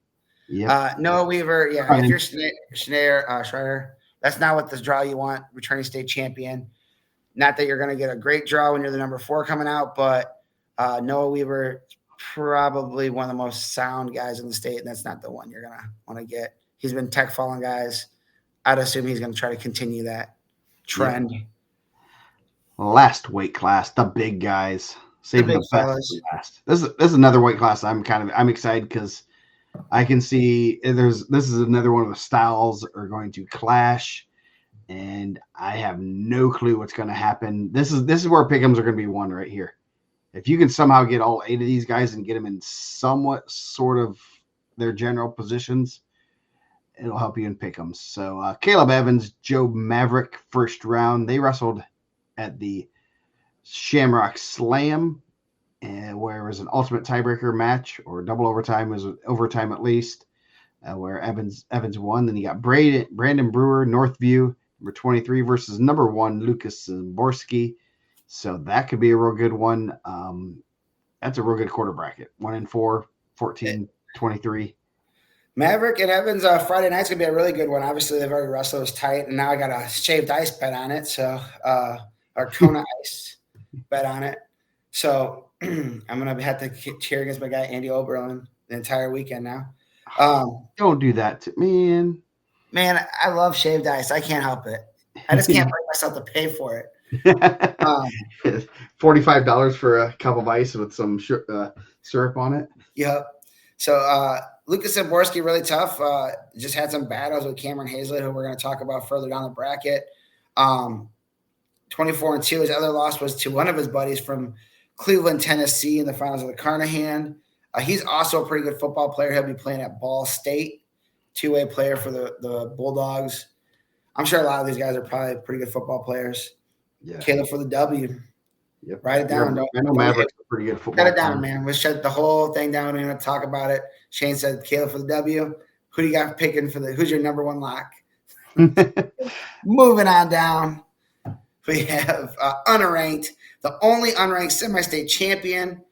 Yep. Noah Weaver, yeah. Fine. If you're Schreier, that's not what this draw you want. Returning state champion. Not that you're going to get a great draw when you're the number 4 coming out, but Noah Weaver probably one of the most sound guys in the state, and that's not the one you're going to want to get. He's been tech falling guys. I'd assume he's going to try to continue that trend. Yep. Last weight class, the big guys. Saving the best for last. This is another weight class I'm excited because I can see this is another one of the styles are going to clash, and I have no clue what's going to happen. This is where pick'ems are going to be won right here. If you can somehow get all 8 of these guys and get them in somewhat sort of their general positions, it'll help you in pick'ems. So Caleb Evans, Joe Maverick, first round. They wrestled at the Shamrock Slam, where it was an ultimate tiebreaker match or double overtime. It was overtime at least, where Evans won. Then you got Brandon Brewer, Northview, number 23 versus number 1 Lucas Zaborski. So that could be a real good one. That's a real good quarter bracket. 1-4, 14, 23. Maverick and Evans Friday night's gonna be a really good one. Obviously, they've already wrestled as tight, and now I got a shaved ice bet on it. So, or Kona ice bet on it. So I'm gonna have to cheer against my guy Andy Oberlin the entire weekend now. Don't do that to me, man. I love shaved ice. I can't help it. I just can't bring myself to pay for it. $45 for a cup of ice with some syrup on it. Yep. So Lucas Zaborski, really tough. Just had some battles with Cameron Hazlett, who we're going to talk about further down the bracket. 24-2. His other loss was to one of his buddies from Cleveland, Tennessee, in the finals of the Carnahan. He's also a pretty good football player. He'll be playing at Ball State, 2-way player for the Bulldogs. I'm sure a lot of these guys are probably pretty good football players. Yeah. Caleb for the W. Yep. Write it down. I know Maverick's a pretty good football player. Got it down, man. We'll shut the whole thing down. We're going to talk about it. Shane said Caleb for the W. Who do you got picking for who's your number 1 lock? Moving on down. We have unranked, the only unranked semi-state champion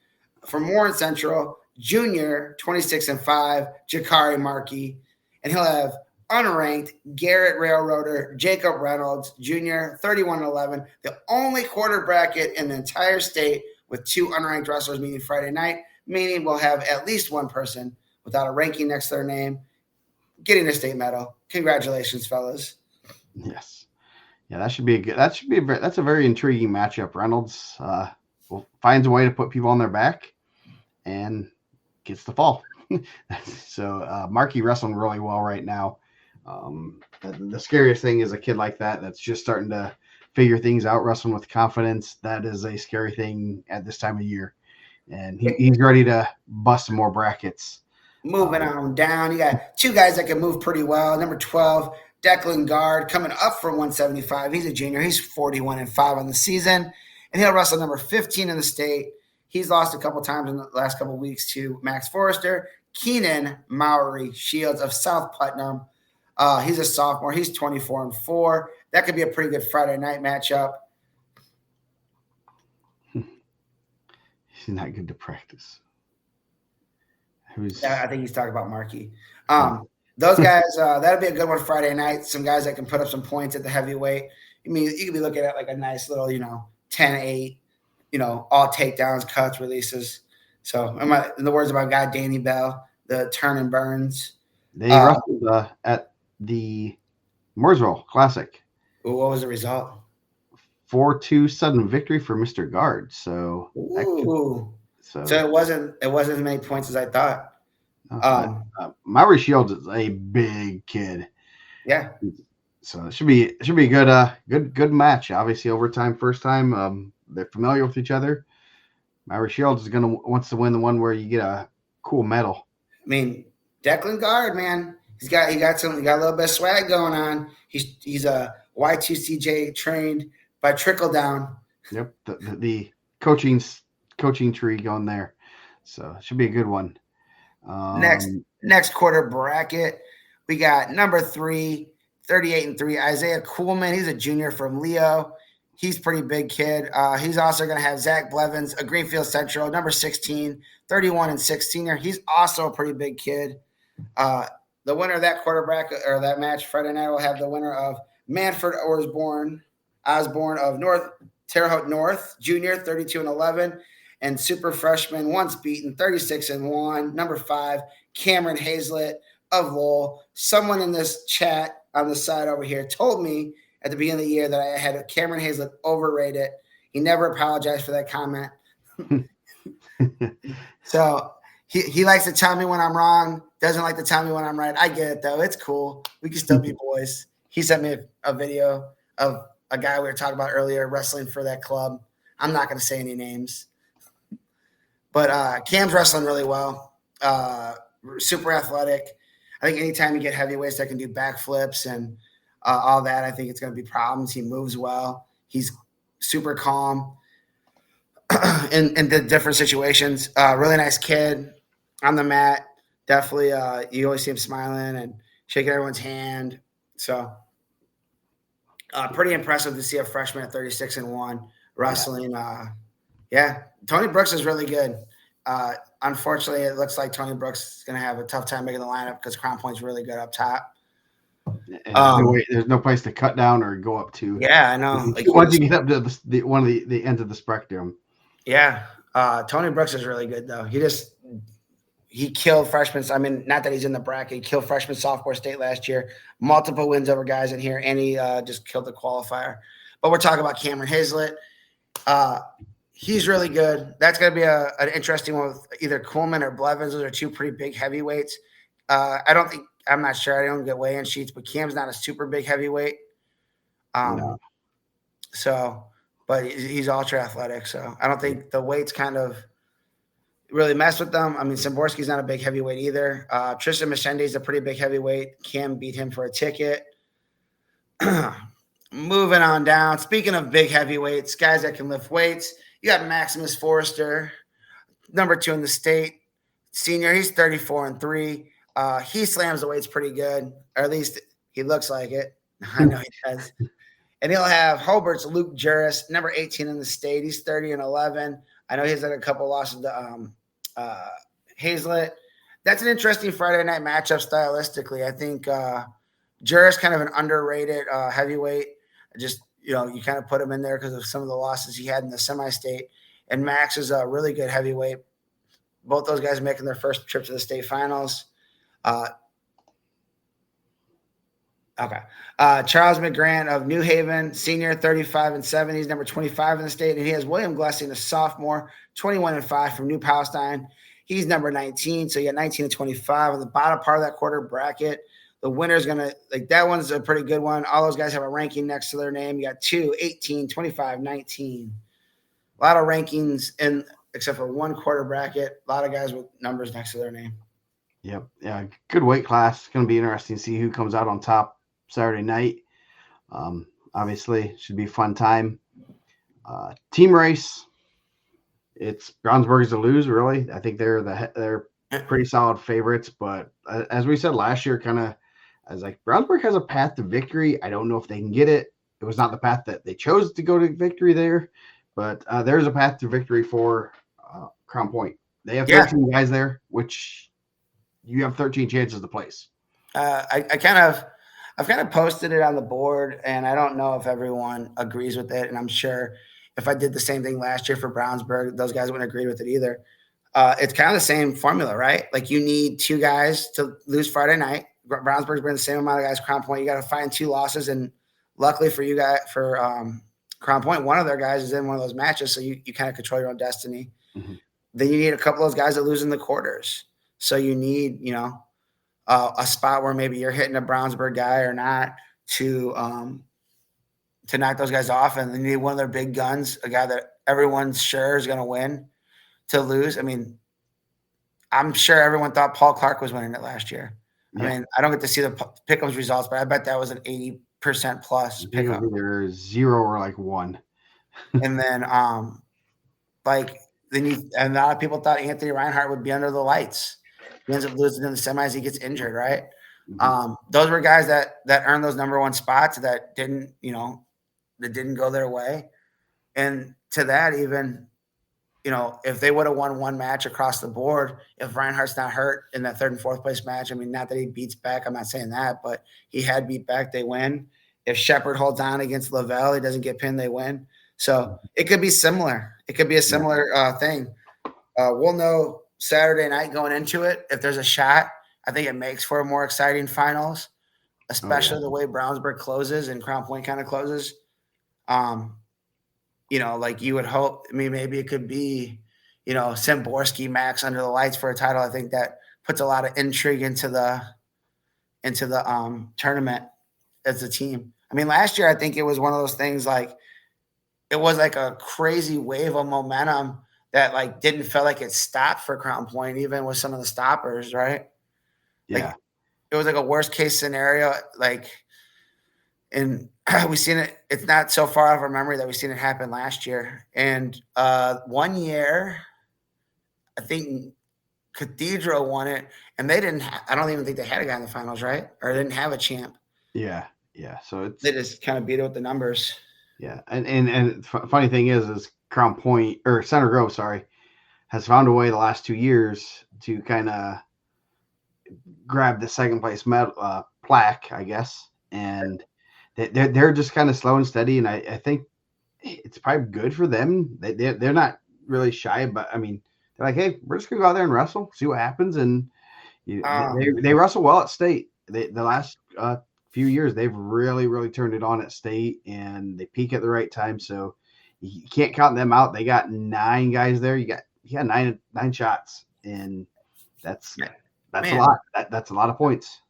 from Warren Central, junior, 26-5, Jakari Markey. And he'll have unranked Garrett Railroader, Jacob Reynolds, junior, 31-11, the only quarter bracket in the entire state with 2 unranked wrestlers meeting Friday night, meaning we'll have at least one person without a ranking next to their name getting a state medal. Congratulations, fellas. Yes. Yeah, that's a very intriguing matchup. Reynolds finds a way to put people on their back and gets the fall. So Markey wrestling really well right now. The scariest thing is a kid like that's just starting to figure things out, wrestling with confidence. That is a scary thing at this time of year. And he's ready to bust some more brackets. Moving on down, you got 2 guys that can move pretty well. Number 12, Declan Guard, coming up from 175. He's a junior. He's 41-5 on the season. And he'll wrestle number 15 in the state. He's lost a couple times in the last couple of weeks to Max Forrester. Keenan Mowry Shields of South Putnam. He's a sophomore. He's 24-4. That could be a pretty good Friday night matchup. He's not good to practice. I think he's talking about Markey. Those guys, that'll be a good one Friday night. Some guys that can put up some points at the heavyweight. I mean, you could be looking at like a nice little, 10-8, all takedowns, cuts, releases. So, in the words of our guy Danny Bell, the turn and burns. They wrestled at the Mooresville Classic. What was the result? 4-2 sudden victory for Mr. Guard. So, so it wasn't as many points as I thought. Mowry Shields is a big kid. Yeah. So it should be a good match. Obviously, overtime, first time. They're familiar with each other. Myra Shields wants to win the one where you get a cool medal. I mean, Declan Guard, man, he got a little bit of swag going on. He's a Y2CJ trained by trickle down. Yep, the coaching tree going there, so it should be a good one. Next quarter bracket, we got number 3, 38-3, Isaiah Kuhlman. He's a junior from Leo. He's a pretty big kid. He's also going to have Zach Blevins, a Greenfield Central, number 16, 31-6 senior. He's also a pretty big kid. The winner of that quarter bracket or that match Friday night will have the winner of Manford Osborne of Terre Haute North, junior, 32-11. And super freshman, once beaten, 36-1. Number 5, Cameron Hazlett of Lowell. Someone in this chat on the side over here told me at the beginning of the year that I had Cameron Hazlett overrated. He never apologized for that comment. So he likes to tell me when I'm wrong, doesn't like to tell me when I'm right. I get it, though. It's cool. We can still be boys. He sent me a video of a guy we were talking about earlier wrestling for that club. I'm not going to say any names. But Cam's wrestling really well, super athletic. I think anytime you get heavyweights that can do backflips and all that, I think it's going to be problems. He moves well. He's super calm in the different situations. Really nice kid on the mat. Definitely, you always see him smiling and shaking everyone's hand. So pretty impressive to see a freshman at 36-1 wrestling. Yeah, Tony Brooks is really good. Unfortunately, it looks like Tony Brooks is going to have a tough time making the lineup because Crown Point's really good up top. There's no place to cut down or go up to. Yeah, I know. Once you get up to one of the ends of the spectrum. Yeah, Tony Brooks is really good though. He killed freshmen. I mean, not that he's in the bracket. He killed freshman sophomore state last year. Multiple wins over guys in here, and he just killed the qualifier. But we're talking about Cameron Hazlett. He's really good. That's going to be an interesting one with either Kuhlman or Blevins. Those are two pretty big heavyweights. I'm not sure. I don't get weigh-in sheets, but Cam's not a super big heavyweight. No. So, but he's ultra athletic. So I don't think the weights kind of really mess with them. I mean, Szymborski's not a big heavyweight either. Tristan Machende is a pretty big heavyweight. Cam beat him for a ticket. Moving on down. Speaking of big heavyweights, guys that can lift weights, you got Maximus Forrester, number 2 in the state, senior. He's 34-3. He slams the weights pretty good, or at least he looks like it. I know he does. And he'll have Hobart's Luke Juris, number 18 in the state. He's 30-11. I know he's had a couple losses to Hazlett. That's an interesting Friday night matchup stylistically. I think Juris kind of an underrated heavyweight. Just, you kind of put him in there because of some of the losses he had in the semi-state. And Max is a really good heavyweight. Both those guys making their first trip to the state finals. Charles McGrant of New Haven, senior, 35-7. He's number 25 in the state. And he has William Glessing, a sophomore, 21-5 from New Palestine. He's number 19. So you got 19-25 on the bottom part of that quarter bracket. The winner's going to, that one's a pretty good one. All those guys have a ranking next to their name. You got 2, 18, 25, 19. A lot of rankings, except for one quarter bracket. A lot of guys with numbers next to their name. Yep. Yeah. Good weight class. It's going to be interesting to see who comes out on top Saturday night. Obviously, should be a fun time. Team race. It's Brownsburg to lose, really. I think they're pretty solid favorites, but as we said last year, I was like, Brownsburg has a path to victory. I don't know if they can get it. It was not the path that they chose to go to victory there, but there's a path to victory for Crown Point. They have 13 guys there, which you have 13 chances to place. I've kind of posted it on the board, and I don't know if everyone agrees with it. And I'm sure if I did the same thing last year for Brownsburg, those guys wouldn't agree with it either. It's kind of the same formula, right? Like you need 2 guys to lose Friday night. Brownsburg's bringing the same amount of guys. Crown Point, you got to find 2 losses, and luckily for you guys, for Crown Point, one of their guys is in one of those matches, so you kind of control your own destiny. Mm-hmm. Then you need a couple of those guys that lose in the quarters. So you need, a spot where maybe you're hitting a Brownsburg guy or not to knock those guys off, and they need one of their big guns, a guy that everyone's sure is going to win. to lose. I mean, I'm sure everyone thought Paul Clark was winning it last year. I Yeah. mean, I don't get to see the pick'ems results, but I bet that was an 80% plus I think it pickup. was either 0 or like 1. And then, like, and a lot of people thought Anthony Reinhardt would be under the lights. He ends up losing in the semis. He gets injured, right? Mhm. Those were guys that earned those number one spots that didn't, that didn't go their way. And to that, even, if they would have won one match across the board, if Reinhardt's not hurt in that third and fourth place match, I mean, not that he beats Beck, I'm not saying that, but he had beat Beck, they win. If Shepard holds on against Lavelle, he doesn't get pinned, they win. So it could be similar. It could be a similar thing. We'll know Saturday night going into it if there's a shot. I think it makes for a more exciting finals, especially the way Brownsburg closes and Crown Point kind of closes. Like you would hope. I mean, maybe it could be, Simborski Max under the lights for a title. I think that puts a lot of intrigue into the tournament as a team. I mean, last year I think it was one of those things like it was like a crazy wave of momentum that like didn't feel like it stopped for Crown Point, even with some of the stoppers, right? Yeah. Like it was like a worst case scenario, like, and we've seen it. It's not so far out of our memory that we've seen it happen last year. And 1 year, I think Cathedral won it, and they didn't. I don't even think they had a guy in the finals, right? Or they didn't have a champ. Yeah. So They just kind of beat it with the numbers. Yeah, and funny thing is Crown Point or Center Grove, sorry, has found a way the last 2 years to kind of grab the second place medal plaque, I guess, and they're just kind of slow and steady, and I think it's probably good for them. They're not really shy, but I mean, they're like, hey, we're just gonna go out there and wrestle, see what happens, and they wrestle well at state. The last few years they've really turned it on at state, and they peak at the right time. So you can't count them out. They got 9 guys there. You got nine shots, and that's a lot. That's a lot of points.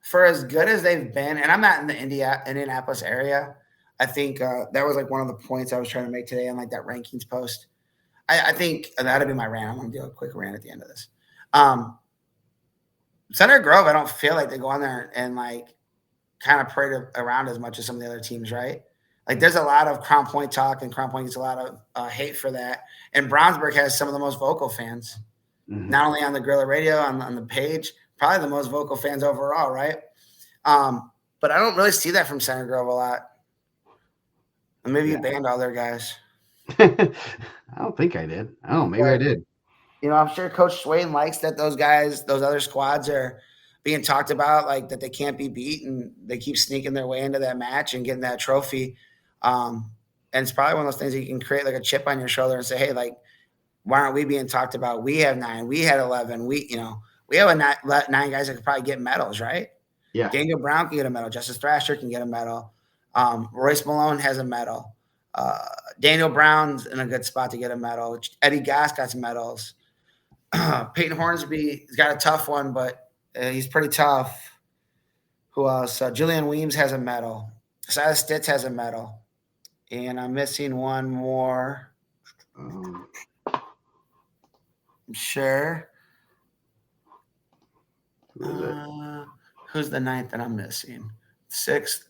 For as good as they've been, and I'm not in the Indianapolis area. I think that was like one of the points I was trying to make today on like that rankings post. I think that'll be my rant. I'm gonna do a quick rant at the end of this. Center Grove, I don't feel like they go on there and like kind of parade around as much as some of the other teams, right? Like there's a lot of Crown Point talk, and Crown Point gets a lot of hate for that. And Brownsburg has some of the most vocal fans, not only on the Guerrilla Radio, on the page, probably the most vocal fans overall, right? But I don't really see that from Center Grove a lot. And maybe you banned all their guys. I don't think I did. I don't know. Maybe I did. I'm sure Coach Swain likes that those guys, those other squads are being talked about, like that they can't be beat, and they keep sneaking their way into that match and getting that trophy. And it's probably one of those things that you can create like a chip on your shoulder and say, hey, like, why aren't we being talked about? We have 9, we had 11, we have 9 guys that could probably get medals, right? Yeah. Daniel Brown can get a medal. Justice Thrasher can get a medal. Royce Malone has a medal. Daniel Brown's in a good spot to get a medal. Eddie Goss got some medals. Peyton Hornsby's got a tough one, but he's pretty tough. Who else? Julian Weems has a medal. Silas Stitz has a medal. And I'm missing one more. I'm sure. Who's the 9th that I'm missing? 6,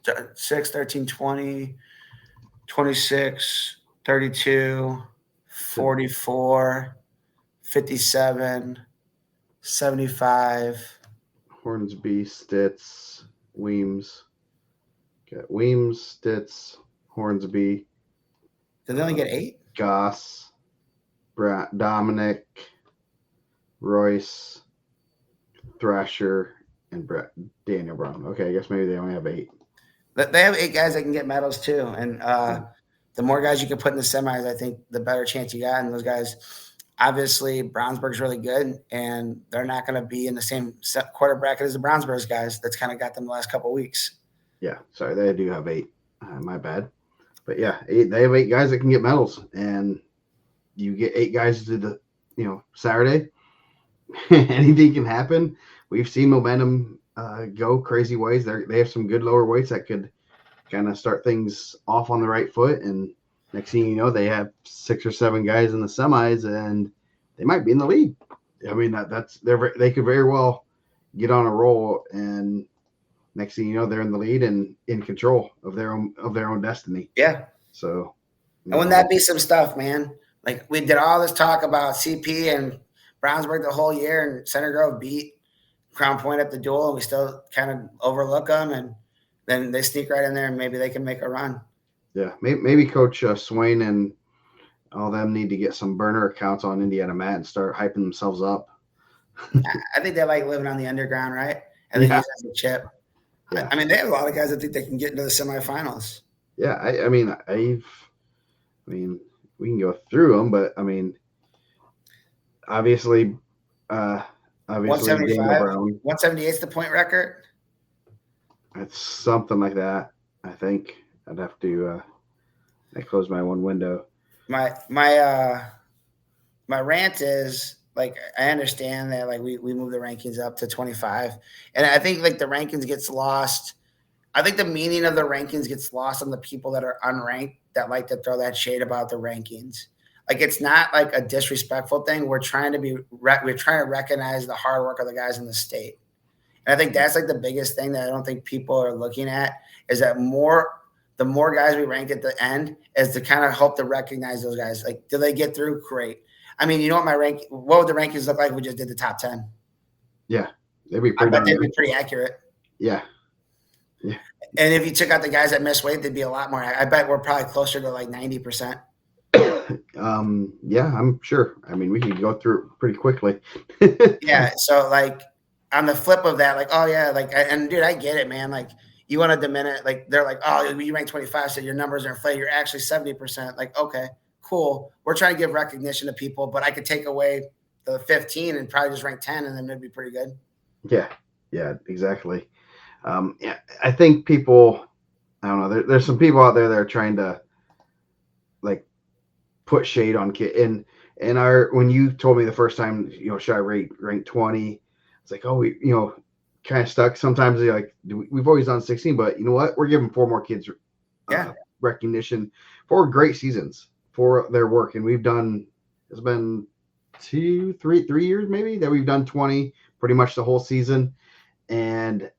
13, 20, 26, 32, 44, 57, 75. Hornsby, Stitz, Weems. Got Weems, Stitz, Hornsby. Did they only get 8? Goss, Dominic, Royce, Thrasher, and Daniel Brown. Okay, I guess maybe they only have 8. They have 8 guys that can get medals too, and the more guys you can put in the semis, I think the better chance you got. And those guys, obviously, Brownsburg's really good, and they're not going to be in the same quarter bracket as the Brownsburg's guys. That's kind of got them the last couple of weeks. Yeah, sorry, they do have 8. My bad. But yeah, they have 8 guys that can get medals, and you get 8 guys to the Saturday. Anything can happen. We've seen momentum go crazy ways. They have some good lower weights that could kind of start things off on the right foot, and Next thing you know, they have 6 or 7 guys in the semis, and they might be in the lead. I mean, they could very well get on a roll, and next thing you know, they're in the lead and in control of their own destiny. Yeah. So, And wouldn't that be some stuff, man? Like we did all this talk about CP and Brownsburg the whole year, and Center Grove beat Crown Point at the duel, and we still kind of overlook them, and then they sneak right in there, and maybe they can make a run. Yeah, maybe Coach Swain and all them need to get some burner accounts on IndianaMat and start hyping themselves up. I think they like living on the underground, right? And they Yeah, use it as a chip. yeah, I mean, they have a lot of guys that think they can get into the semifinals. yeah. I mean, we can go through them, but I mean, obviously, uh, obviously Daniel 175, Brown. 178 is the point record. It's something like that. I think I'd have to. I closed my one window. My rant is like I understand that like we move the rankings up to 25, and I think like the rankings gets lost. I think the meaning of the rankings gets lost on the people that are unranked that like to throw that shade about the rankings. Like it's not like a disrespectful thing. We're trying to recognize the hard work of the guys in the state. And I think that's like the biggest thing that I don't think people are looking at is that the more guys we rank at the end is to kind of hope to recognize those guys. Like, do they get through? Great. I mean, you know what would the rankings look like if we just did the top 10? Yeah, they'd be I pretty bet darn they'd be good. pretty accurate. Yeah, yeah. And if you took out the guys that miss weight, they'd be a lot more. I bet we're probably closer to like 90%. Yeah, I'm sure. I mean, we could go through it pretty quickly. Yeah. So like on the flip of that, like, oh yeah, like and dude, I get it, man. Like you want to diminish, like they're like, oh, you rank 25, so your numbers are inflated. You're actually 70%. Like, okay, cool. We're trying to give recognition to people, but I could take away the 15 and probably just rank 10, and then it'd be pretty good. Yeah, yeah, exactly. Yeah, I think people. I don't know. There's some people out there that are trying to like put shade on kid and our when you told me the first time, should I rank 20? It's like, oh, we kind of stuck. Sometimes they're like, we've always done 16, but you know what? We're giving 4 more kids Yeah. recognition for great seasons for their work, and it's been 3 years maybe that we've done 20 pretty much the whole season, and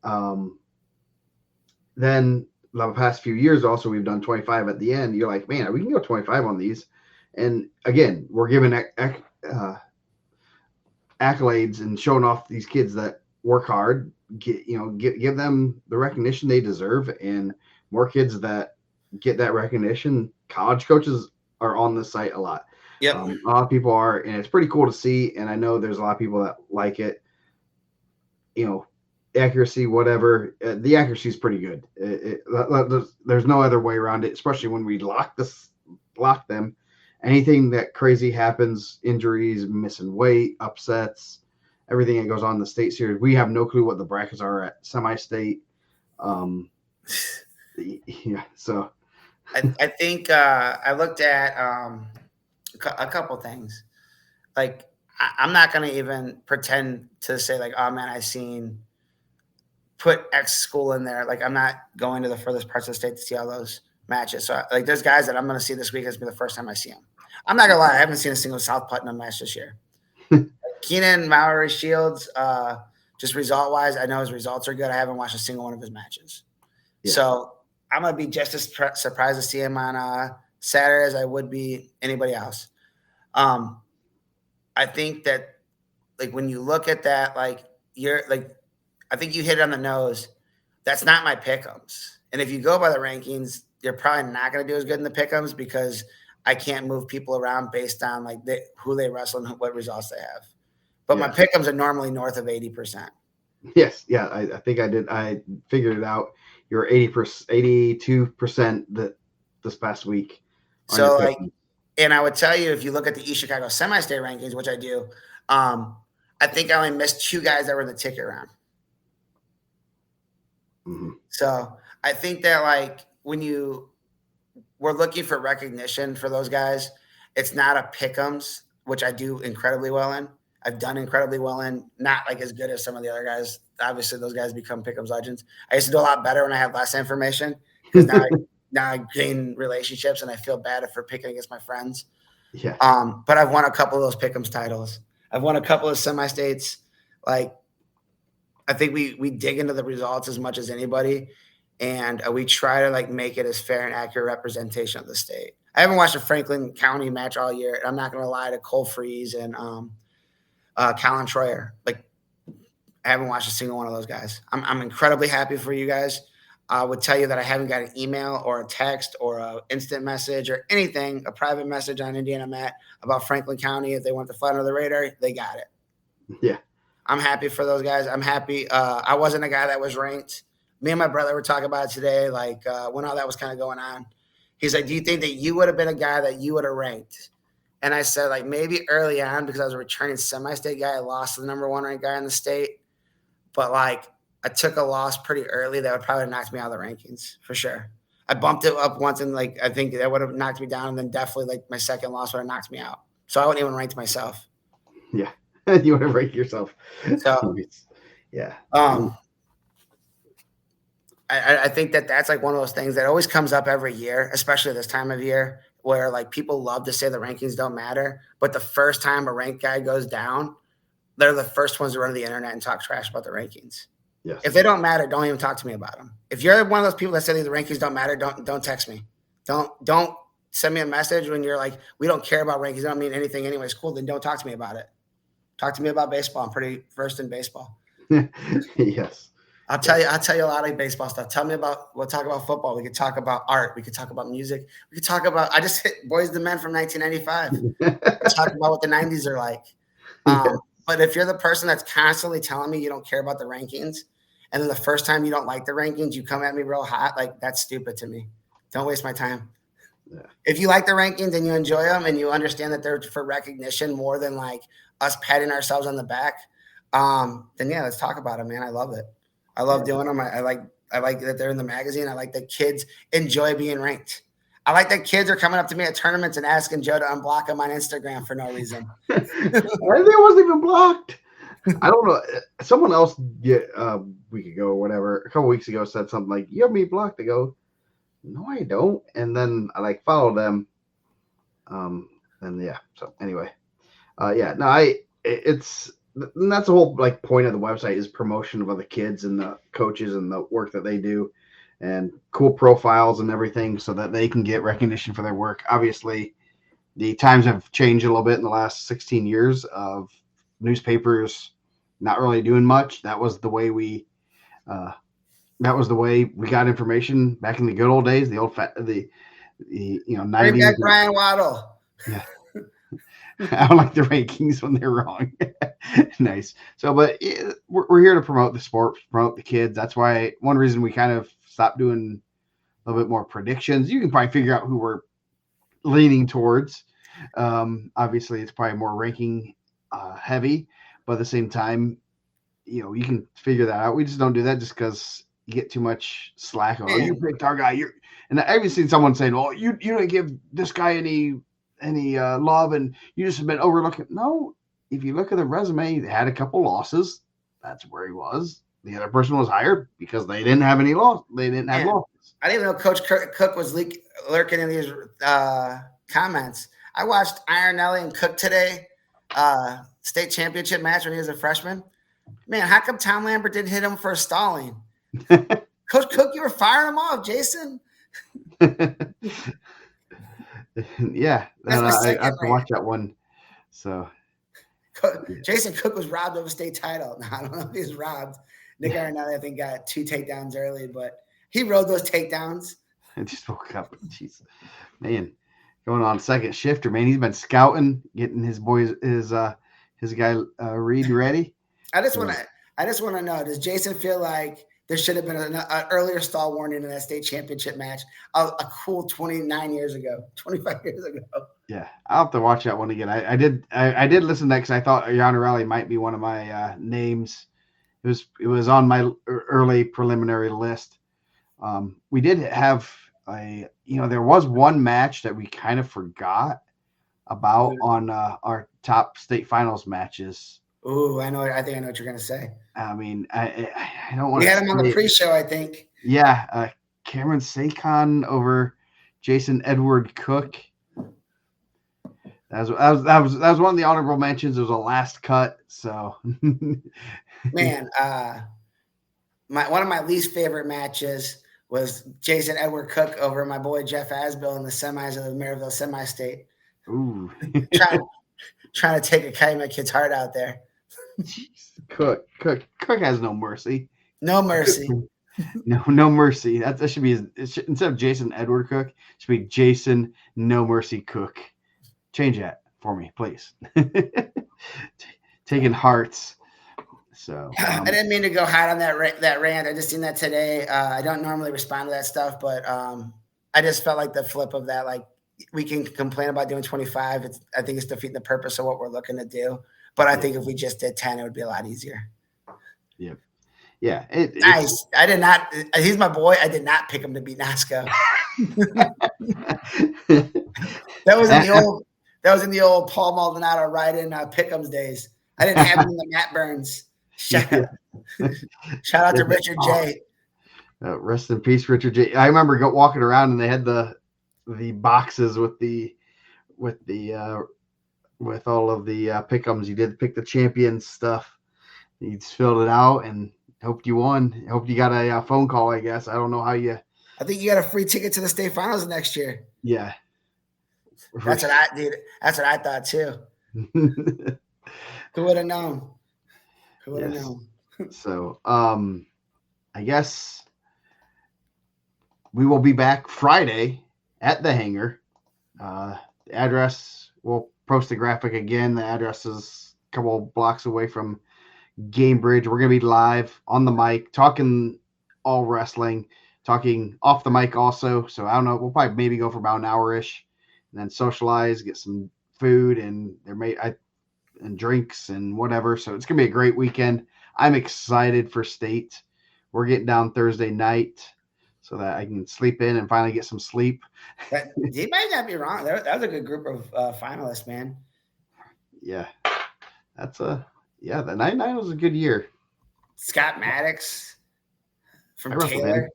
then the past few years also we've done 25 at the end. You're like, man, we can go 25 on these. And again, we're giving accolades and showing off these kids that work hard. Give them the recognition they deserve, and more kids that get that recognition. College coaches are on the site a lot. Yep. A lot of people are, and it's pretty cool to see. And I know there's a lot of people that like it. Accuracy, whatever. The accuracy is pretty good. There's no other way around it, especially when we lock them. Anything that crazy happens, injuries, missing weight, upsets, everything that goes on in the state series, we have no clue what the brackets are at semi-state. Yeah, so I think I looked at a couple things. Like I'm not gonna even pretend to say like, oh man, put X school in there. Like I'm not going to the furthest parts of the state to see all those matches. So like there's guys that I'm gonna see this week. It's be the first time I see them. I'm not gonna lie, I haven't seen a single South Putnam match this year. Keenan Maury Shields, just result wise, I know his results are good. I haven't watched a single one of his matches. Yeah. So I'm gonna be just as surprised to see him on Saturday as I would be anybody else. I think that like when you look at that, like you're like, I think you hit it on the nose. That's not my pick'ems. And if you go by the rankings, you're probably not going to do as good in the pick'ems because I can't move people around based on like who they wrestle and what results they have. But my pick'ems are normally north of 80%. Yes, yeah, I think I did. I figured it out. You're 80%, 82% this past week. So like, and I would tell you if you look at the East Chicago semi-state rankings, which I do, I think I only missed 2 guys that were in the ticket round. Mm-hmm. So I think that like when we're looking for recognition for those guys, it's not a pick'ems, which I do incredibly well in. I've done incredibly well in, not like as good as some of the other guys. Obviously, those guys become pick'ems legends. I used to do a lot better when I had less information because now I gain relationships, and I feel bad for picking against my friends. Yeah. But I've won a couple of those pick'ems titles. I've won a couple of semi-states. Like, I think we dig into the results as much as anybody, and we try to like make it as fair and accurate representation of the state. I haven't watched a Franklin County match all year, and I'm not going to lie to Cole Freeze and Colin Troyer. Like, I haven't watched a single one of those guys. I'm incredibly happy for you guys. I would tell you that I haven't got an email or a text or an instant message or anything, a private message on IndianaMat about Franklin County. If they want to fly under the radar, they got it. Yeah. I'm happy for those guys. I'm happy. I wasn't a guy that was ranked. Me and my brother were talking about it today, like when all that was kind of going on. He's like, do you think that you would have been a guy that you would have ranked? And I said, like, maybe early on because I was a returning semi-state guy. I lost to the number one ranked guy in the state. But, like, I took a loss pretty early that would probably knock me out of the rankings for sure. I bumped it up once, and, like, I think that would have knocked me down, and then definitely, like, my second loss would have knocked me out. So I wouldn't even rank myself. Yeah. You want to rank yourself. So, yeah. I think that that's like one of those things that always comes up every year, especially this time of year, where like people love to say the rankings don't matter, but the first time a ranked guy goes down, they're the first ones to run to the internet and talk trash about the rankings. Yes. If they don't matter, don't even talk to me about them. If you're one of those people that say the rankings don't matter, don't text me. Don't send me a message when you're like, we don't care about rankings. They don't mean anything anyways. Cool. Then don't talk to me about it. Talk to me about baseball. I'm pretty versed in baseball. Yes. I'll tell you a lot of baseball stuff. We'll talk about football. We could talk about art. We could talk about music. We could talk about, I just hit Boys to Men from 1995. Talk about what the 90s are like. But if you're the person that's constantly telling me you don't care about the rankings, and then the first time you don't like the rankings, you come at me real hot, like that's stupid to me. Don't waste my time. Yeah. If you like the rankings and you enjoy them and you understand that they're for recognition more than like us patting ourselves on the back, then yeah, let's talk about it, man. I love it. I love doing them. I like that they're in the magazine. I like that kids enjoy being ranked. I like that kids are coming up to me at tournaments and asking Joe to unblock them on Instagram for no reason. It wasn't even blocked. I don't know. Someone else a week ago or whatever, a couple weeks ago said something like, "You have me blocked." I go, "No, I don't." And then I like followed them. And yeah. So anyway, it's. And that's the whole like point of the website is promotion of other kids and the coaches and the work that they do and cool profiles and everything so that they can get recognition for their work. Obviously, the times have changed a little bit in the last 16 years of newspapers not really doing much. That was the way we got information back in the good old days, the 90s. Bring back Brian Waddle. Yeah. I don't like the rankings when they're wrong. Nice. So, but we're here to promote the sport, promote the kids. That's why one reason we kind of stopped doing a little bit more predictions. You can probably figure out who we're leaning towards. Obviously, it's probably more ranking heavy, but at the same time, you can figure that out. We just don't do that just because you get too much slack. Oh, you picked our guy. And I've even seen someone saying, "Oh, you didn't give this guy any love, and you just have been overlooking." No, if you look at the resume, they had a couple losses. That's where he was. The other person was hired because they didn't have any loss. They didn't have losses. I didn't even know Coach Cook was lurking in these comments. I watched Ironelli and Cook today, state championship match when he was a freshman. Man, how come Tom Lambert didn't hit him for stalling? Coach Cook, you were firing him off, Jason. Yeah, I have to watch that one. So, Jason Cook was robbed of a state title. No, I don't know if he was robbed. Nick Ironelli, I think, got 2 takedowns early, but he rode those takedowns. I just woke up. Jeez, man, going on second shifter, man. He's been scouting, getting his guy Reed ready. I just want to know: does Jason feel like there should have been an earlier stall warning in that state championship match a cool 25 years ago? Yeah, I'll have to watch that one again. I did listen to that because I thought Iannarelli might be one of my names. It was on my early preliminary list. We did have there was one match that we kind of forgot about on our top state finals matches. Ooh, I know. I think I know what you're gonna say. I mean, I don't want. We had him on the pre-show, I think. Yeah, Cameron Saquon over Jason Edward Cook. That was one of the honorable mentions. It was a last cut, so Man, one of my least favorite matches was Jason Edward Cook over my boy Jeff Asbill in the semis of the Maryville Semi-State. Ooh. trying to take a kite in my kid's heart out there. Cook has no mercy. No mercy. No mercy. That should be instead of Jason Edward Cook, it should be Jason No Mercy Cook. Change that for me, please. Taking hearts. So I didn't mean to go hot on that rant. I just seen that today. I don't normally respond to that stuff, but I just felt like the flip of that. Like, we can complain about doing 25. I think it's defeating the purpose of what we're looking to do. But I think if we just did 10, it would be a lot easier. Yep. Yeah. Nice. I did not. He's my boy. I did not pick him to beat Nasco. That was in the old Paul Maldonado ride-in Pick'ems days. I didn't have him in the Matt Burns. Shout out to Richard J. Rest in peace, Richard J. I remember walking around and they had the boxes with all of the pick'ems. You did pick the champion stuff. You just filled it out and hoped you won. Hoped you got a phone call, I guess. I don't know how you. I think you got a free ticket to the state finals next year. Yeah. That's what I thought too. Who would have known? Who would have known? So, I guess we will be back Friday at the hangar. The address, we'll post a graphic again. The address is a couple blocks away from Gamebridge. We're going to be live on the mic, talking all wrestling, talking off the mic also. So I don't know. We'll probably maybe go for about an hour-ish and then socialize, get some food and and drinks and whatever. So it's going to be a great weekend. I'm excited for state. We're getting down Thursday night so that I can sleep in and finally get some sleep. He might not be wrong. That was a good group of finalists, man. Yeah. The 99 was a good year. Scott Maddox from Taylor.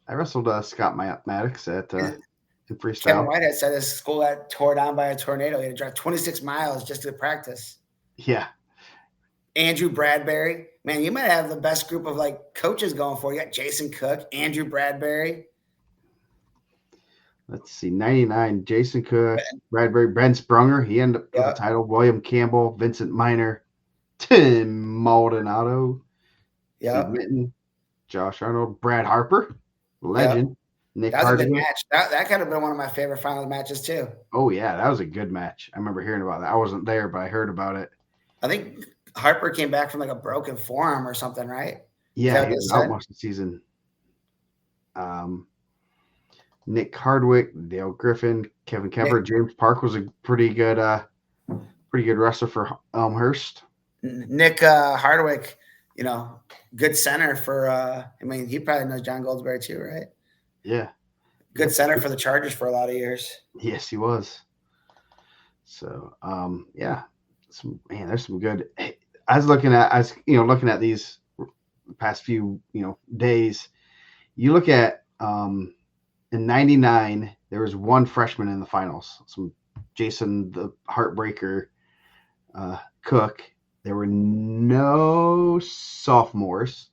I wrestled Scott Maddox at in freestyle. Kevin Whitehead said his school got tore down by a tornado. He had to drive 26 miles just to practice. Yeah. Andrew Bradbury. Man, you might have the best group of coaches going for you. You got Jason Cook, Andrew Bradbury. Let's see, 99, Jason Cook, Bradbury, Ben Sprunger. He ended up with the title. William Campbell, Vincent Minor, Tim Maldonado, Steve Mitten, Josh Arnold, Brad Harper, legend. Nick that was a good match. That could have been one of my favorite finals matches too. Oh, yeah, that was a good match. I remember hearing about that. I wasn't there, but I heard about it. I think Harper came back from a broken forearm or something, right? Yeah, he was out most of the season. Nick Hardwick, Dale Griffin, Kevin Kemper, James Park was a pretty good wrestler for Elmhurst. Nick Hardwick, good center for. He probably knows John Goldsberry too, right? Yeah, good center for the Chargers for a lot of years. Yes, he was. So, there's some good. I was looking at these past few days. You look at in 99, there was one freshman in the finals. Some Jason the Heartbreaker Cook. There were no sophomores.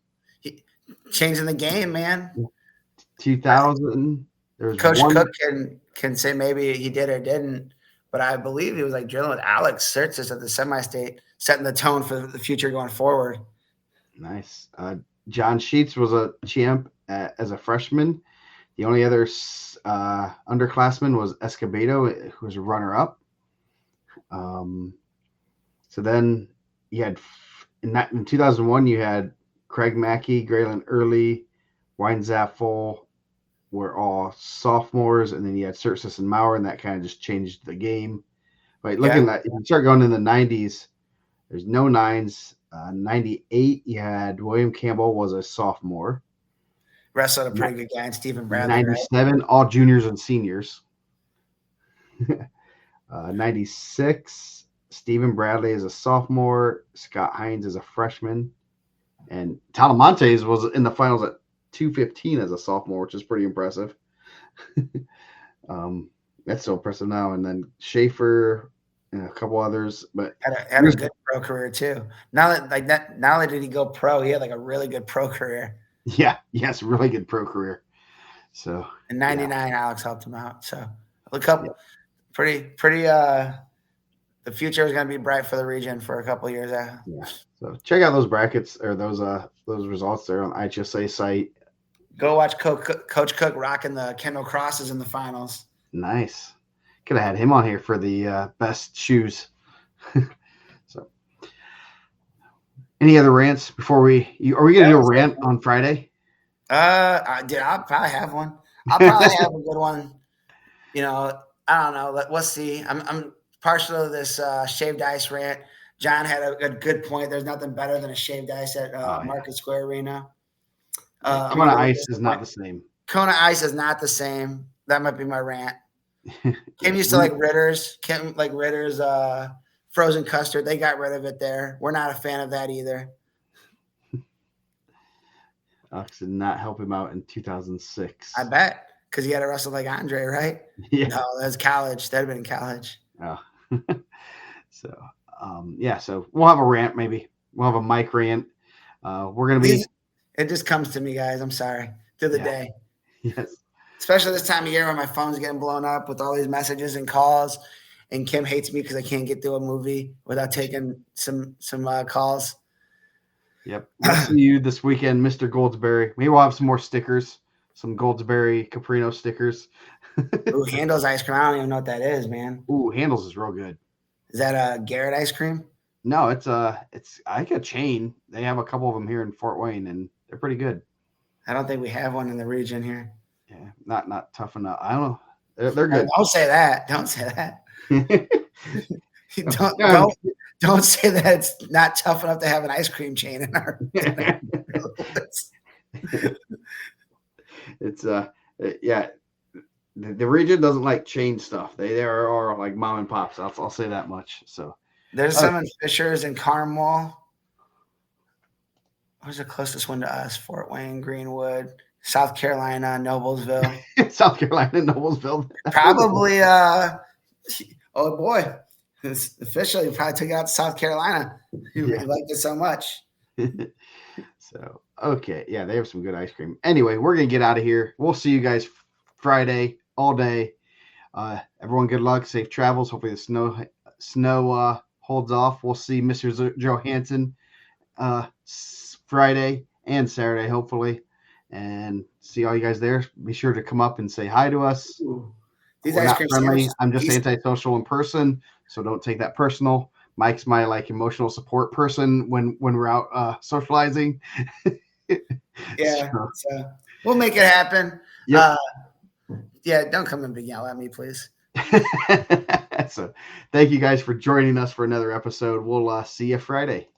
Changing the game, man. 2000. There was Coach Cook can say maybe he did or didn't, but I believe he was drilling with Alex Sertzis at the semi-state, setting the tone for the future going forward. Nice. John Sheets was a champ as a freshman. The only other underclassman was Escobedo, who was a runner-up. So then you had in 2001, you had Craig Mackey, Graylin Early, Weinzaffel were all sophomores, and then you had Sertzis and Maurer, and that kind of just changed the game. But looking at, if you start going in the 90s, there's no nines. 98, you had William Campbell was a sophomore. Wrestled a pretty good guy, Stephen Bradley. 97, right? All juniors and seniors. 96, Stephen Bradley is a sophomore. Scott Hines is a freshman. And Talamontes was in the finals at 215 as a sophomore, which is pretty impressive. That's so impressive now. And then Schaefer and a couple others, but had a good pro career too. Now that not only did he go pro, he had like a really good pro career. Yes, really good pro career. So in '99, Alex helped him out. So look up, yeah. pretty. The future is going to be bright for the region for a couple of years. Yeah. So check out those brackets or those results there on HSA site. Go watch Coach Cook rocking the Kendall Crosses in the finals. Nice. Could have had him on here for the best shoes. So, any other rants before are we going to do a rant on Friday? I'll probably have one. I'll probably have a good one. You know, I don't know. We'll see. I'm partial to this shaved ice rant. John had a good point. There's nothing better than a shaved ice at Market Square Arena. Kona Ice is not the same. Kona Ice is not the same. That might be my rant. Kim used to like Ritter's. Kim like Ritter's frozen custard. They got rid of it there. We're not a fan of that either. Alex did not help him out in 2006. I bet, because he had to wrestle like Andre, right? Yeah. No, that's college. That'd have been in college. Oh. So, so we'll have a rant maybe. We'll have a mic rant. We're going to be. It just comes to me, guys. I'm sorry. Through the day. Yes. Especially this time of year when my phone's getting blown up with all these messages and calls, and Kim hates me because I can't get through a movie without taking some calls. Yep. We'll see you this weekend, Mr. Goldsberry. Maybe we'll have some more stickers, some Goldsberry Caprino stickers. Ooh, Handel's ice cream. I don't even know what that is, man. Ooh, Handel's is real good. Is that a Garrett ice cream? No, it's I think a chain. They have a couple of them here in Fort Wayne, and they're pretty good. I don't think we have one in the region here. Yeah, not tough enough. I don't know. They're good. Don't say that. Don't say that. Don't say that it's not tough enough to have an ice cream chain in our. It's The region doesn't like chain stuff. They are like mom and pops. I'll say that much. So there's some in Fishers and Carmel. Where's the closest one to us? Fort Wayne, Greenwood, South Carolina, Noblesville. South Carolina, Noblesville. Probably. Oh boy, it's officially probably took it out to South Carolina. He really liked it so much. So okay, yeah, they have some good ice cream. Anyway, we're gonna get out of here. We'll see you guys Friday all day. Everyone, good luck, safe travels. Hopefully the snow holds off. We'll see Mr. Johansson Friday and Saturday, hopefully, and see all you guys there. Be sure to come up and say hi to us. These We're ice not cream friendly. sandwiches, I'm just antisocial in person, so don't take that personal. Mike's my emotional support person when we're out socializing. Yeah, so we'll make it happen. Yep. Don't come and yell at me, please. So thank you guys for joining us for another episode. We'll see you Friday.